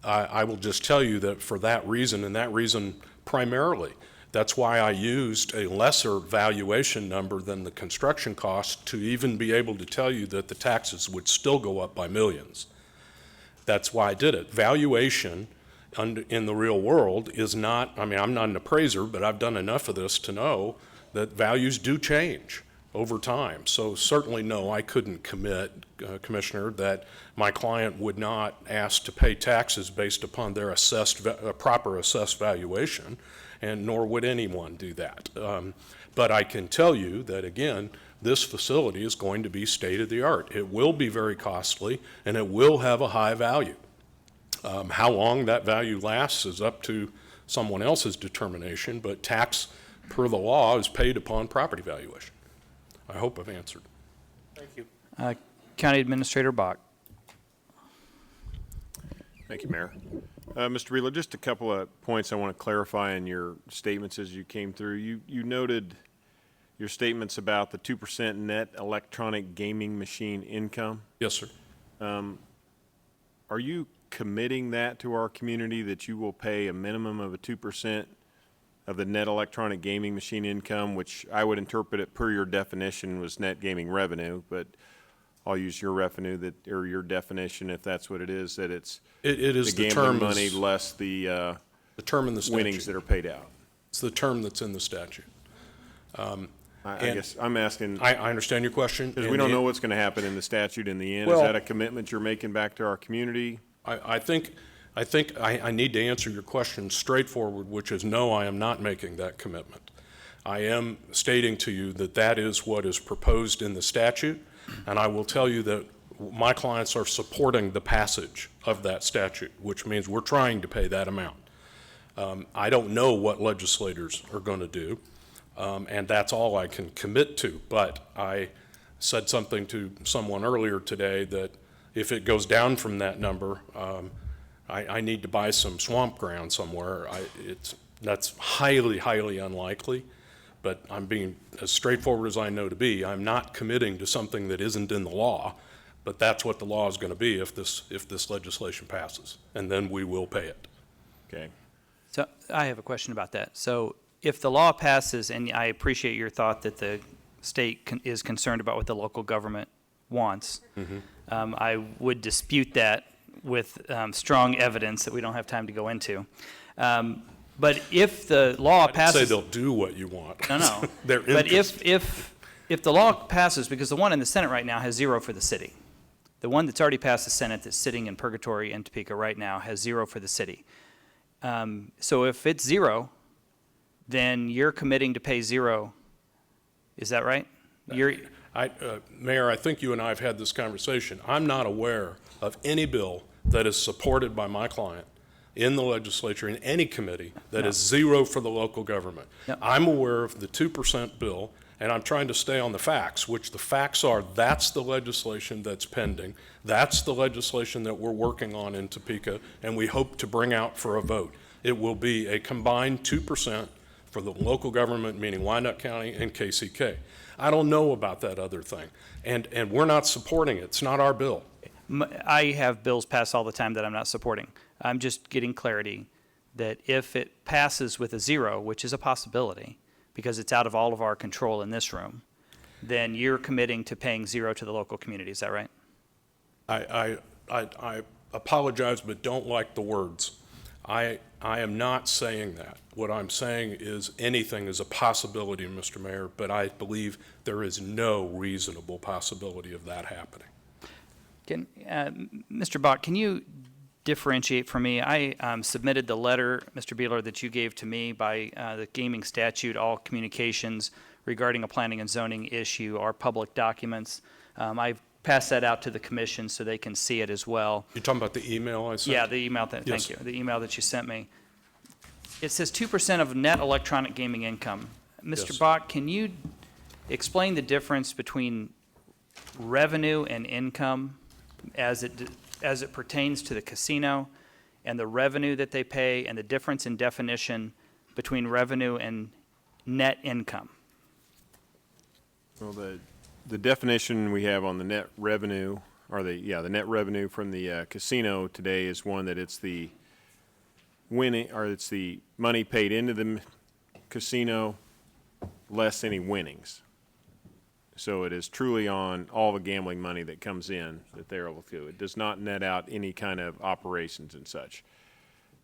S19: I will just tell you that for that reason, and that reason primarily, that's why I used a lesser valuation number than the construction cost to even be able to tell you that the taxes would still go up by millions. That's why I did it. Valuation in the real world is not, I mean, I'm not an appraiser, but I've done enough of this to know that values do change over time. So certainly no, I couldn't commit, Commissioner, that my client would not ask to pay taxes based upon their proper assessed valuation, and nor would anyone do that. But I can tell you that, again, this facility is going to be state-of-the-art. It will be very costly, and it will have a high value. How long that value lasts is up to someone else's determination, but tax per the law is paid upon property valuation. I hope I've answered.
S4: Thank you.
S1: County Administrator Bach.
S20: Thank you, Mayor. Mr. Beeler, just a couple of points I want to clarify in your statements as you came through. You noted your statements about the 2% net electronic gaming machine income.
S19: Yes, sir.
S20: Are you committing that to our community, that you will pay a minimum of a 2% of the net electronic gaming machine income, which I would interpret it per your definition was net gaming revenue, but I'll use your revenue that, or your definition if that's what it is, that it's
S19: it is
S20: the gambling money less
S19: the term in the statute.
S20: Winnings that are paid out.
S19: It's the term that's in the statute.
S20: I guess I'm asking.
S19: I understand your question.
S20: Because we don't know what's going to happen in the statute in the end.
S19: Well,
S20: is that a commitment you're making back to our community?
S19: I think I need to answer your question straightforward, which is no, I am not making that commitment. I am stating to you that that is what is proposed in the statute, and I will tell you that my clients are supporting the passage of that statute, which means we're trying to pay that amount. I don't know what legislators are going to do, and that's all I can commit to, but I said something to someone earlier today that if it goes down from that number, I need to buy some swamp ground somewhere. That's highly, highly unlikely, but I'm being as straightforward as I know to be. I'm not committing to something that isn't in the law, but that's what the law is going to be if this legislation passes, and then we will pay it.
S20: Okay.
S1: So I have a question about that. So if the law passes, and I appreciate your thought that the state is concerned about what the local government wants, I would dispute that with strong evidence that we don't have time to go into. But if the law passes,
S19: say they'll do what you want.
S1: No.
S19: Their
S1: But
S19: interest.
S1: if the law passes, because the one in the Senate right now has 0 for the city. The one that's already passed the Senate that's sitting in purgatory in Topeka right now has 0 for the city. So if it's 0, then you're committing to pay 0. Is that right?
S19: Mayor, I think you and I have had this conversation. I'm not aware of any bill that is supported by my client in the legislature, in any committee, that is 0 for the local government. I'm aware of the 2% bill, and I'm trying to stay on the facts, which the facts are that's the legislation that's pending. That's the legislation that we're working on in Topeka, and we hope to bring out for a vote. It will be a combined 2% for the local government, meaning Wyandotte County and KCK. I don't know about that other thing, and we're not supporting it. It's not our bill.
S1: I have bills passed all the time that I'm not supporting. I'm just getting clarity that if it passes with a 0, which is a possibility, because it's out of all of our control in this room, then you're committing to paying 0 to the local community. Is that right?
S19: I apologize, but don't like the words. I am not saying that. What I'm saying is anything is a possibility, Mr. Mayor, but I believe there is no reasonable possibility of that happening.
S1: Mr. Bach, can you differentiate for me? I submitted the letter, Mr. Beeler, that you gave to me by the gaming statute. All communications regarding a planning and zoning issue are public documents. I've pass that out to the commission so they can see it as well.
S19: You're talking about the email I sent?
S1: Yeah, the email,
S19: Yes.
S1: thank you, the email that you sent me. It says 2% of net electronic gaming income. Mr.
S19: Yes.
S1: Bach, can you explain the difference between revenue and income as it pertains to the casino, and the revenue that they pay, and the difference in definition between revenue and net income?
S20: Well, the definition we have on the net revenue, or the net revenue from the casino today is one that it's the winning, or it's the money paid into the casino less any winnings. So it is truly on all the gambling money that comes in that they're able to. It does not net out any kind of operations and such.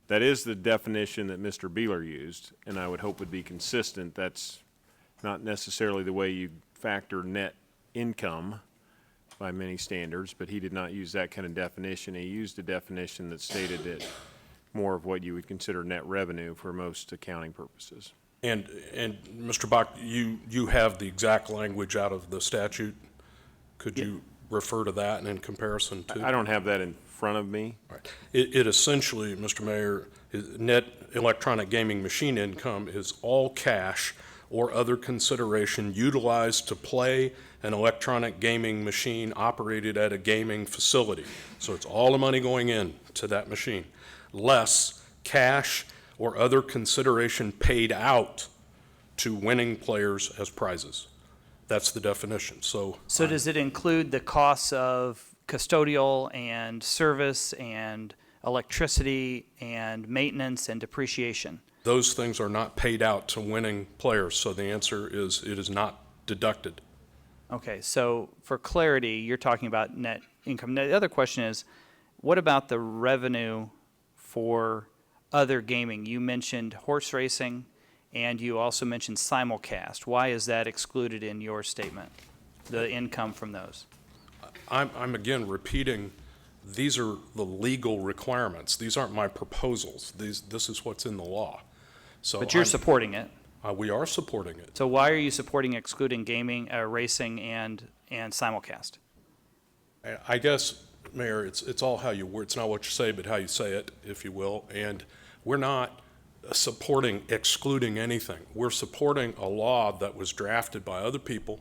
S20: That is the definition that Mr. Beeler used, and I would hope would be consistent. That's not necessarily the way you factor net income by many standards, but he did not use that kind of definition. He used a definition that stated that more of what you would consider net revenue for most accounting purposes.
S19: And Mr. Bach, you have the exact language out of the statute. Could you refer to that and in comparison to?
S20: I don't have that in front of me.
S19: Right. It essentially, Mr. Mayor, net electronic gaming machine income is all cash or other consideration utilized to play an electronic gaming machine operated at a gaming facility. So it's all the money going in to that machine, less cash or other consideration paid out to winning players as prizes. That's the definition. So
S1: does it include the costs of custodial and service and electricity and maintenance and depreciation?
S19: those things are not paid out to winning players. So the answer is it is not deducted.
S1: Okay, so for clarity, you're talking about net income. Now, the other question is, what about the revenue for other gaming? You mentioned horse racing, and you also mentioned simulcast. Why is that excluded in your statement, the income from those?
S19: I'm again repeating, these are the legal requirements. These aren't my proposals. This is what's in the law. So
S1: But you're supporting it.
S19: We are supporting it.
S1: So why are you supporting excluding gaming, racing, and simulcast?
S19: I guess, Mayor, it's all how you word. It's not what you say, but how you say it, if you will. And we're not supporting excluding anything. We're supporting a law that was drafted by other people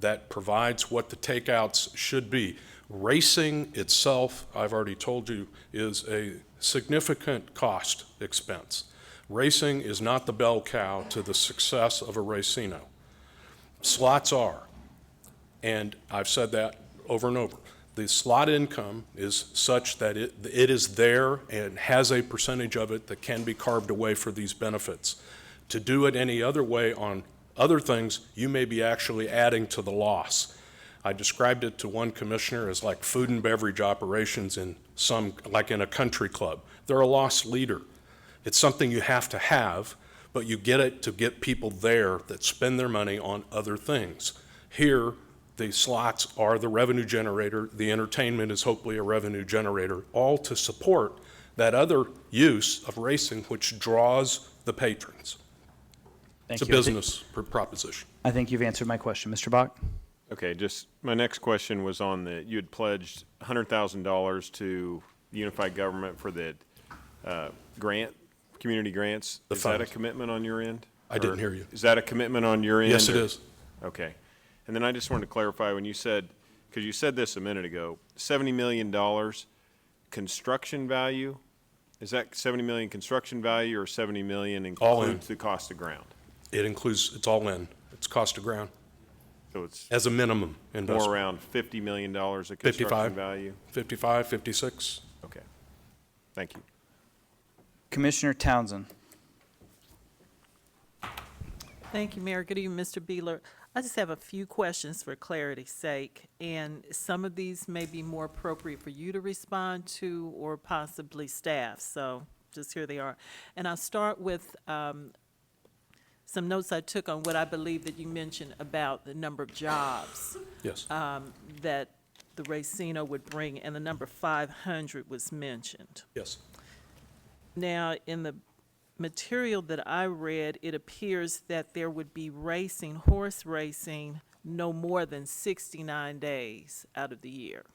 S19: that provides what the takeouts should be. Racing itself, I've already told you, is a significant cost expense. Racing is not the bell cow to the success of a racino. Slots are, and I've said that over and over. The slot income is such that it is there and has a percentage of it that can be carved away for these benefits. To do it any other way on other things, you may be actually adding to the loss. I described it to one commissioner as like food and beverage operations in some, like in a country club. They're a loss leader. It's something you have to have, but you get it to get people there that spend their money on other things. Here, the slots are the revenue generator. The entertainment is hopefully a revenue generator, all to support that other use of racing, which draws the patrons.
S1: Thank
S19: It's
S1: you.
S19: a business proposition.
S1: I think you've answered my question. Mr. Bach?
S20: Okay, just my next question was on the, you had pledged $100,000 to Unified Government for the grant, community grants.
S19: The
S20: Is that a
S19: funds.
S20: commitment on your end?
S19: I didn't hear you.
S20: Is that a commitment on your end?
S19: Yes, it
S20: or-
S19: is.
S20: Okay. And then I just wanted to clarify when you said, because you said this a minute ago, $70 million construction value? Is that $70 million construction value or $70 million
S19: All in.
S20: includes the cost of ground?
S19: It includes, it's all in. It's cost of ground
S20: So it's
S19: as a minimum investment.
S20: more around $50 million of construction
S19: 55.
S20: value?
S19: 55, 56.
S20: Okay. Thank you.
S1: Commissioner Townsend.
S21: Thank you, Mayor. Good evening, Mr. Beeler. I just have a few questions for clarity's sake, and some of these may be more appropriate for you to respond to or possibly staff, so just here they are. And I'll start with some notes I took on what I believe that you mentioned about the number of jobs
S19: Yes.
S21: that the Racino would bring, and the number 500 was mentioned.
S19: Yes.
S21: Now, in the material that I read, it appears that there would be racing, horse racing, no more than 69 days out of the year.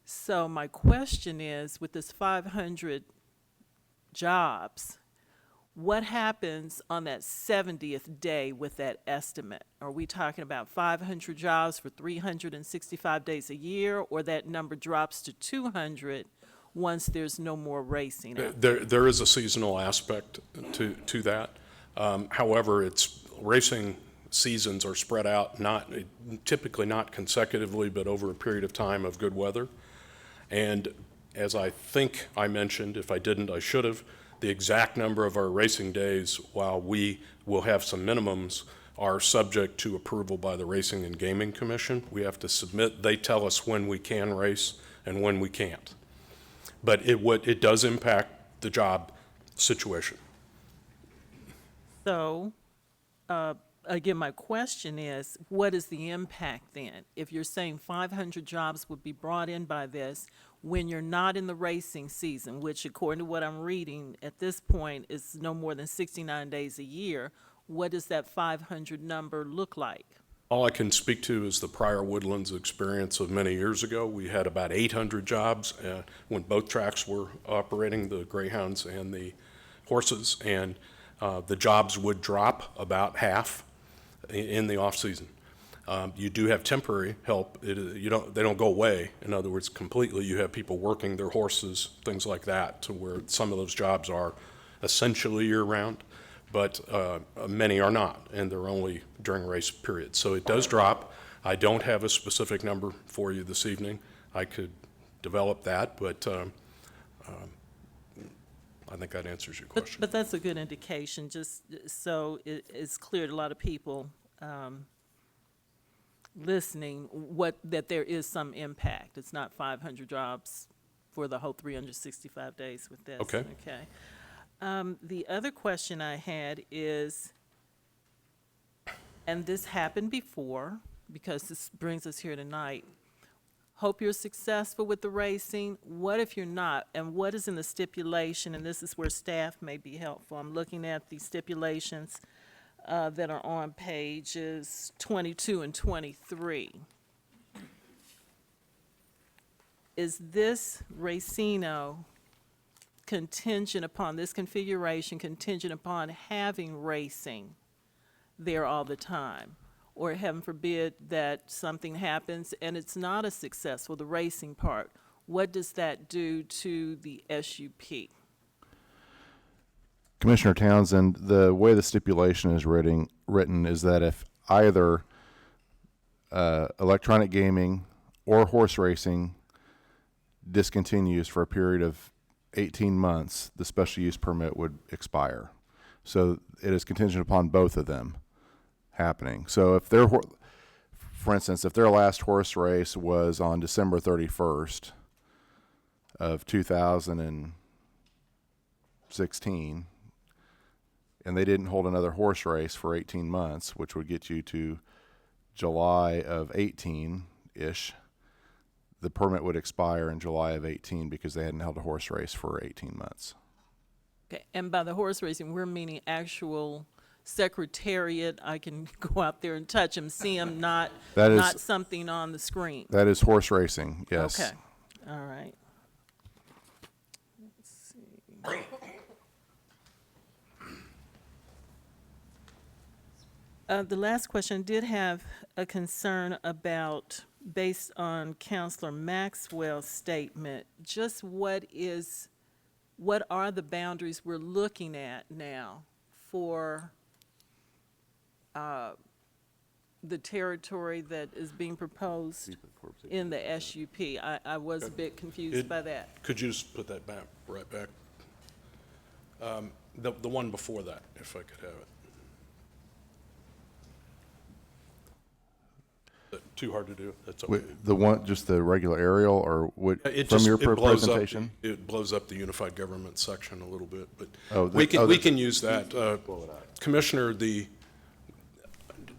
S21: So my question is, with this 500 jobs, what happens on that 70th day with that estimate? Are we talking about 500 jobs for 365 days a year, or that number drops to 200 once there's no more racing?
S19: There is a seasonal aspect to that. However, racing seasons are spread out, typically not consecutively, but over a period of time of good weather. And as I think I mentioned, if I didn't, I should have, the exact number of our racing days, while we will have some minimums, are subject to approval by the Racing and Gaming Commission. We have to submit, they tell us when we can race and when we can't. But it does impact the job situation.
S21: So, again, my question is, what is the impact then? If you're saying 500 jobs would be brought in by this, when you're not in the racing season, which according to what I'm reading at this point is no more than 69 days a year, what does that 500 number look like?
S19: All I can speak to is the prior Woodlands experience of many years ago. We had about 800 jobs when both tracks were operating, the greyhounds and the horses, and the jobs would drop about half in the off-season. You do have temporary help. They don't go away. In other words, completely. You have people working their horses, things like that, to where some of those jobs are essentially year-round, but many are not, and they're only during race periods. So it does drop. I don't have a specific number for you this evening. I could develop that, but I think that answers your question.
S21: But that's a good indication, just so it's clear to a lot of people listening that there is some impact. It's not 500 jobs for the whole 365 days with this.
S19: Okay.
S21: The other question I had is, and this happened before, because this brings us here tonight, hope you're successful with the racing. What if you're not? And what is in the stipulation? And this is where staff may be helpful. I'm looking at the stipulations that are on pages 22 and 23. Is this racino contingent upon, this configuration contingent upon having racing there all the time? Or heaven forbid that something happens and it's not as successful, the racing part. What does that do to the SUP?
S3: Commissioner Townsend, the way the stipulation is written is that if either electronic gaming or horse racing discontinues for a period of 18 months, the special use permit would expire. So it is contingent upon both of them happening. So if their, for instance, if their last horse race was on December 31st of 2016, and they didn't hold another horse race for 18 months, which would get you to July of 18-ish, the permit would expire in July of 18 because they hadn't held a horse race for 18 months.
S21: Okay, and by the horse racing, we're meaning actual secretariat. I can go out there and touch them, see them, not something on the screen.
S3: That is horse racing, yes.
S21: Okay, all right. Let's see. The last question did have a concern about, based on Councilor Maxwell's statement, just what are the boundaries we're looking at now for the territory that is being proposed in the SUP? I was a bit confused by that.
S19: Could you just put that back, right back? The one before that, if I could have it. Too hard to do? That's okay.
S3: The one, just the regular aerial, or what, from your presentation?
S19: It blows up the unified government section a little bit, but we can use that. Commissioner,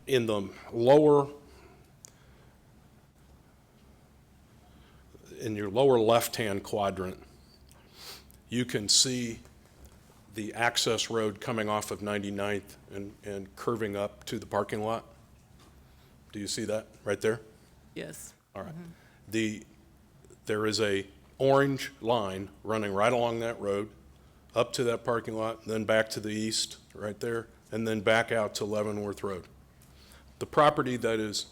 S19: in the lower, in your lower left-hand quadrant, you can see the access road coming off of 99th and curving up to the parking lot. Do you see that right there?
S21: Yes.
S19: All right. There is a orange line running right along that road, up to that parking lot, then back to the east, right there, and then back out to Leavenworth Road. The property that is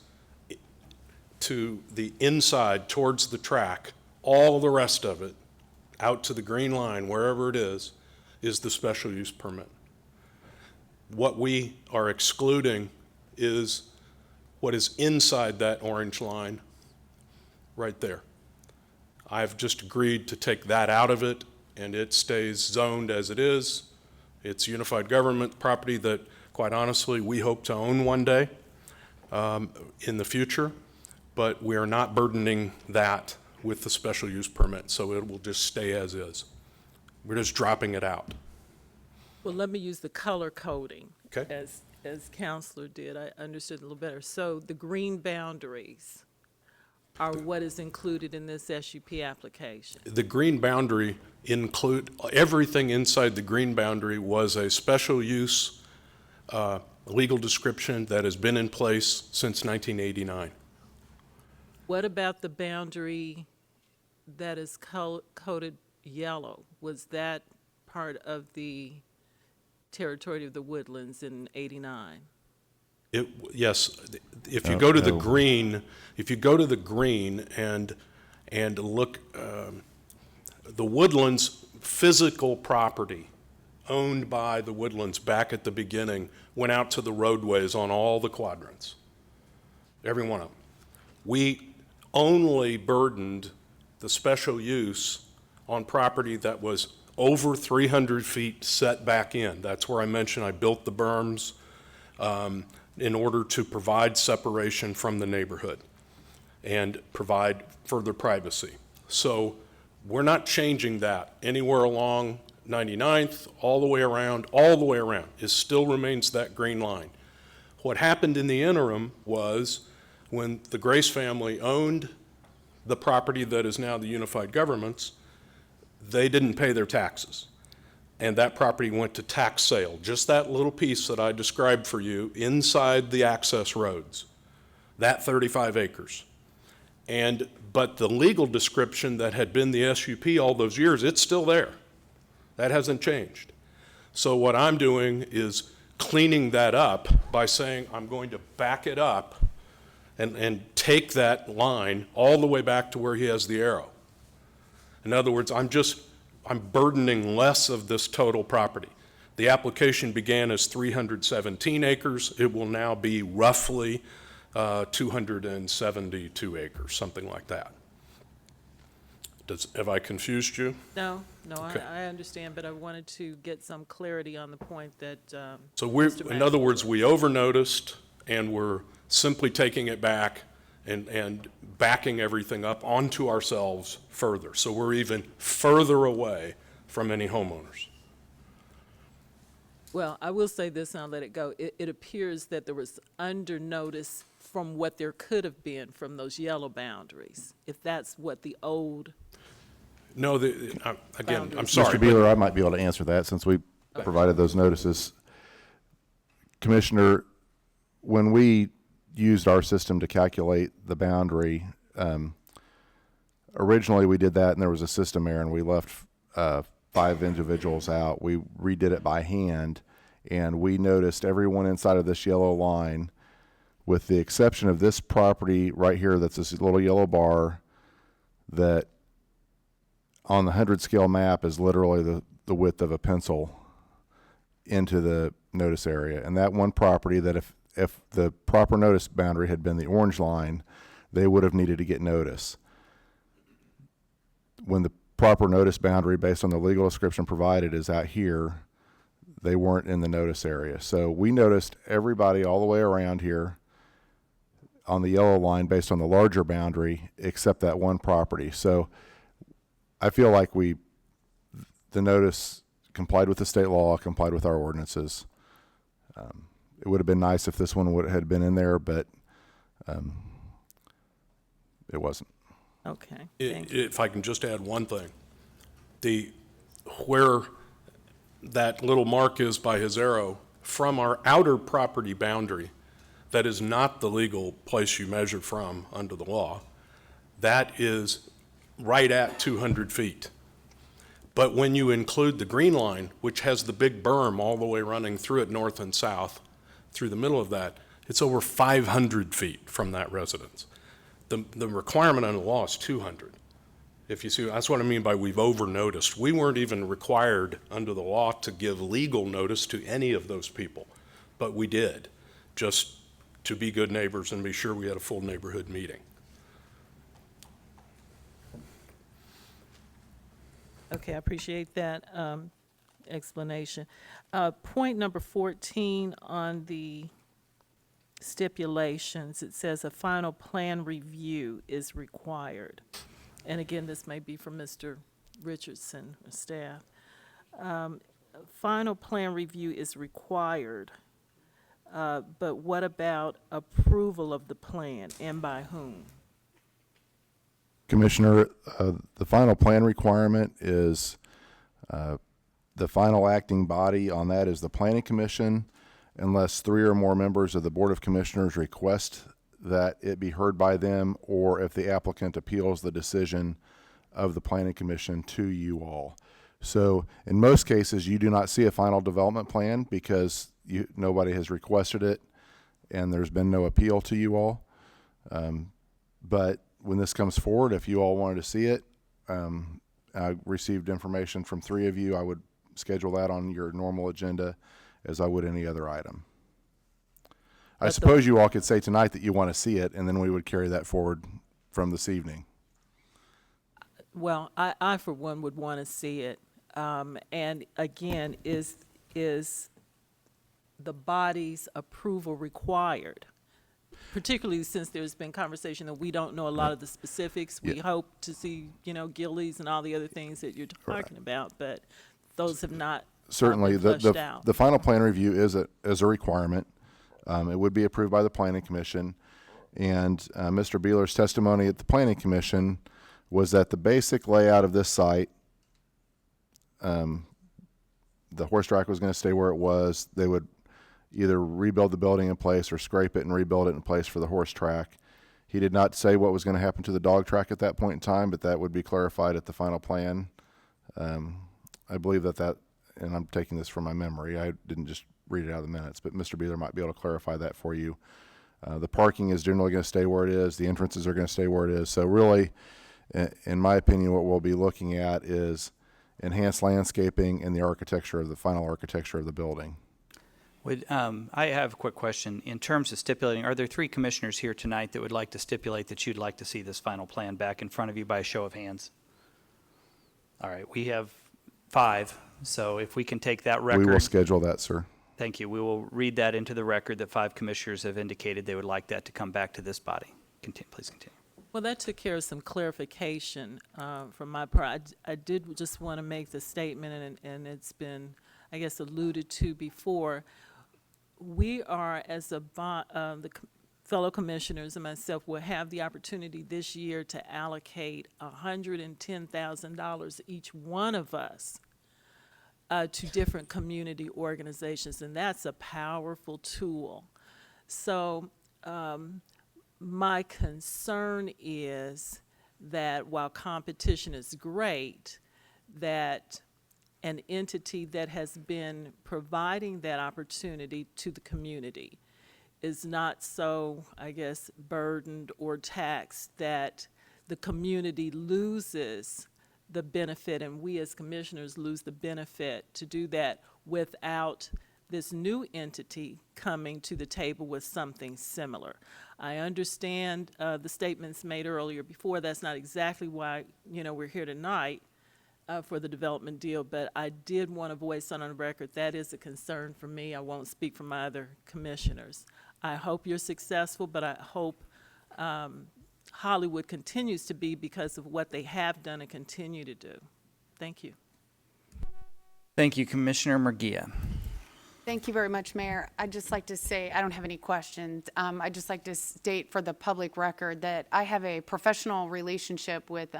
S19: to the inside towards the track, all the rest of it, out to the green line, wherever it is the special use permit. What we are excluding is what is inside that orange line right there. I've just agreed to take that out of it, and it stays zoned as it is. It's unified government property that, quite honestly, we hope to own one day in the future, but we are not burdening that with the special use permit, so it will just stay as is. We're just dropping it out.
S21: Well, let me use the color coding.
S19: Okay.
S21: As Counselor did, I understood a little better. So the green boundaries are what is included in this SUP application.
S19: The green boundary everything inside the green boundary was a special use legal description that has been in place since 1989.
S21: What about the boundary that is coded yellow? Was that part of the territory of the Woodlands in '89?
S19: Yes, if you go to the green, and look, the Woodlands physical property owned by the Woodlands back at the beginning went out to the roadways on all the quadrants, every one of them. We only burdened the special use on property that was over 300 feet set back in. That's where I mentioned I built the berms in order to provide separation from the neighborhood and provide further privacy. So we're not changing that anywhere along 99th, all the way around, it still remains that green line. What happened in the interim was when the Grace family owned the property that is now the unified government's, they didn't pay their taxes. And that property went to tax sale, just that little piece that I described for you inside the access roads, that 35 acres. But the legal description that had been the SUP all those years, it's still there. That hasn't changed. So what I'm doing is cleaning that up by saying I'm going to back it up and take that line all the way back to where he has the arrow. In other words, I'm burdening less of this total property. The application began as 317 acres. It will now be roughly 272 acres, something like that. Have I confused you?
S21: No,
S19: Okay.
S21: I understand, but I wanted to get some clarity on the point that
S19: So in other words, we over-noticed, and we're simply taking it back and backing everything up onto ourselves further. So we're even further away from any homeowners.
S21: Well, I will say this, and I'll let it go. It appears that there was under notice from what there could have been from those yellow boundaries, if that's what the old.
S19: No, again, I'm sorry.
S3: Mr. Beeler, I might be able to answer that since we provided those notices. Commissioner, when we used our system to calculate the boundary, originally we did that and there was a system error and we left 5 individuals out. We redid it by hand and we noticed everyone inside of this yellow line, with the exception of this property right here that's this little yellow bar that on the 100 scale map is literally the width of a pencil into the notice area. And that one property that if the proper notice boundary had been the orange line, they would have needed to get notice. When the proper notice boundary based on the legal description provided is out here, they weren't in the notice area. So we noticed everybody all the way around here on the yellow line based on the larger boundary except that one property. So I feel like the notice complied with the state law, complied with our ordinances. It would have been nice if this one had been in there, but it wasn't.
S21: Okay.
S19: If I can just add one thing. Where that little mark is by his arrow, from our outer property boundary, that is not the legal place you measure from under the law. That is right at 200 feet. But when you include the green line, which has the big berm all the way running through it north and south, through the middle of that, it's over 500 feet from that residence. The requirement under the law is 200. If you see, that's what I mean by we've over-noticed. We weren't even required under the law to give legal notice to any of those people, but we did, just to be good neighbors and be sure we had a full neighborhood meeting.
S21: Okay, I appreciate that explanation. Point number 14 on the stipulations, it says a final plan review is required. And again, this may be from Mr. Richardson or staff. Final plan review is required, but what about approval of the plan and by whom?
S3: Commissioner, the final plan requirement is, the final acting body on that is the Planning Commission, unless 3 or more members of the Board of Commissioners request that it be heard by them, or if the applicant appeals the decision of the Planning Commission to you all. So in most cases, you do not see a final development plan because nobody has requested it and there's been no appeal to you all. But when this comes forward, if you all wanted to see it, I received information from 3 of you. I would schedule that on your normal agenda as I would any other item. I suppose you all could say tonight that you want to see it, and then we would carry that forward from this evening.
S21: Well, I for one would want to see it. And again, is the body's approval required? Particularly since there's been conversation that we don't know a lot of the specifics. We hope to see, Gillies and all the other things that you're talking about, but those have not
S3: Certainly,
S21: been fleshed out.
S3: the final plan review is a requirement. It would be approved by the Planning Commission. And Mr. Beeler's testimony at the Planning Commission was that the basic layout of this site, the horse track was going to stay where it was. They would either rebuild the building in place or scrape it and rebuild it in place for the horse track. He did not say what was going to happen to the dog track at that point in time, but that would be clarified at the final plan. I believe that, and I'm taking this from my memory, I didn't just read it out of the minutes, but Mr. Beeler might be able to clarify that for you. The parking is generally going to stay where it is. The entrances are going to stay where it is. So really, in my opinion, what we'll be looking at is enhanced landscaping and the architecture of the final architecture of the building.
S1: I have a quick question. In terms of stipulating, are there 3 commissioners here tonight that would like to stipulate that you'd like to see this final plan back in front of you by a show of hands? All right, we have 5, so if we can take that record.
S3: We will schedule that, sir.
S1: Thank you. We will read that into the record that 5 commissioners have indicated they would like that to come back to this body. Please continue.
S21: Well, that took care of some clarification from my part. I did just want to make the statement, and it's been, I guess, alluded to before. We are, as the fellow commissioners and myself, will have the opportunity this year to allocate $110,000 each one of us to different community organizations, and that's a powerful tool. So my concern is that while competition is great, that an entity that has been providing that opportunity to the community is not so, I guess, burdened or taxed that the community loses the benefit and we as commissioners lose the benefit to do that without this new entity coming to the table with something similar. I understand the statements made earlier before. That's not exactly why, we're here tonight for the development deal, but I did want to voice on the record that is a concern for me. I won't speak for my other commissioners. I hope you're successful, but I hope Hollywood continues to be because of what they have done and continue to do. Thank you.
S1: Thank you, Commissioner Murguia.
S5: Thank you very much, Mayor. I'd just like to say, I don't have any questions. I'd just like to state for the public record that I have a professional relationship with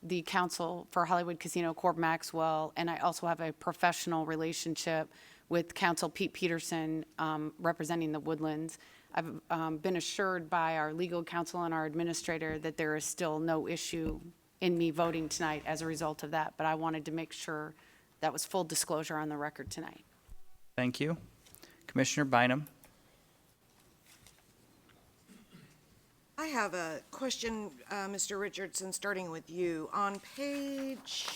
S5: the Council for Hollywood Casino, Corb Maxwell, and I also have a professional relationship with Council Pete Peterson representing the Woodlands. I've been assured by our legal counsel and our administrator that there is still no issue in me voting tonight as a result of that, but I wanted to make sure that was full disclosure on the record tonight.
S1: Thank you. Commissioner Bynum.
S8: I have a question, Mr. Richardson, starting with you. On page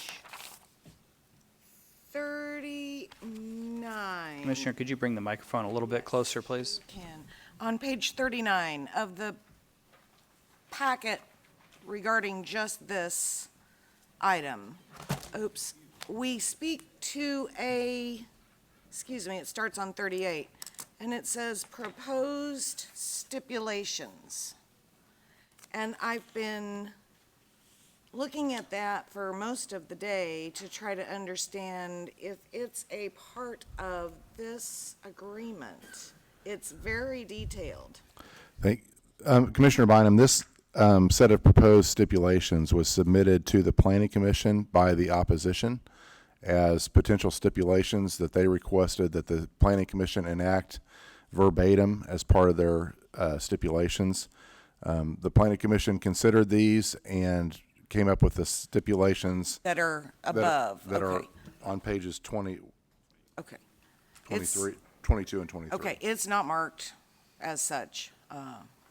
S8: 39.
S1: Commissioner, could you bring the microphone a little bit closer, please?
S8: On page 39 of the packet regarding just this item, we speak to it starts on 38, and it says proposed stipulations. And I've been looking at that for most of the day to try to understand if it's a part of this agreement. It's very detailed.
S3: Commissioner Bynum, this set of proposed stipulations was submitted to the Planning Commission by the opposition as potential stipulations that they requested that the Planning Commission enact verbatim as part of their stipulations. The Planning Commission considered these and came up with the stipulations
S8: That are above,
S3: that are
S8: okay.
S3: on pages 20,
S8: Okay.
S3: 23, 22 and 23.
S8: Okay, it's not marked as such,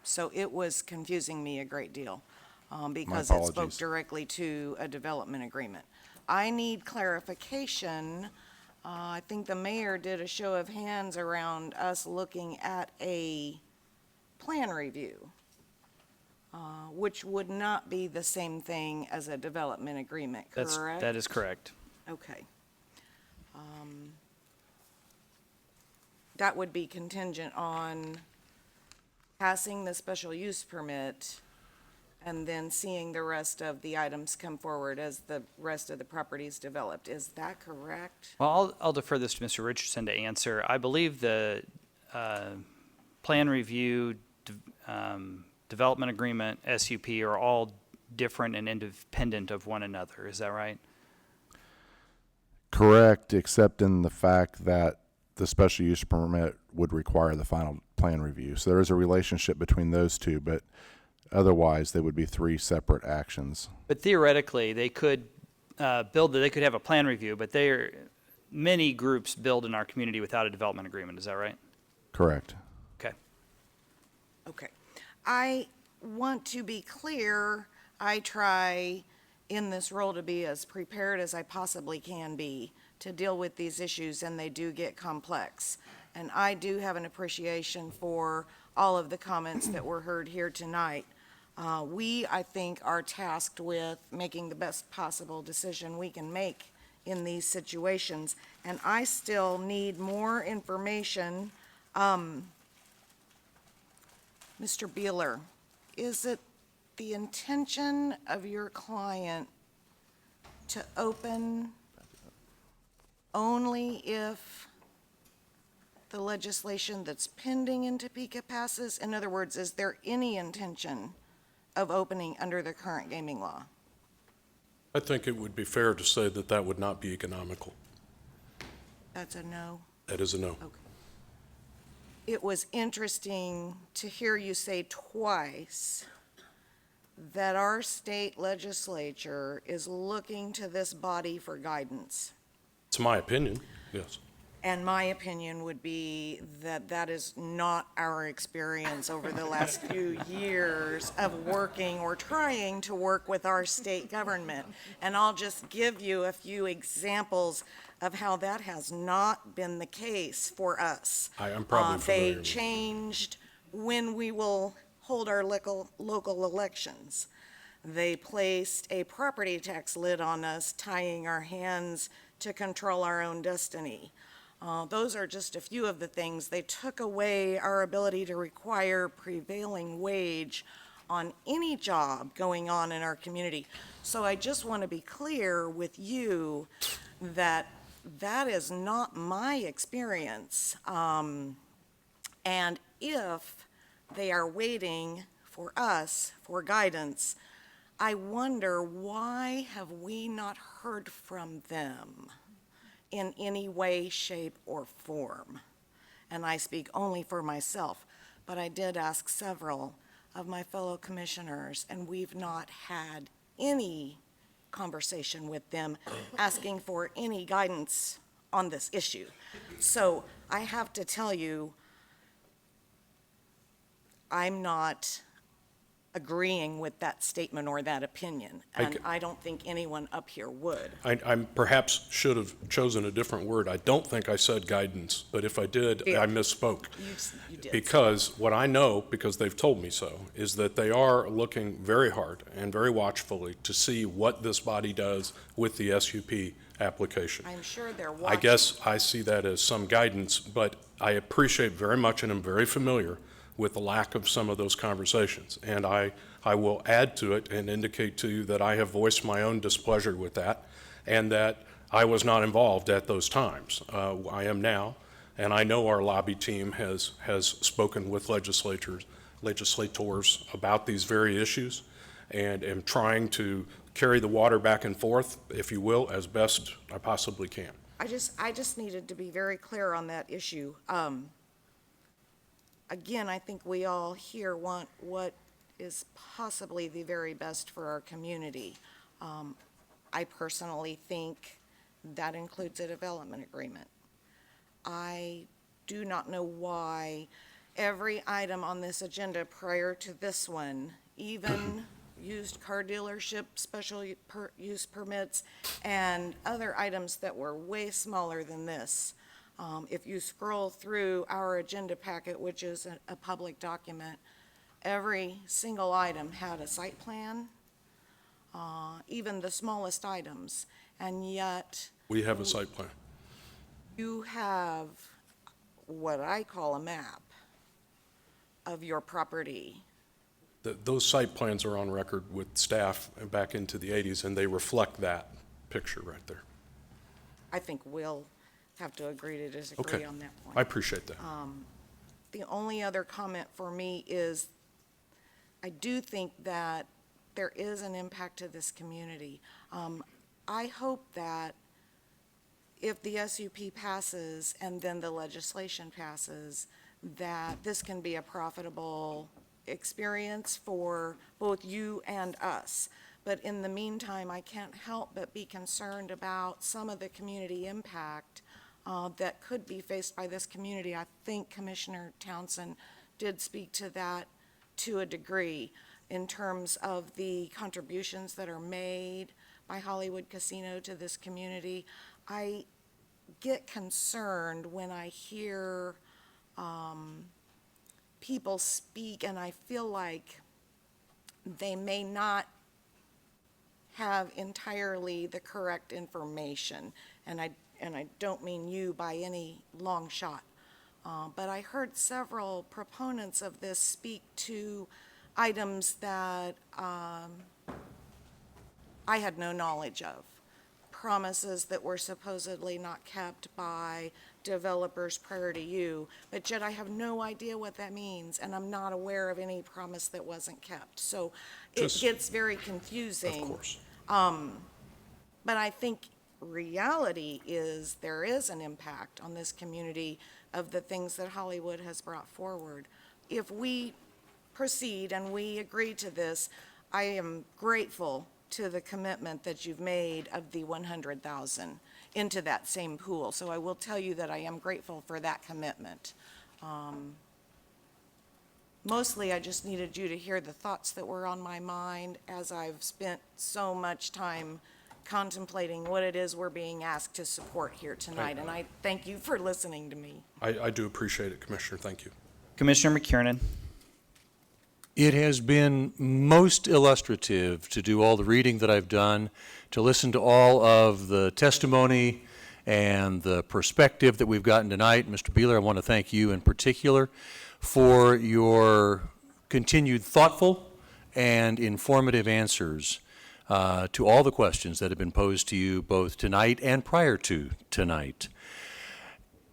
S8: so it was confusing me a great deal, because it spoke
S3: apologies.
S8: directly to a development agreement. I need clarification. I think the mayor did a show of hands around us looking at a plan review, which would not be the same thing as a development agreement, correct?
S1: That is correct.
S8: Okay. That would be contingent on passing the special use permit and then seeing the rest of the items come forward as the rest of the property is developed. Is that correct?
S1: Well, I'll defer this to Mr. Richardson to answer. I believe the plan review, development agreement, SUP are all different and independent of one another. Is that right?
S3: Correct, except in the fact that the special use permit would require the final plan review. So there is a relationship between those two, but otherwise they would be three separate actions.
S1: But theoretically, they could they could have a plan review, but many groups build in our community without a development agreement. Is that right?
S3: Correct.
S1: Okay.
S8: Okay. I want to be clear. I try in this role to be as prepared as I possibly can be to deal with these issues, and they do get complex. And I do have an appreciation for all of the comments that were heard here tonight. We, I think, are tasked with making the best possible decision we can make in these situations, and I still need more information. Mr. Beeler, is it the intention of your client to open only if the legislation that's pending in Topeka passes? In other words, is there any intention of opening under the current gaming law?
S19: I think it would be fair to say that that would not be economical.
S8: That's a no.
S19: That is a no.
S8: Okay. It was interesting to hear you say twice that our state legislature is looking to this body for guidance.
S19: It's my opinion, yes.
S8: And my opinion would be that that is not our experience over the last few years of working or trying to work with our state government. And I'll just give you a few examples of how that has not been the case for us.
S19: I'm probably familiar
S8: They
S19: with it.
S8: changed when we will hold our local elections. They placed a property tax lid on us, tying our hands to control our own destiny. Those are just a few of the things. They took away our ability to require prevailing wage on any job going on in our community. So I just want to be clear with you that that is not my experience. And if they are waiting for us for guidance, I wonder, why have we not heard from them? in any way, shape, or form. And I speak only for myself, but I did ask several of my fellow commissioners, and we've not had any conversation with them asking for any guidance on this issue. So I have to tell you, I'm not agreeing with that statement or that opinion, and I don't think anyone up here would.
S19: I perhaps should have chosen a different word. I don't think I said guidance, but if I did, I misspoke.
S8: You did.
S19: Because what I know, because they've told me so, is that they are looking very hard and very watchfully to see what this body does with the SUP application.
S8: I'm sure they're watching.
S19: I guess I see that as some guidance, but I appreciate very much and am very familiar with the lack of some of those conversations. And I will add to it and indicate to you that I have voiced my own displeasure with that and that I was not involved at those times. I am now, and I know our lobby team has spoken with legislators about these very issues and am trying to carry the water back and forth, if you will, as best I possibly can.
S8: I just needed to be very clear on that issue. Again, I think we all here want what is possibly the very best for our community. I personally think that includes a development agreement. I do not know why every item on this agenda prior to this one, even used car dealership, special use permits, and other items that were way smaller than this. If you scroll through our agenda packet, which is a public document, every single item had a site plan, even the smallest items, and yet
S19: We have a site plan.
S8: you have what I call a map of your property.
S19: Those site plans are on record with staff back into the 80s, and they reflect that picture right there.
S8: I think we'll have to agree to disagree
S19: Okay.
S8: on that point.
S19: I appreciate that.
S8: The only other comment for me is, I do think that there is an impact to this community. I hope that if the SUP passes and then the legislation passes, that this can be a profitable experience for both you and us. But in the meantime, I can't help but be concerned about some of the community impact that could be faced by this community. I think Commissioner Townsend did speak to that to a degree in terms of the contributions that are made by Hollywood Casino to this community. I get concerned when I hear people speak, and I feel like they may not have entirely the correct information, and I don't mean you by any long shot, but I heard several proponents of this speak to items that I had no knowledge of, promises that were supposedly not kept by developers prior to you, but yet I have no idea what that means, and I'm not aware of any promise that wasn't kept. So it gets very confusing.
S19: Of course.
S8: But I think reality is there is an impact on this community of the things that Hollywood has brought forward. If we proceed and we agree to this, I am grateful to the commitment that you've made of the 100,000 into that same pool. So I will tell you that I am grateful for that commitment. Mostly, I just needed you to hear the thoughts that were on my mind as I've spent so much time contemplating what it is we're being asked to support here tonight. And I thank you for listening to me.
S19: I do appreciate it, Commissioner. Thank you.
S1: Commissioner McKiernan.
S14: It has been most illustrative to do all the reading that I've done, to listen to all of the testimony and the perspective that we've gotten tonight. Mr. Beeler, I want to thank you in particular for your continued thoughtful and informative answers to all the questions that have been posed to you both tonight and prior to tonight.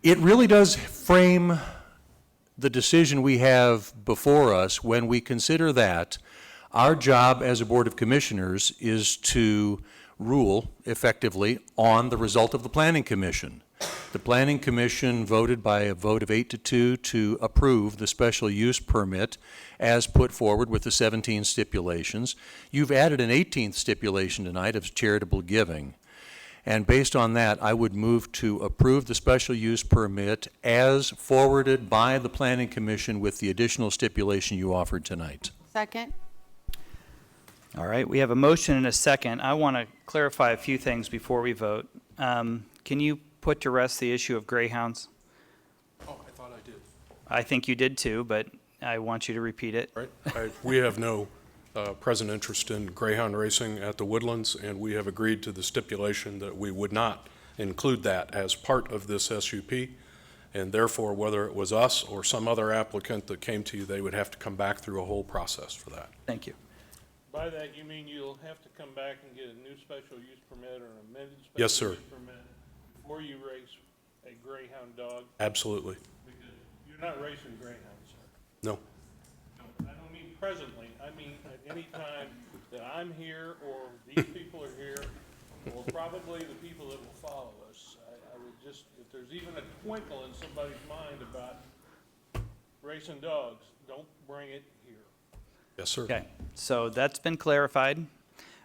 S14: It really does frame the decision we have before us when we consider that our job as a Board of Commissioners is to rule effectively on the result of the Planning Commission. The Planning Commission voted by a vote of 8-2 to approve the special use permit as put forward with the 17 stipulations. You've added an 18th stipulation tonight of charitable giving. And based on that, I would move to approve the special use permit as forwarded by the Planning Commission with the additional stipulation you offered tonight.
S5: Second?
S1: All right, we have a motion and a second. I want to clarify a few things before we vote. Can you put to rest the issue of greyhounds?
S19: Oh, I thought I did.
S1: I think you did too, but I want you to repeat it.
S19: Right. We have no present interest in greyhound racing at the Woodlands, and we have agreed to the stipulation that we would not include that as part of this SUP, and therefore, whether it was us or some other applicant that came to you, they would have to come back through a whole process for that.
S1: Thank you.
S4: By that, you mean you'll have to come back and get a new special use permit or an amended
S19: Yes,
S4: special
S19: sir.
S4: use permit before you race a greyhound dog?
S19: Absolutely.
S4: Because you're not racing greyhounds, sir.
S19: No.
S4: I don't mean presently, I mean at any time that I'm here or these people are here, or probably the people that will follow us. I would just, if there's even a twinkle in somebody's mind about racing dogs, don't bring it here.
S19: Yes, sir.
S1: Okay, so that's been clarified.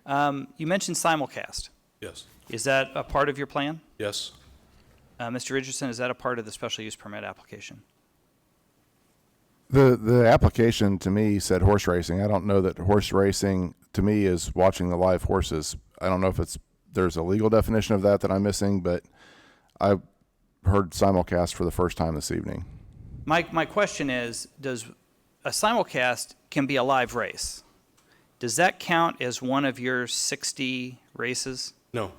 S1: You mentioned simulcast.
S19: Yes.
S1: Is that a part of your plan?
S19: Yes.
S1: Mr. Richardson, is that a part of the special use permit application?
S3: The application to me said horse racing. I don't know that horse racing to me is watching the live horses. I don't know if there's a legal definition of that I'm missing, but I heard simulcast for the first time this evening.
S1: My question is, does a simulcast can be a live race? Does that count as one of your 60 races?
S19: No.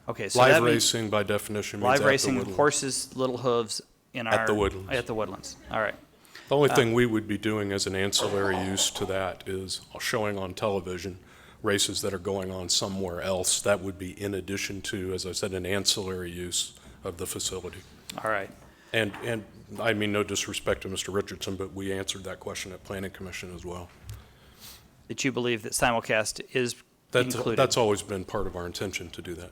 S1: Okay, so
S19: live
S1: that means
S19: racing by definition means
S1: live
S19: at
S1: racing,
S19: the Woodlands.
S1: horses, little hooves in our
S19: At the Woodlands.
S1: At the Woodlands. All right.
S19: The only thing we would be doing as an ancillary use to that is showing on television races that are going on somewhere else. That would be in addition to, as I said, an ancillary use of the facility.
S1: All right.
S19: And I mean no disrespect to Mr. Richardson, but we answered that question at Planning Commission as well.
S1: That you believe that simulcast is included?
S19: That's always been part of our intention to do that.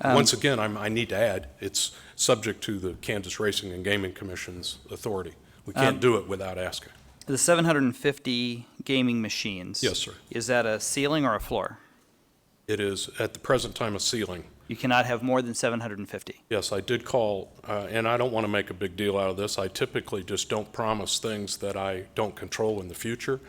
S19: Once again, I need to add, it's subject to the Kansas Racing and Gaming Commission's authority. We can't do it without asking.
S1: The 750 gaming machines.
S19: Yes, sir.
S1: Is that a ceiling or a floor?
S19: It is, at the present time, a ceiling.
S1: You cannot have more than 750.
S19: Yes, I did call, and I don't want to make a big deal out of this. I typically just don't promise things that I don't control in the future.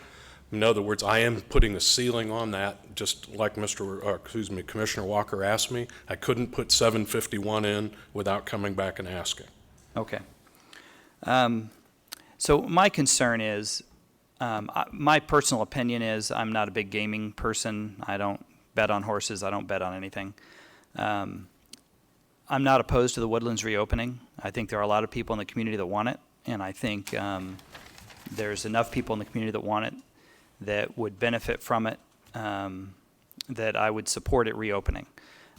S19: In other words, I am putting a ceiling on that, just like Commissioner Walker asked me. I couldn't put 751 in without coming back and asking.
S1: Okay. So my concern is, my personal opinion is I'm not a big gaming person. I don't bet on horses. I don't bet on anything. I'm not opposed to the Woodlands reopening. I think there are a lot of people in the community that want it, and I think there's enough people in the community that want it that would benefit from it, that I would support it reopening.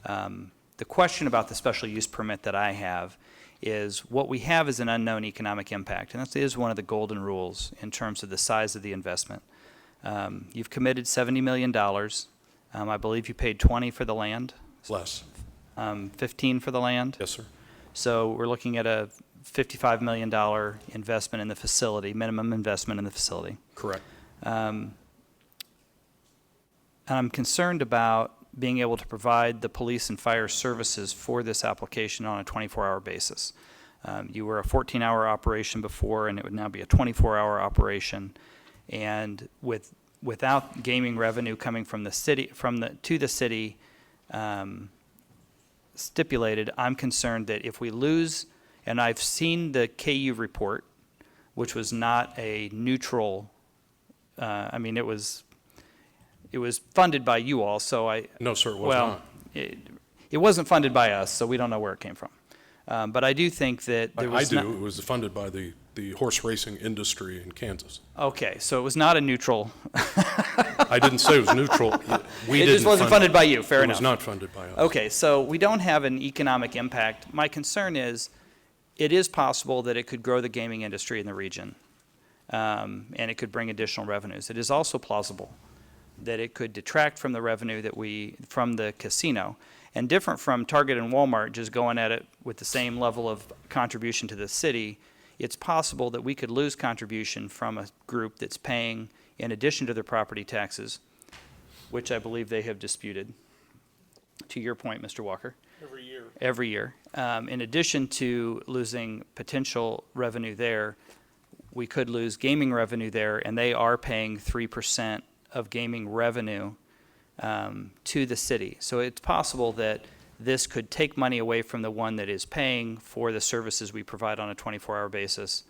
S1: The question about the special use permit that I have is what we have is an unknown economic impact, and that is one of the golden rules in terms of the size of the investment. You've committed $70 million. I believe you paid 20 for the land.
S19: Less.
S1: 15 for the land.
S19: Yes, sir. So
S1: we're looking at a $55 million investment in the facility, minimum investment in the facility.
S19: Correct.
S1: And I'm concerned about being able to provide the police and fire services for this application on a 24-hour basis. You were a 14-hour operation before, and it would now be a 24-hour operation. And without gaming revenue coming from the city, to the city stipulated, I'm concerned that if we lose, and I've seen the KU report, which was not a neutral. I mean, it was funded by you all, so
S19: No, sir, it was not.
S1: It wasn't funded by us, so we don't know where it came from. But I do think that there was
S19: I do. It was funded by the horse racing industry in Kansas.
S1: Okay, so it was not a neutral.
S19: I didn't say it was neutral.
S1: It just wasn't funded by you, fair enough.
S19: It was not funded by us.
S1: Okay, so we don't have an economic impact. My concern is, it is possible that it could grow the gaming industry in the region, and it could bring additional revenues. It is also plausible that it could detract from the revenue from the casino. And different from Target and Walmart just going at it with the same level of contribution to the city, it's possible that we could lose contribution from a group that's paying, in addition to their property taxes, which I believe they have disputed, to your point, Mr. Walker. Every year. In addition to losing potential revenue there, we could lose gaming revenue there, and they are paying 3% of gaming revenue to the city. So it's possible that this could take money away from the one that is paying for the services we provide on a 24-hour basis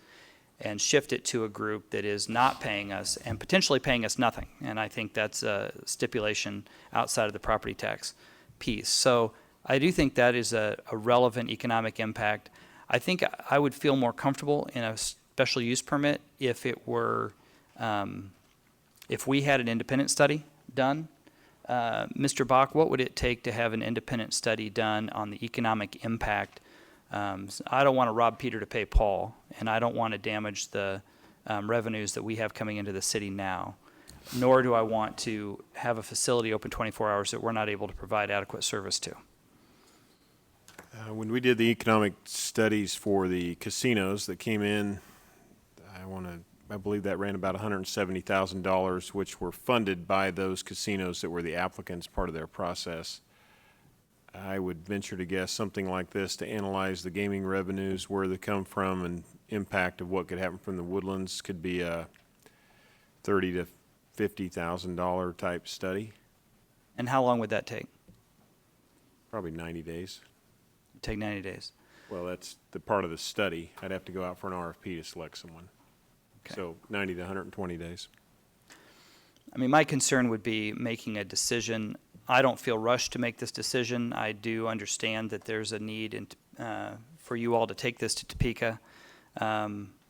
S1: and shift it to a group that is not paying us and potentially paying us nothing. And I think that's a stipulation outside of the property tax piece. So I do think that is a relevant economic impact. I think I would feel more comfortable in a special use permit if it were, if we had an independent study done. Mr. Bach, what would it take to have an independent study done on the economic impact? I don't want to rob Peter to pay Paul, and I don't want to damage the revenues that we have coming into the city now, nor do I want to have a facility open 24 hours that we're not able to provide adequate service to.
S20: When we did the economic studies for the casinos that came in, I believe that ran about $170,000, which were funded by those casinos that were the applicants, part of their process. I would venture to guess something like this to analyze the gaming revenues, where they come from, and impact of what could happen from the Woodlands could be a $30,000 to $50,000 type study.
S1: And how long would that take?
S20: Probably 90 days.
S1: Take 90 days.
S20: Well, that's the part of the study. I'd have to go out for an RFP to select someone.
S1: Okay.
S20: So 90 to 120 days.
S1: I mean, my concern would be making a decision. I don't feel rushed to make this decision. I do understand that there's a need for you all to take this to Topeka,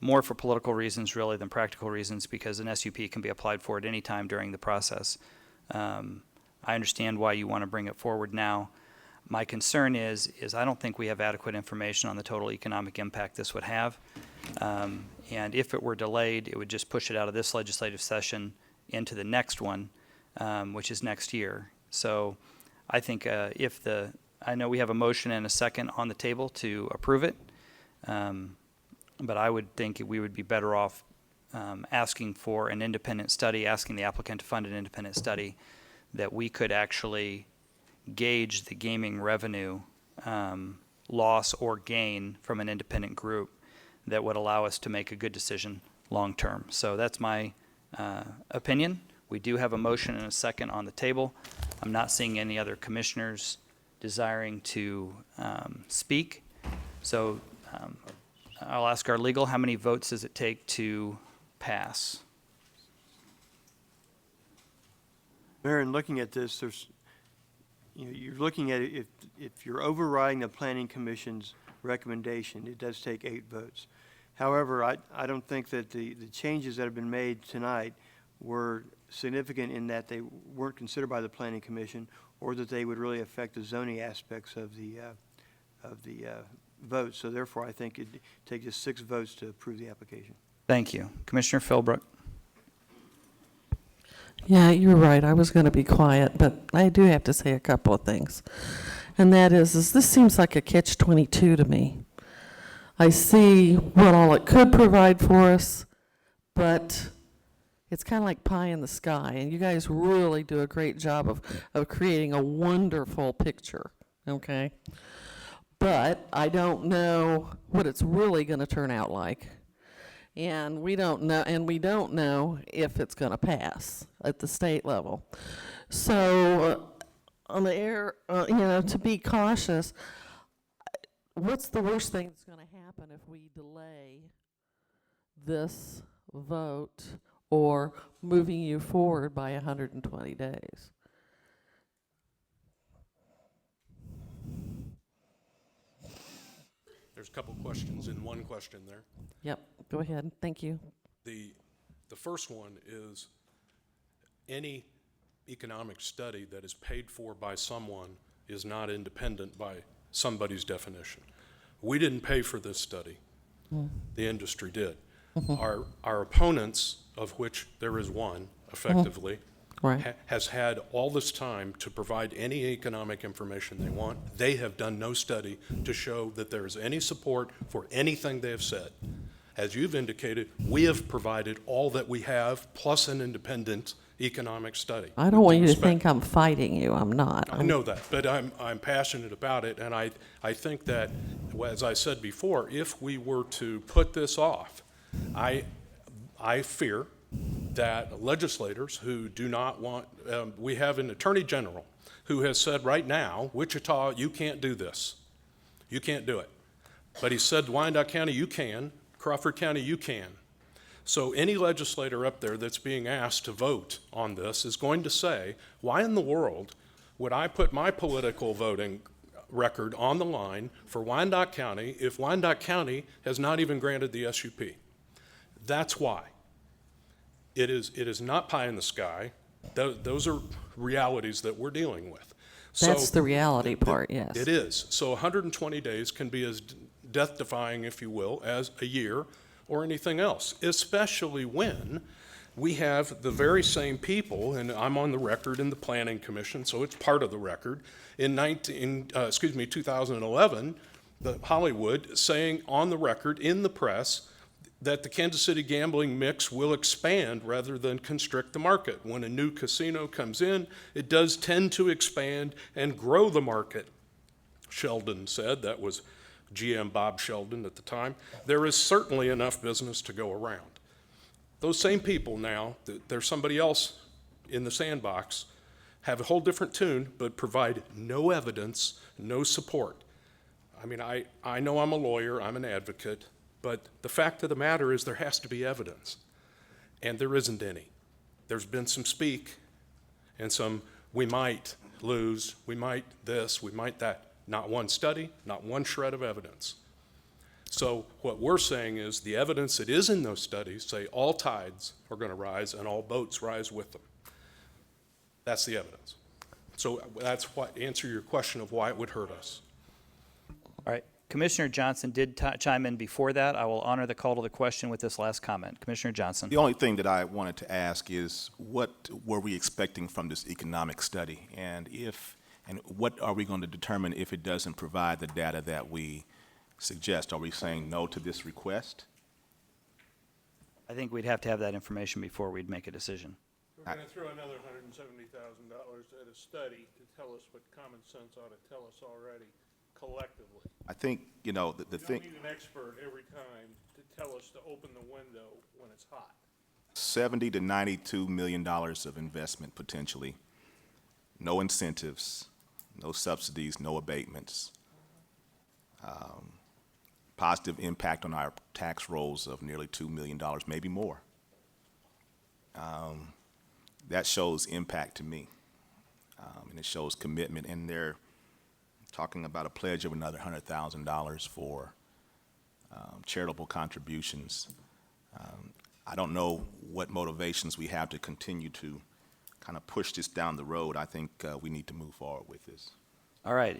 S1: more for political reasons really than practical reasons, because an SUP can be applied for at any time during the process. I understand why you want to bring it forward now. My concern is I don't think we have adequate information on the total economic impact this would have. And if it were delayed, it would just push it out of this legislative session into the next one, which is next year. So I think I know we have a motion and a second on the table to approve it, but I would think we would be better off asking for an independent study, asking the applicant to fund an independent study that we could actually gauge the gaming revenue loss or gain from an independent group that would allow us to make a good decision long term. So that's my opinion. We do have a motion and a second on the table. I'm not seeing any other commissioners desiring to speak. So I'll ask our legal, how many votes does it take to pass?
S15: Mayor, in looking at this, you're looking at it, if you're overriding the Planning Commission's recommendation, it does take 8 votes. However, I don't think that the changes that have been made tonight were significant in that they weren't considered by the Planning Commission, or that they would really affect the zoning aspects of the vote. So therefore, I think it'd take just 6 votes to approve the application.
S1: Thank you. Commissioner Philbrook.
S22: Yeah, you're right. I was going to be quiet, but I do have to say a couple of things. And that is this seems like a catch-22 to me. I see what all it could provide for us, but it's kind of like pie in the sky. And you guys really do a great job of creating a wonderful picture, okay? But I don't know what it's really going to turn out like. And we don't know if it's going to pass at the state level. So on the air, to be cautious, what's the worst thing that's going to happen if we delay this vote or moving you forward by 120 days?
S19: There's a couple questions in one question there.
S22: Yep, go ahead. Thank you.
S19: The first one is, any economic study that is paid for by someone is not independent by somebody's definition. We didn't pay for this study. The industry did. Our opponents, of which there is one, effectively,
S22: Right.
S19: has had all this time to provide any economic information they want. They have done no study to show that there is any support for anything they have said. As you've indicated, we have provided all that we have, plus an independent economic study.
S22: I don't want you to
S19: Respect.
S22: think I'm fighting you. I'm not.
S19: I know that, but I'm passionate about it, and I think that, as I said before, if we were to put this off, I fear that legislators who do not want, we have an attorney general who has said right now, Wichita, you can't do this. You can't do it. But he said, Wyandotte County, you can. Crawford County, you can. So any legislator up there that's being asked to vote on this is going to say, why in the world would I put my political voting record on the line for Wyandotte County if Wyandotte County has not even granted the SUP? That's why. It is not pie in the sky. Those are realities that we're dealing with.
S22: That's the reality part, yes.
S19: It is. So 120 days can be as death-defying, if you will, as a year or anything else, especially when we have the very same people, and I'm on the record in the Planning Commission, so it's part of the record, in 2011, the Hollywood saying on the record in the press that the Kansas City gambling mix will expand rather than constrict the market. When a new casino comes in, it does tend to expand and grow the market. Sheldon said, that was GM Bob Sheldon at the time, there is certainly enough business to go around. Those same people now, there's somebody else in the sandbox, have a whole different tune, but provide no evidence, no support. I mean, I know I'm a lawyer, I'm an advocate, but the fact of the matter is there has to be evidence, and there isn't any. There's been some speak and some we might lose, we might this, we might that. Not one study, not one shred of evidence. So what we're saying is the evidence that is in those studies say all tides are going to rise and all boats rise with them. That's the evidence. So that's what answer your question of why it would hurt us.
S1: All right. Commissioner Johnson did chime in before that. I will honor the call to the question with this last comment. Commissioner Johnson.
S6: The only thing that I wanted to ask is what were we expecting from this economic study? And what are we going to determine if it doesn't provide the data that we suggest? Are we saying no to this request?
S1: I think we'd have to have that information before we'd make a decision.
S4: We're going to throw another $170,000 at a study to tell us what common sense ought to tell us already, collectively.
S6: I think, the
S4: We
S6: thing.
S4: don't need an expert every time to tell us to open the window when it's hot.
S6: $70 to $92 million of investment potentially. No incentives, no subsidies, no abatements. Positive impact on our tax rolls of nearly $2 million, maybe more. That shows impact to me, and it shows commitment. And they're talking about a pledge of another $100,000 for charitable contributions. I don't know what motivations we have to continue to kind of push this down the road. I think we need to move forward with this.
S1: All right.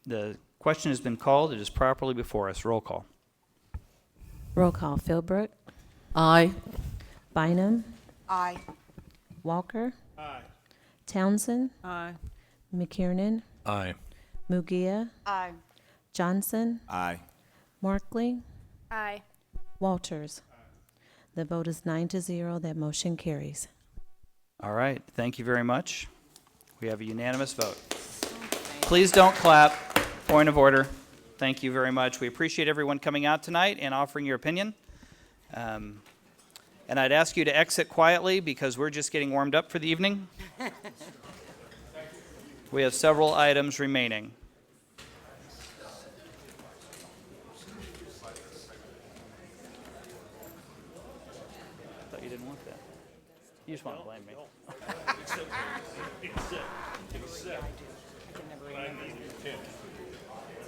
S1: The question has been called. It is properly before us. Roll call.
S2: Roll call. Philbrook.
S22: Aye.
S2: Bynum.
S8: Aye.
S2: Walker.
S4: Aye.
S2: Townsend.
S21: Aye.
S2: McKiernan.
S14: Aye.
S2: Mugia.
S5: Aye.
S2: Johnson.
S6: Aye.
S2: Markley.
S10: Aye.
S2: Walters. The vote is 9-0. That motion carries.
S1: All right. Thank you very much. We have a unanimous vote. Please don't clap. Point of order. Thank you very much. We appreciate everyone coming out tonight and offering your opinion. And I'd ask you to exit quietly because we're just getting warmed up for the evening. We have several items remaining. I thought you didn't want that. You just want to blame me.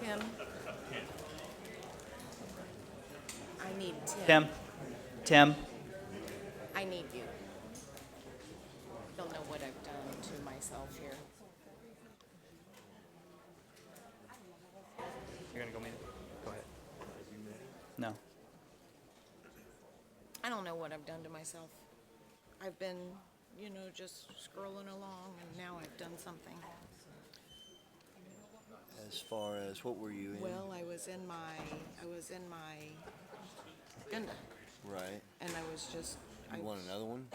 S17: Tim? I need Tim.
S1: Tim?
S17: I need you. Don't know what I've done to myself here.
S1: You're going to go meet him? Go ahead. No.
S17: I don't know what I've done to myself. I've been
S8: you know, just scrolling along, and now I've done something.
S9: As far as what were you in?
S8: Well, I was in my agenda,
S9: Right.
S8: and I was just,
S9: You want another one?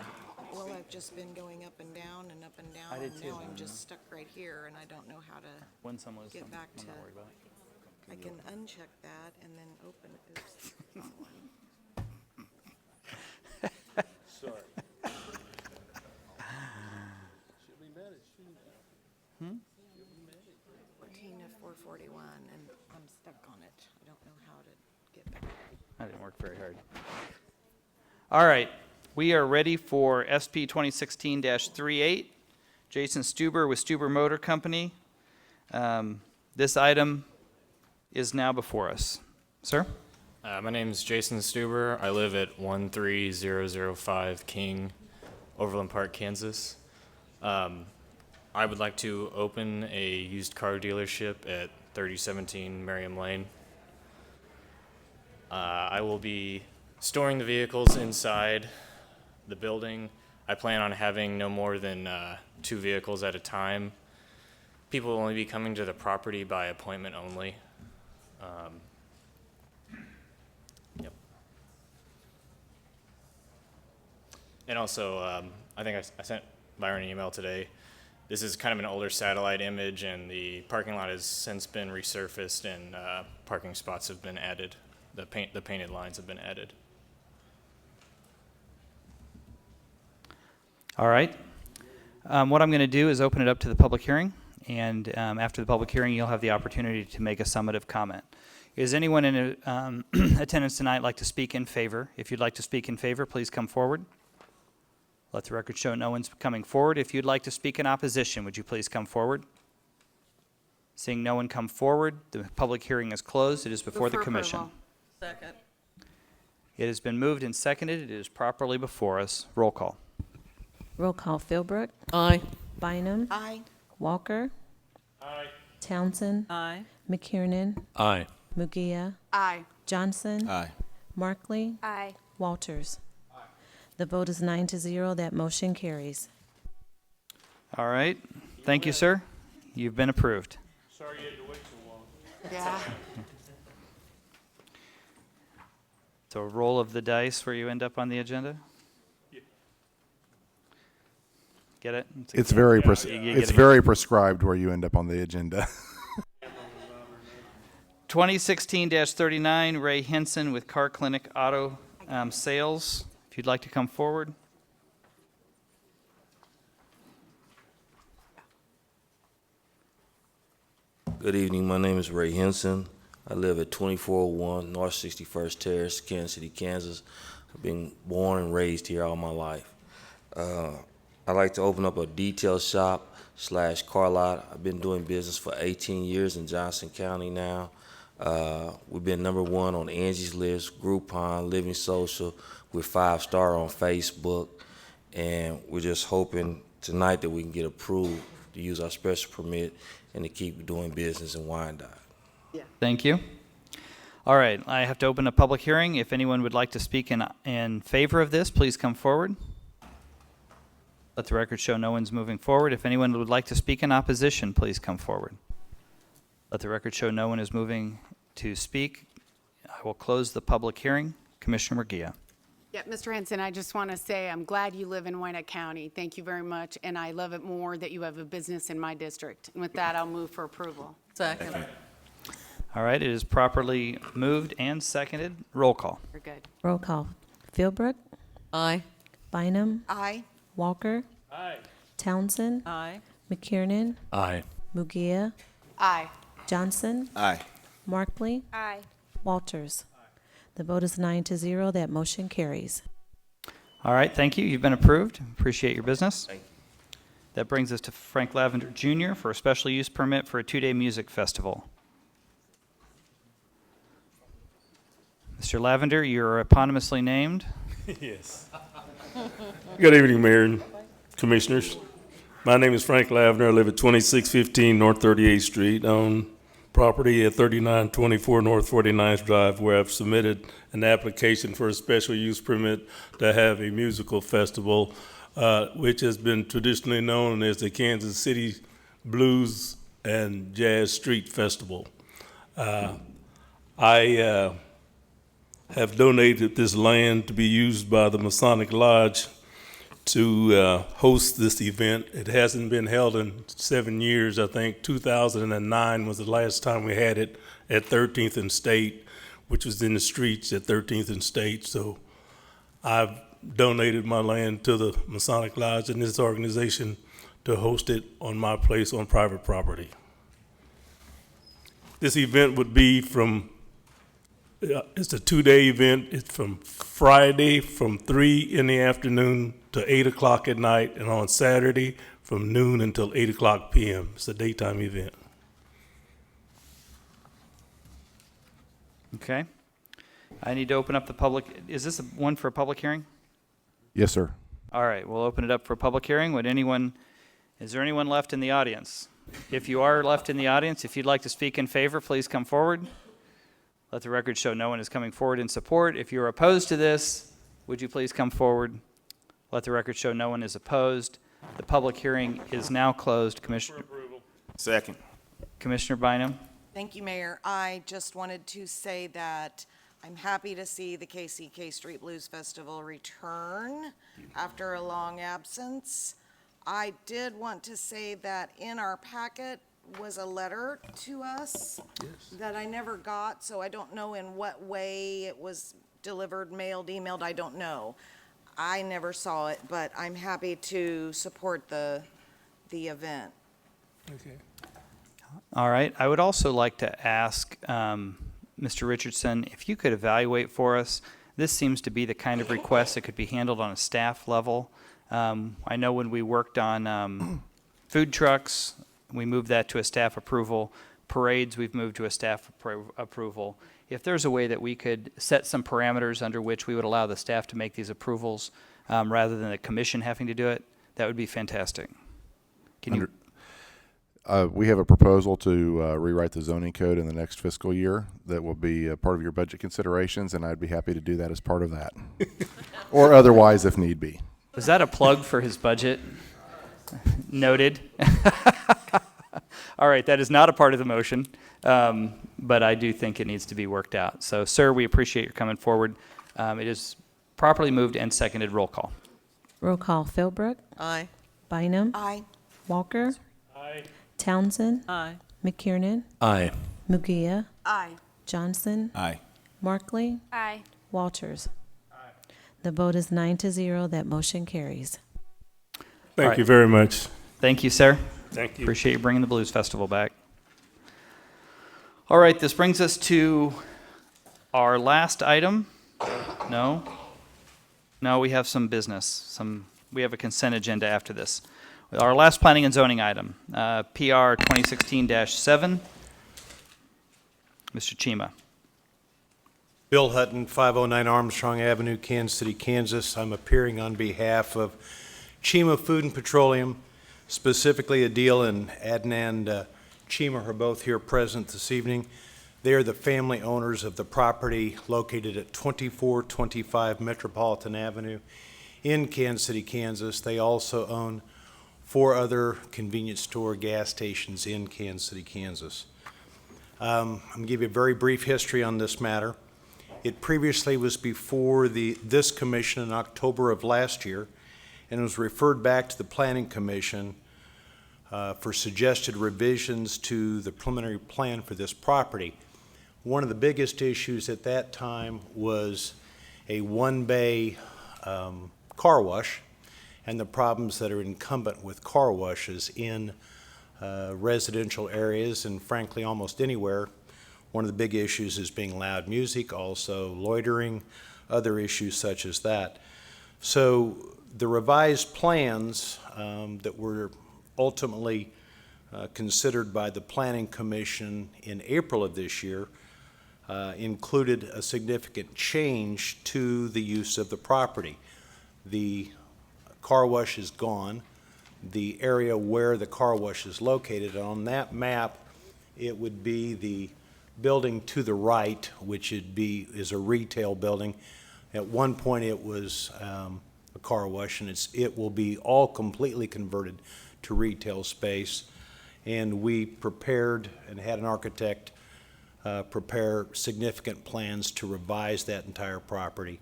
S8: well, I've just been going up and down and up and down,
S1: I did
S8: and
S1: too.
S8: now I'm just stuck right here, and I don't know how to
S1: Win some, lose
S8: get
S1: some.
S8: back
S1: I'm
S8: to,
S1: not worried about it.
S8: I can uncheck that and then open, oops, wrong one.
S19: Sorry. She'll be mad at you now.
S8: 14 to 441, and I'm stuck on it. I don't know how to get back.
S1: I didn't work very hard. All right, we are ready for SP 2016-38. Jason Stuber with Stuber Motor Company. This item is now before us. Sir?
S16: My name is Jason Stuber. I live at 13005 King, Overland Park, Kansas. I would like to open a used car dealership at 3017 Merriam Lane. I will be storing the vehicles inside the building. I plan on having no more than 2 vehicles at a time. People will only be coming to the property by appointment only. Yep. And also, I think I sent Byron an email today. This is kind of an older satellite image, and the parking lot has since been resurfaced, and parking spots have been added. The painted lines have been added.
S1: All right. What I'm going to do is open it up to the public hearing, and after the public hearing, you'll have the opportunity to make a summative comment. Is anyone in attendance tonight like to speak in favor? If you'd like to speak in favor, please come forward. Let the record show no one's coming forward. If you'd like to speak in opposition, would you please come forward? Seeing no one come forward, the public hearing is closed. It is before the commission.
S21: Second.
S1: It has been moved and seconded. It is properly before us. Roll call.
S2: Roll call. Philbrook.
S22: Aye.
S2: Bynum.
S8: Aye.
S2: Walker.
S19: Aye.
S2: Townsend.
S21: Aye.
S2: McKiernan.
S14: Aye.
S2: Mugia.
S5: Aye.
S2: Johnson.
S6: Aye.
S2: Markley.
S10: Aye.
S2: Walters. The vote is 9-0. That motion carries.
S1: All right. Thank you, sir. You've been approved.
S4: Sorry you had to wait so long.
S5: Yeah.
S1: So a roll of the dice where you end up on the agenda?
S4: Yeah.
S1: Get it?
S3: It's very
S1: it's
S3: very prescribed where you end up on the agenda.
S1: 2016-39, Ray Henson with Car Clinic Auto Sales. If you'd like to come forward.
S23: Good evening. My name is Ray Henson. I live at 2401 North 61st Terrace, Kansas City, Kansas. I've been born and raised here all my life. I'd like to open up a detail shop / car lot. I've been doing business for 18 years in Johnson County now. We've been #1 on Angie's List, Groupon, Living Social. We're 5-star on Facebook, and we're just hoping tonight that we can get approved to use our special permit and to keep doing business in Wyandotte.
S1: Thank you. All right, I have to open a public hearing. If anyone would like to speak in favor of this, please come forward. Let the record show no one's moving forward. If anyone would like to speak in opposition, please come forward. Let the record show no one is moving to speak. I will close the public hearing. Commissioner Murguia.
S5: Yeah, Mr. Henson, I just want to say I'm glad you live in Wyandotte County. Thank you very much, and I love it more that you have a business in my district. And with that, I'll move for approval.
S21: Second.
S1: All right, it is properly moved and seconded. Roll call.
S5: We're good.
S2: Roll call. Philbrook.
S22: Aye.
S2: Bynum.
S8: Aye.
S2: Walker.
S4: Aye.
S2: Townsend.
S21: Aye.
S2: McKiernan.
S14: Aye.
S2: Mugia.
S5: Aye.
S2: Johnson.
S6: Aye.
S2: Markley.
S10: Aye.
S2: Walters. The vote is 9-0. That motion carries.
S1: All right, thank you. You've been approved. Appreciate your business.
S23: Thank you.
S1: That brings us to Frank Lavender Jr. for a special use permit for a 2-day music festival. Mr. Lavender, you're eponymously named.
S24: Yes. Good evening, Mayor and Commissioners. My name is Frank Lavender. I live at 2615 North 38th Street on property at 3924 North 49th Drive, where I've submitted an application for a special use permit to have a musical festival, which has been traditionally known as the Kansas City Blues and Jazz Street Festival. I have donated this land to be used by the Masonic Lodge to host this event. It hasn't been held in 7 years. I think 2009 was the last time we had it at 13th and State, which was in the streets at 13th and State. So I've donated my land to the Masonic Lodge and this organization to host it on my place on private property. This event would be it's a 2-day event. It's from Friday from 3 in the afternoon to 8 o'clock at night, and on Saturday from noon until 8 o'clock p.m. It's a daytime event.
S1: Okay. I need to open up the public. Is this one for a public hearing?
S3: Yes, sir.
S1: All right, we'll open it up for a public hearing. Is there anyone left in the audience? If you are left in the audience, if you'd like to speak in favor, please come forward. Let the record show no one is coming forward in support. If you're opposed to this, would you please come forward? Let the record show no one is opposed. The public hearing is now closed. Commissioner
S6: Second.
S1: Commissioner Bynum.
S8: Thank you, Mayor. I just wanted to say that I'm happy to see the KCK Street Blues Festival return after a long absence. I did want to say that in our packet was a letter to us that I never got, so I don't know in what way it was delivered, mailed, emailed, I don't know. I never saw it, but I'm happy to support the event.
S24: Okay.
S1: All right. I would also like to ask Mr. Richardson if you could evaluate for us. This seems to be the kind of request that could be handled on a staff level. I know when we worked on food trucks, we moved that to a staff approval. Parades, we've moved to a staff approval. If there's a way that we could set some parameters under which we would allow the staff to make these approvals rather than the commission having to do it, that would be fantastic.
S3: We have a proposal to rewrite the zoning code in the next fiscal year that will be a part of your budget considerations, and I'd be happy to do that as part of that, or otherwise if need be.
S1: Is that a plug for his budget? Noted. All right, that is not a part of the motion, but I do think it needs to be worked out. So, sir, we appreciate your coming forward. It is properly moved and seconded. Roll call.
S2: Roll call. Philbrook.
S21: Aye.
S2: Bynum.
S8: Aye.
S2: Walker.
S4: Aye.
S2: Townsend.
S21: Aye.
S2: McKiernan.
S14: Aye.
S2: Mugia.
S8: Aye.
S2: Johnson.
S6: Aye.
S2: Markley.
S10: Aye.
S2: Walters. The vote is 9-0. That motion carries.
S24: Thank you very much.
S1: Thank you, sir.
S24: Thank you.
S1: Appreciate you bringing the Blues Festival back. All right, this brings us to our last item. No, we have some business. We have a consent agenda after this. Our last planning and zoning item, PR 2016-7. Mr. Chima.
S7: Bill Hutton, 509 Armstrong Avenue, Kansas City, Kansas. I'm appearing on behalf of Chima Food and Petroleum, specifically Adil and Adnan Chima are both here present this evening. They are the family owners of the property located at 2425 Metropolitan Avenue in Kansas City, Kansas. They also own 4 other convenience store gas stations in Kansas City, Kansas. I'm going to give you a very brief history on this matter. It previously was before this commission in October of last year, and was referred back to the Planning Commission for suggested revisions to the preliminary plan for this property. One of the biggest issues at that time was a one-bay car wash and the problems that are incumbent with car washes in residential areas and frankly almost anywhere. One of the big issues is being loud music, also loitering, other issues such as that. So the revised plans that were ultimately considered by the Planning Commission in April of this year included a significant change to the use of the property. The car wash is gone. The area where the car wash is located on that map It would be the building to the right, which is a retail building. At one point, it was a car wash, and it will be all completely converted to retail space. And we prepared and had an architect prepare significant plans to revise that entire property.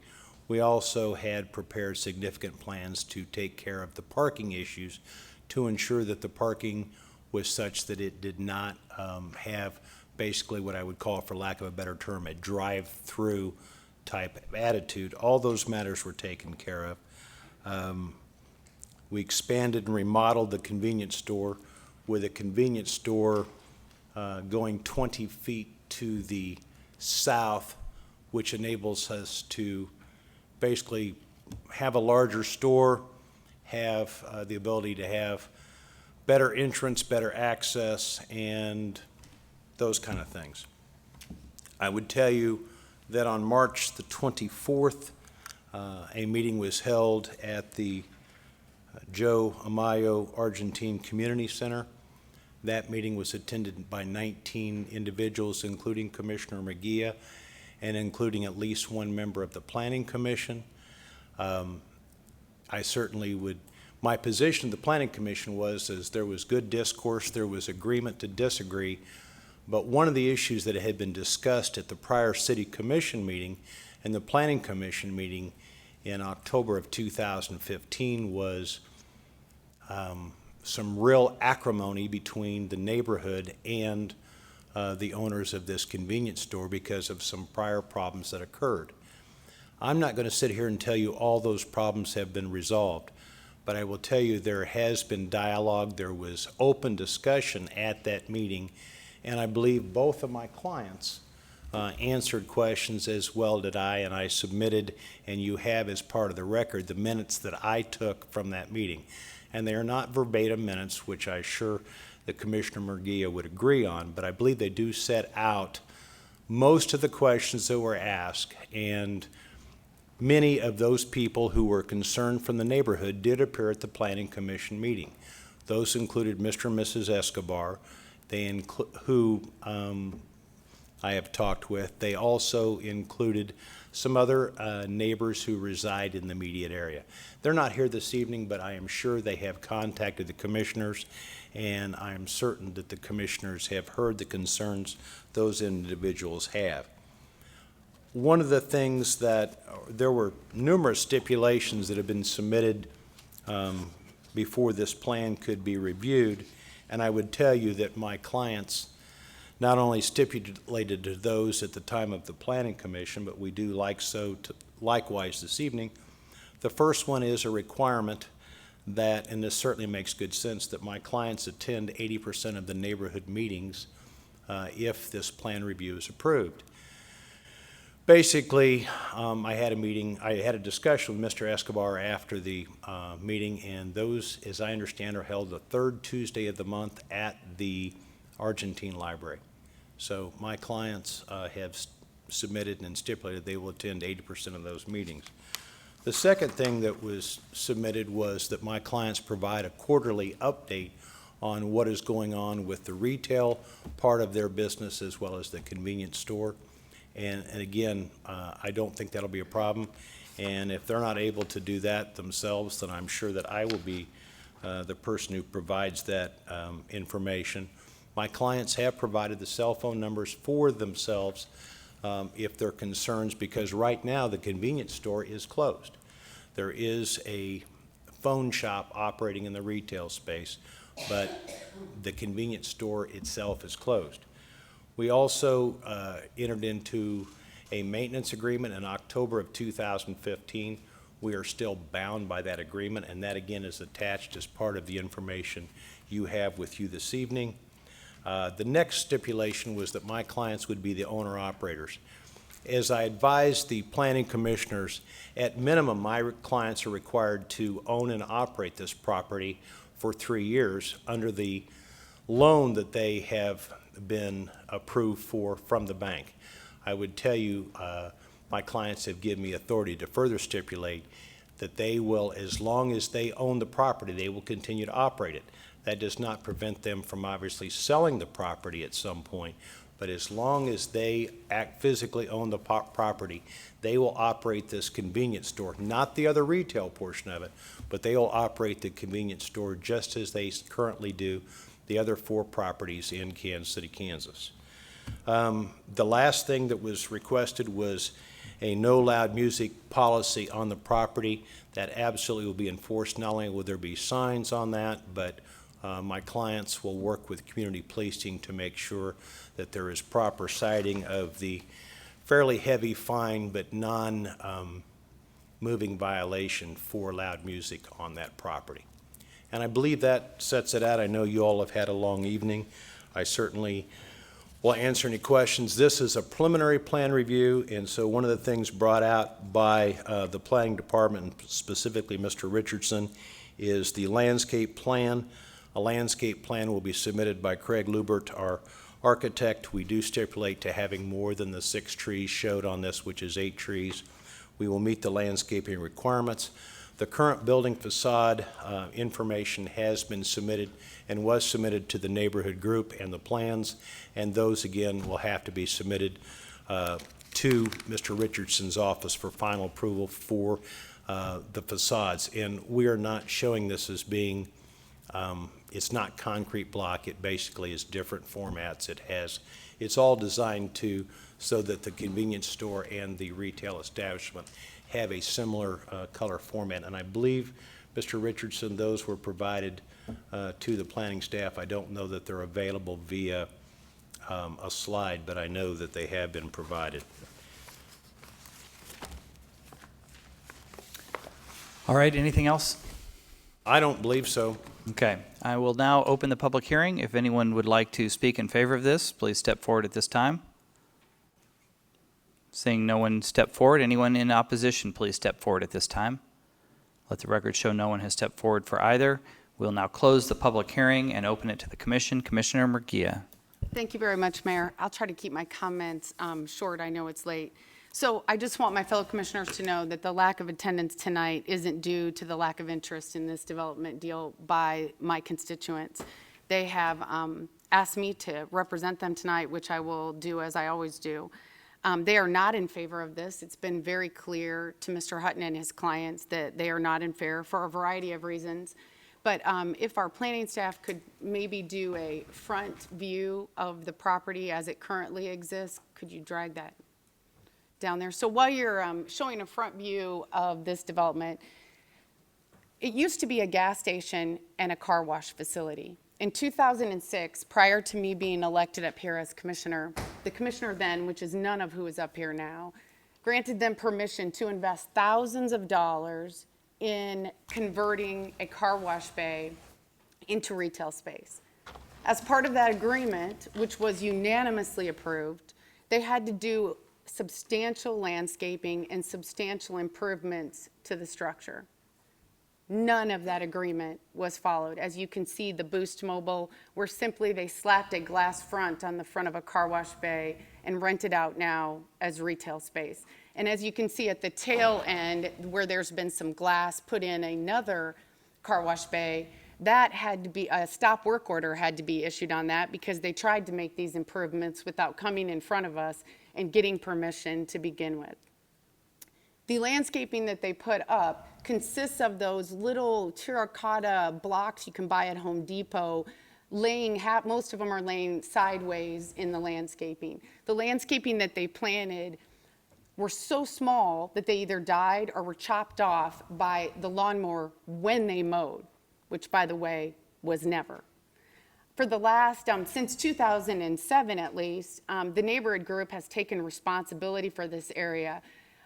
S7: We also had prepared significant plans to take care of the parking issues to ensure that the parking was such that it did not have basically what I would call, for lack of a better term, a drive-through type of attitude. All those matters were taken care of. We expanded and remodeled the convenience store, with a convenience store going 20 feet to the south, which enables us to basically have a larger store, have the ability to have better entrance, better access, and those kind of things. I would tell you that on March the 24th, a meeting was held at the Joe Amayo Argentine Community Center. That meeting was attended by 19 individuals, including Commissioner Mejia, and including at least one member of the Planning Commission. I certainly would, my position of the Planning Commission was, as there was good discourse, there was agreement to disagree, but one of the issues that had been discussed at the prior City Commission meeting and the Planning Commission meeting in October of 2015 was some real acrimony between the neighborhood and the owners of this convenience store because of some prior problems that occurred. I'm not going to sit here and tell you all those problems have been resolved, but I will tell you there has been dialogue, there was open discussion at that meeting, and I believe both of my clients answered questions, as well did I, and I submitted, and you have as part of the record, the minutes that I took from that meeting. And they are not verbatim minutes, which I'm sure that Commissioner Murguia would agree on, but I believe they do set out most of the questions that were asked, and many of those people who were concerned from the neighborhood did appear at the Planning Commission meeting. Those included Mr. and Mrs. Escobar, who I have talked with. They also included some other neighbors who reside in the immediate area. They're not here this evening, but I am sure they have contacted the commissioners, and I am certain that the commissioners have heard the concerns those individuals have. One of the things that, there were numerous stipulations that have been submitted before this plan could be reviewed, and I would tell you that my clients not only stipulated to those at the time of the Planning Commission, but we do likewise this evening. The first one is a requirement that, and this certainly makes good sense, that my clients attend 80% of the neighborhood meetings if this plan review is approved. Basically, I had a discussion with Mr. Escobar after the meeting, and those, as I understand, are held the third Tuesday of the month at the Argentine Library. So my clients have submitted and stipulated they will attend 80% of those meetings. The second thing that was submitted was that my clients provide a quarterly update on what is going on with the retail part of their business as well as the convenience store. And again, I don't think that'll be a problem. And if they're not able to do that themselves, then I'm sure that I will be the person who provides that information. My clients have provided the cell phone numbers for themselves if there are concerns, because right now the convenience store is closed. There is a phone shop operating in the retail space, but the convenience store itself is closed. We also entered into a maintenance agreement in October of 2015. We are still bound by that agreement, and that again is attached as part of the information you have with you this evening. The next stipulation was that my clients would be the owner-operators. As I advised the planning commissioners, at minimum, my clients are required to own and operate this property for 3 years under the loan that they have been approved for from the bank. I would tell you, my clients have given me authority to further stipulate that they will, as long as they own the property, they will continue to operate it. That does not prevent them from obviously selling the property at some point, but as long as they physically own the property, they will operate this convenience store, not the other retail portion of it, but they will operate the convenience store just as they currently do the other 4 properties in Kansas City, Kansas. The last thing that was requested was a no loud music policy on the property. That absolutely will be enforced. Not only will there be signs on that, but my clients will work with community policing to make sure that there is proper citing of the fairly heavy fine but non-moving violation for loud music on that property. And I believe that sets it out. I know you all have had a long evening. I certainly will answer any questions. This is a preliminary plan review, and so one of the things brought out by the planning department, and specifically Mr. Richardson, is the landscape plan. A landscape plan will be submitted by Craig Lubert, our architect. We do stipulate to having more than the 6 trees showed on this, which is 8 trees. We will meet the landscaping requirements. The current building facade information has been submitted and was submitted to the neighborhood group and the plans, and those again will have to be submitted to Mr. Richardson's office for final approval for the facades. And we are not showing this as being, it's not concrete block, it basically is different formats. It's all designed so that the convenience store and the retail establishment have a similar color format. And I believe, Mr. Richardson, those were provided to the planning staff. I don't know that they're available via a slide, but I know that they have been provided.
S1: All right, anything else?
S7: I don't believe so.
S1: Okay, I will now open the public hearing. If anyone would like to speak in favor of this, please step forward at this time. Seeing no one step forward, anyone in opposition, please step forward at this time. Let the record show no one has stepped forward for either. We'll now close the public hearing and open it to the commission. Commissioner Murguia.
S5: Thank you very much, Mayor. I'll try to keep my comments short. I know it's late. So I just want my fellow commissioners to know that the lack of attendance tonight isn't due to the lack of interest in this development deal by my constituents. They have asked me to represent them tonight, which I will do as I always do. They are not in favor of this. It's been very clear to Mr. Hutton and his clients that they are not in favor for a variety of reasons. But if our planning staff could maybe do a front view of the property as it currently exists, could you drag that down there? So while you're showing a front view of this development, it used to be a gas station and a car wash facility. In 2006, prior to me being elected up here as commissioner, the commissioner then, which is none of who is up here now, granted them permission to invest thousands of dollars in converting a car wash bay into retail space. As part of that agreement, which was unanimously approved, they had to do substantial landscaping and substantial improvements to the structure. None of that agreement was followed. As you can see, the Boost Mobile, where simply they slapped a glass front on the front of a car wash bay and rent it out now as retail space. And as you can see at the tail end, where there's been some glass put in another car wash bay, that had to be, a stop work order had to be issued on that because they tried to make these improvements without coming in front of us and getting permission to begin with. The landscaping that they put up consists of those little terracotta blocks you can buy at Home Depot, most of them are laying sideways in the landscaping. The landscaping that they planted were so small that they either died or were chopped off by the lawnmower when they mowed, which, by the way, was never. For the last, since 2007 at least, the neighborhood group has taken responsibility for this area.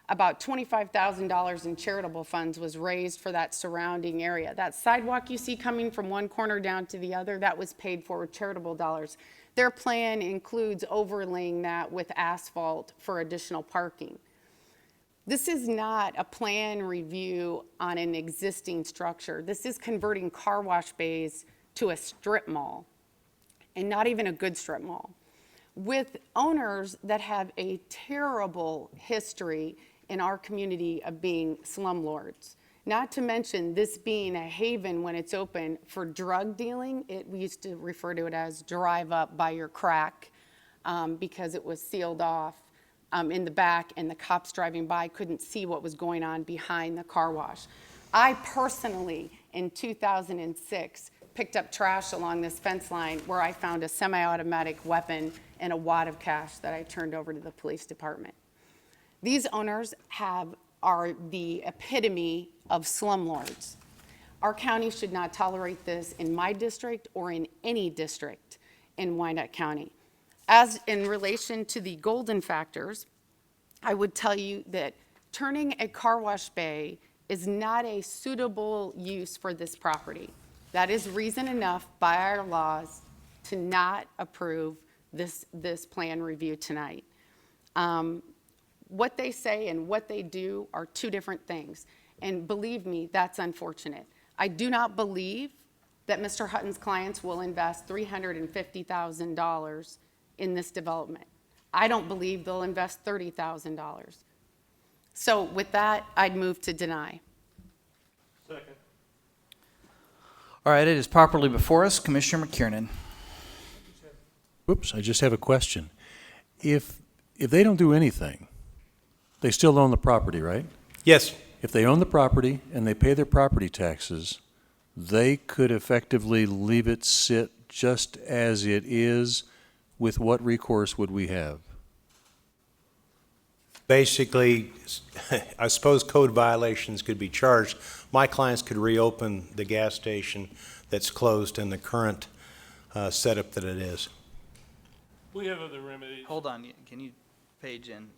S5: About $25,000 in charitable funds was raised for that surrounding area. That sidewalk you see coming from one corner down to the other, that was paid for with charitable dollars. Their plan includes overlaying that with asphalt for additional parking. This is not a plan review on an existing structure. This is converting car wash bays to a strip mall, and not even a good strip mall, with owners that have a terrible history in our community of being slumlords. Not to mention this being a haven when it's open for drug dealing. We used to refer to it as drive up by your crack because it was sealed off in the back, and the cops driving by couldn't see what was going on behind the car wash. I personally, in 2006, picked up trash along this fence line where I found a semi-automatic weapon and a wad of cash that I turned over to the police department. These owners are the epitome of slumlords. Our county should not tolerate this in my district or in any district in Wyandotte County. As in relation to the golden factors, I would tell you that turning a car wash bay is not a suitable use for this property. That is reason enough by our laws to not approve this plan review tonight. What they say and what they do are two different things. And believe me, that's unfortunate. I do not believe that Mr. Hutton's clients will invest $350,000 in this development. I don't believe they'll invest $30,000. So with that, I'd move to deny.
S4: Second.
S1: All right, it is properly before us. Commissioner McKiernan.
S14: Whoops, I just have a question. If they don't do anything, they still own the property, right?
S7: Yes.
S14: If they own the property and they pay their property taxes, they could effectively leave it sit just as it is. With what recourse would we have?
S7: Basically, I suppose code violations could be charged. My clients could reopen the gas station that's closed in the current setup that it is.
S4: We have other remedies.
S1: Hold on, can you page in?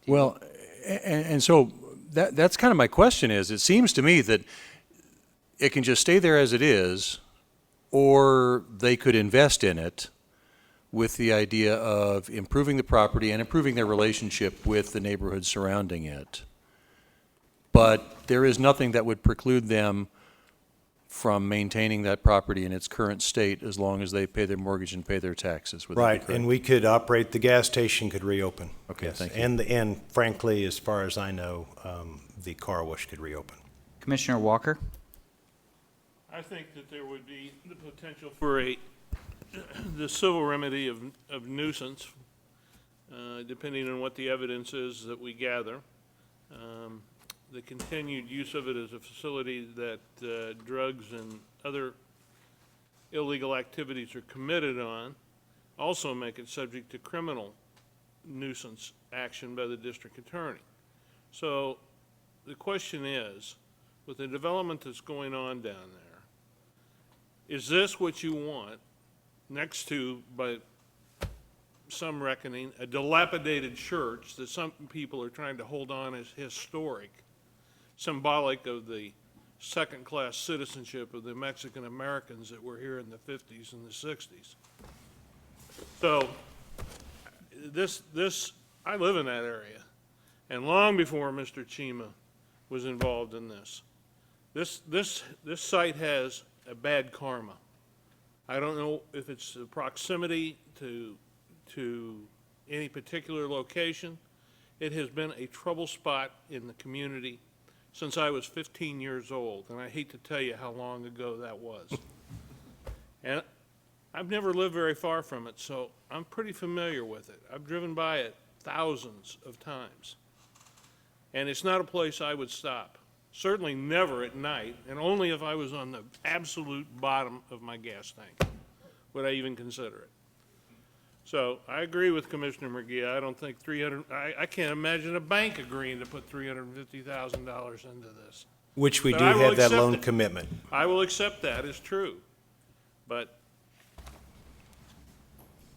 S14: Well, and so that's kind of my question is, it seems to me that it can just stay there as it is, or they could invest in it with the idea of improving the property and improving their relationship with the neighborhood surrounding it. But there is nothing that would preclude them from maintaining that property in its current state as long as they pay their mortgage and pay their taxes. Would that be
S7: Right,
S14: correct?
S7: and we could operate, the gas station could reopen.
S14: Okay,
S7: Yes.
S14: thank you.
S7: And frankly, as far as I know, the car wash could reopen.
S1: Commissioner Walker.
S4: I think that there would be the potential for the civil remedy of nuisance, depending on what the evidence is that we gather. The continued use of it as a facility that drugs and other illegal activities are committed on also make it subject to criminal nuisance action by the district attorney. So the question is, with the development that's going on down there, is this what you want next to, by some reckoning, a dilapidated church that some people are trying to hold on as historic, symbolic of the second-class citizenship of the Mexican Americans that were here in the 50s and the 60s? So I live in that area, and long before Mr. Chima was involved in this site has a bad karma. I don't know if it's the proximity to any particular location. It has been a trouble spot in the community since I was 15 years old, and I hate to tell you how long ago that was. And I've never lived very far from it, so I'm pretty familiar with it. I've driven by it thousands of times. And it's not a place I would stop. Certainly never at night, and only if I was on the absolute bottom of my gas tank would I even consider it. So I agree with Commissioner McGee. I don't think I can't imagine a bank agreeing to put $350,000 into this.
S7: Which we
S4: But
S7: do
S4: I will
S7: have that
S4: accept
S7: loan
S4: it.
S7: commitment.
S4: I will accept that as true, but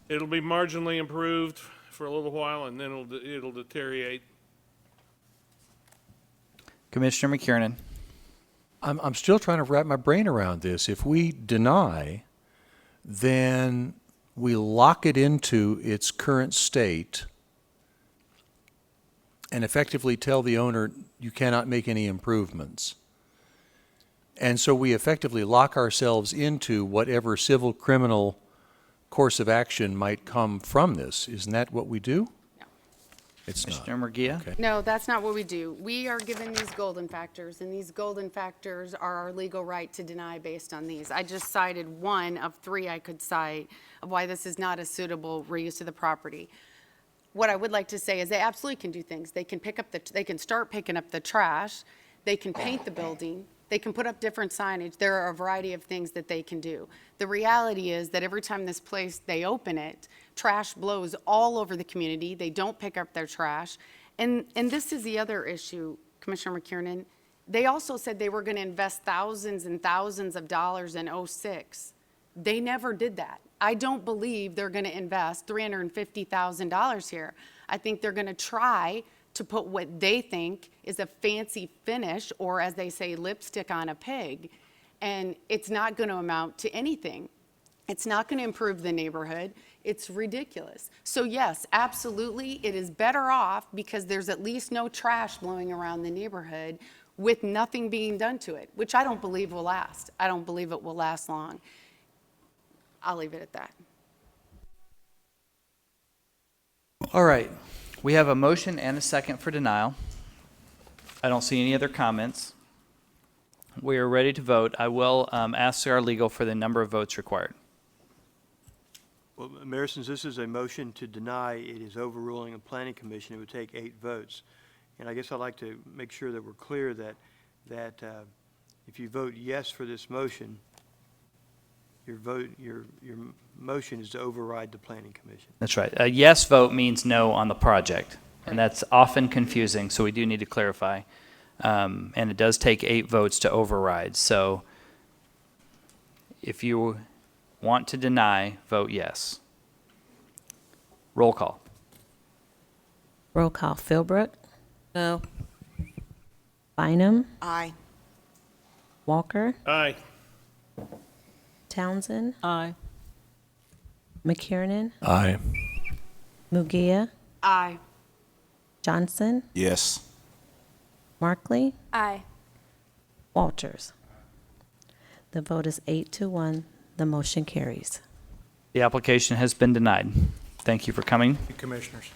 S4: it'll be marginally improved for a little while, and then it'll deteriorate.
S1: Commissioner McKiernan.
S14: I'm still trying to wrap my brain around this. If we deny, then we lock it into its current state and effectively tell the owner you cannot make any improvements. And so we effectively lock ourselves into whatever civil criminal course of action might come from this. Isn't that what we do? It's not.
S1: Commissioner Murguia?
S14: Okay.
S5: No, that's not what we do. We are given these golden factors, and these golden factors are our legal right to deny based on these. I just cited one of three I could cite of why this is not a suitable reuse of the property. What I would like to say is they absolutely can do things. They can they can start picking up the trash. They can paint the building. They can put up different signage. There are a variety of things that they can do. The reality is that every time this place, they open it, trash blows all over the community. They don't pick up their trash. And this is the other issue, Commissioner McKiernan. They also said they were going to invest thousands and thousands of dollars in '06. They never did that. I don't believe they're going to invest $350,000 here. I think they're going to try to put what they think is a fancy finish, or as they say, lipstick on a pig, and it's not going to amount to anything. It's not going to improve the neighborhood. It's ridiculous. So yes, absolutely, it is better off because there's at least no trash blowing around the neighborhood with nothing being done to it, which I don't believe will last. I don't believe it will last long. I'll leave it at that.
S1: All right. We have a motion and a second for denial. I don't see any other comments. We are ready to vote. I will ask our legal for the number of votes required.
S15: Well, Mayor, since this is a motion to deny, it is overruling a planning commission, it would take 8 votes. And I guess I'd like to make sure that we're clear that if you vote yes for this motion, your motion is to override the planning commission.
S1: That's right. A yes vote means no on the project, and that's often confusing, so we do need to clarify. And it does take 8 votes to override. So if you want to deny, vote yes. Roll call.
S2: Roll call. Philbrook,
S22: No.
S2: Bynum,
S8: Aye.
S2: Walker,
S4: Aye.
S2: Townsend,
S21: Aye.
S2: McKiernan,
S14: Aye.
S2: Mugia,
S5: Aye.
S6: Johnson,
S23: Yes.
S2: Markley,
S10: Aye.
S2: Walters. The vote is 8-1. The motion carries.
S1: The application has been denied. Thank you for coming.
S7: Commissioners.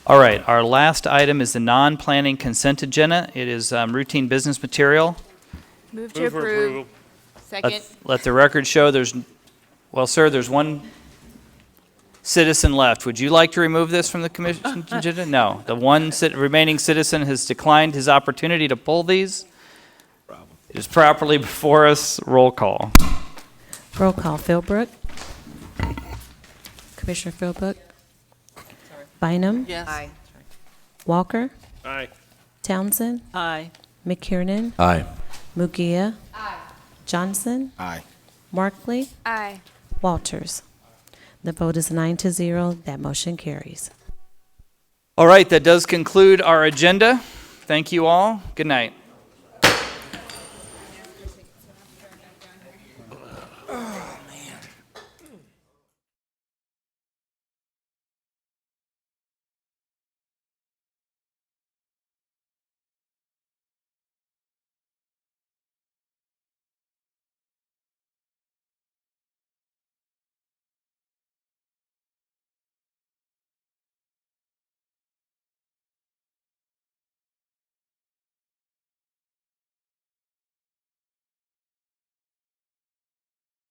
S1: All right, our last item is the non-planning consent agenda. It is routine business material.
S5: Move
S4: Move for approval.
S5: Second.
S1: Let the record show well, sir, there's one citizen left. Would you like to remove this from the commission agenda? No. The one remaining citizen has declined his opportunity to pull these. It is properly before us. Roll call.
S2: Roll call. Philbrook, Commissioner Philbrook, Bynum,
S22: Yes.
S8: Aye.
S2: Walker,
S4: Aye.
S2: Townsend,
S21: Aye.
S2: McKiernan,
S14: Aye.
S2: Mugia, Johnson,
S6: Aye.
S2: Markley,
S10: Aye.
S2: Walters. The vote is 9-0. That motion carries.
S1: All right, that does conclude our agenda. Thank you all. Good night.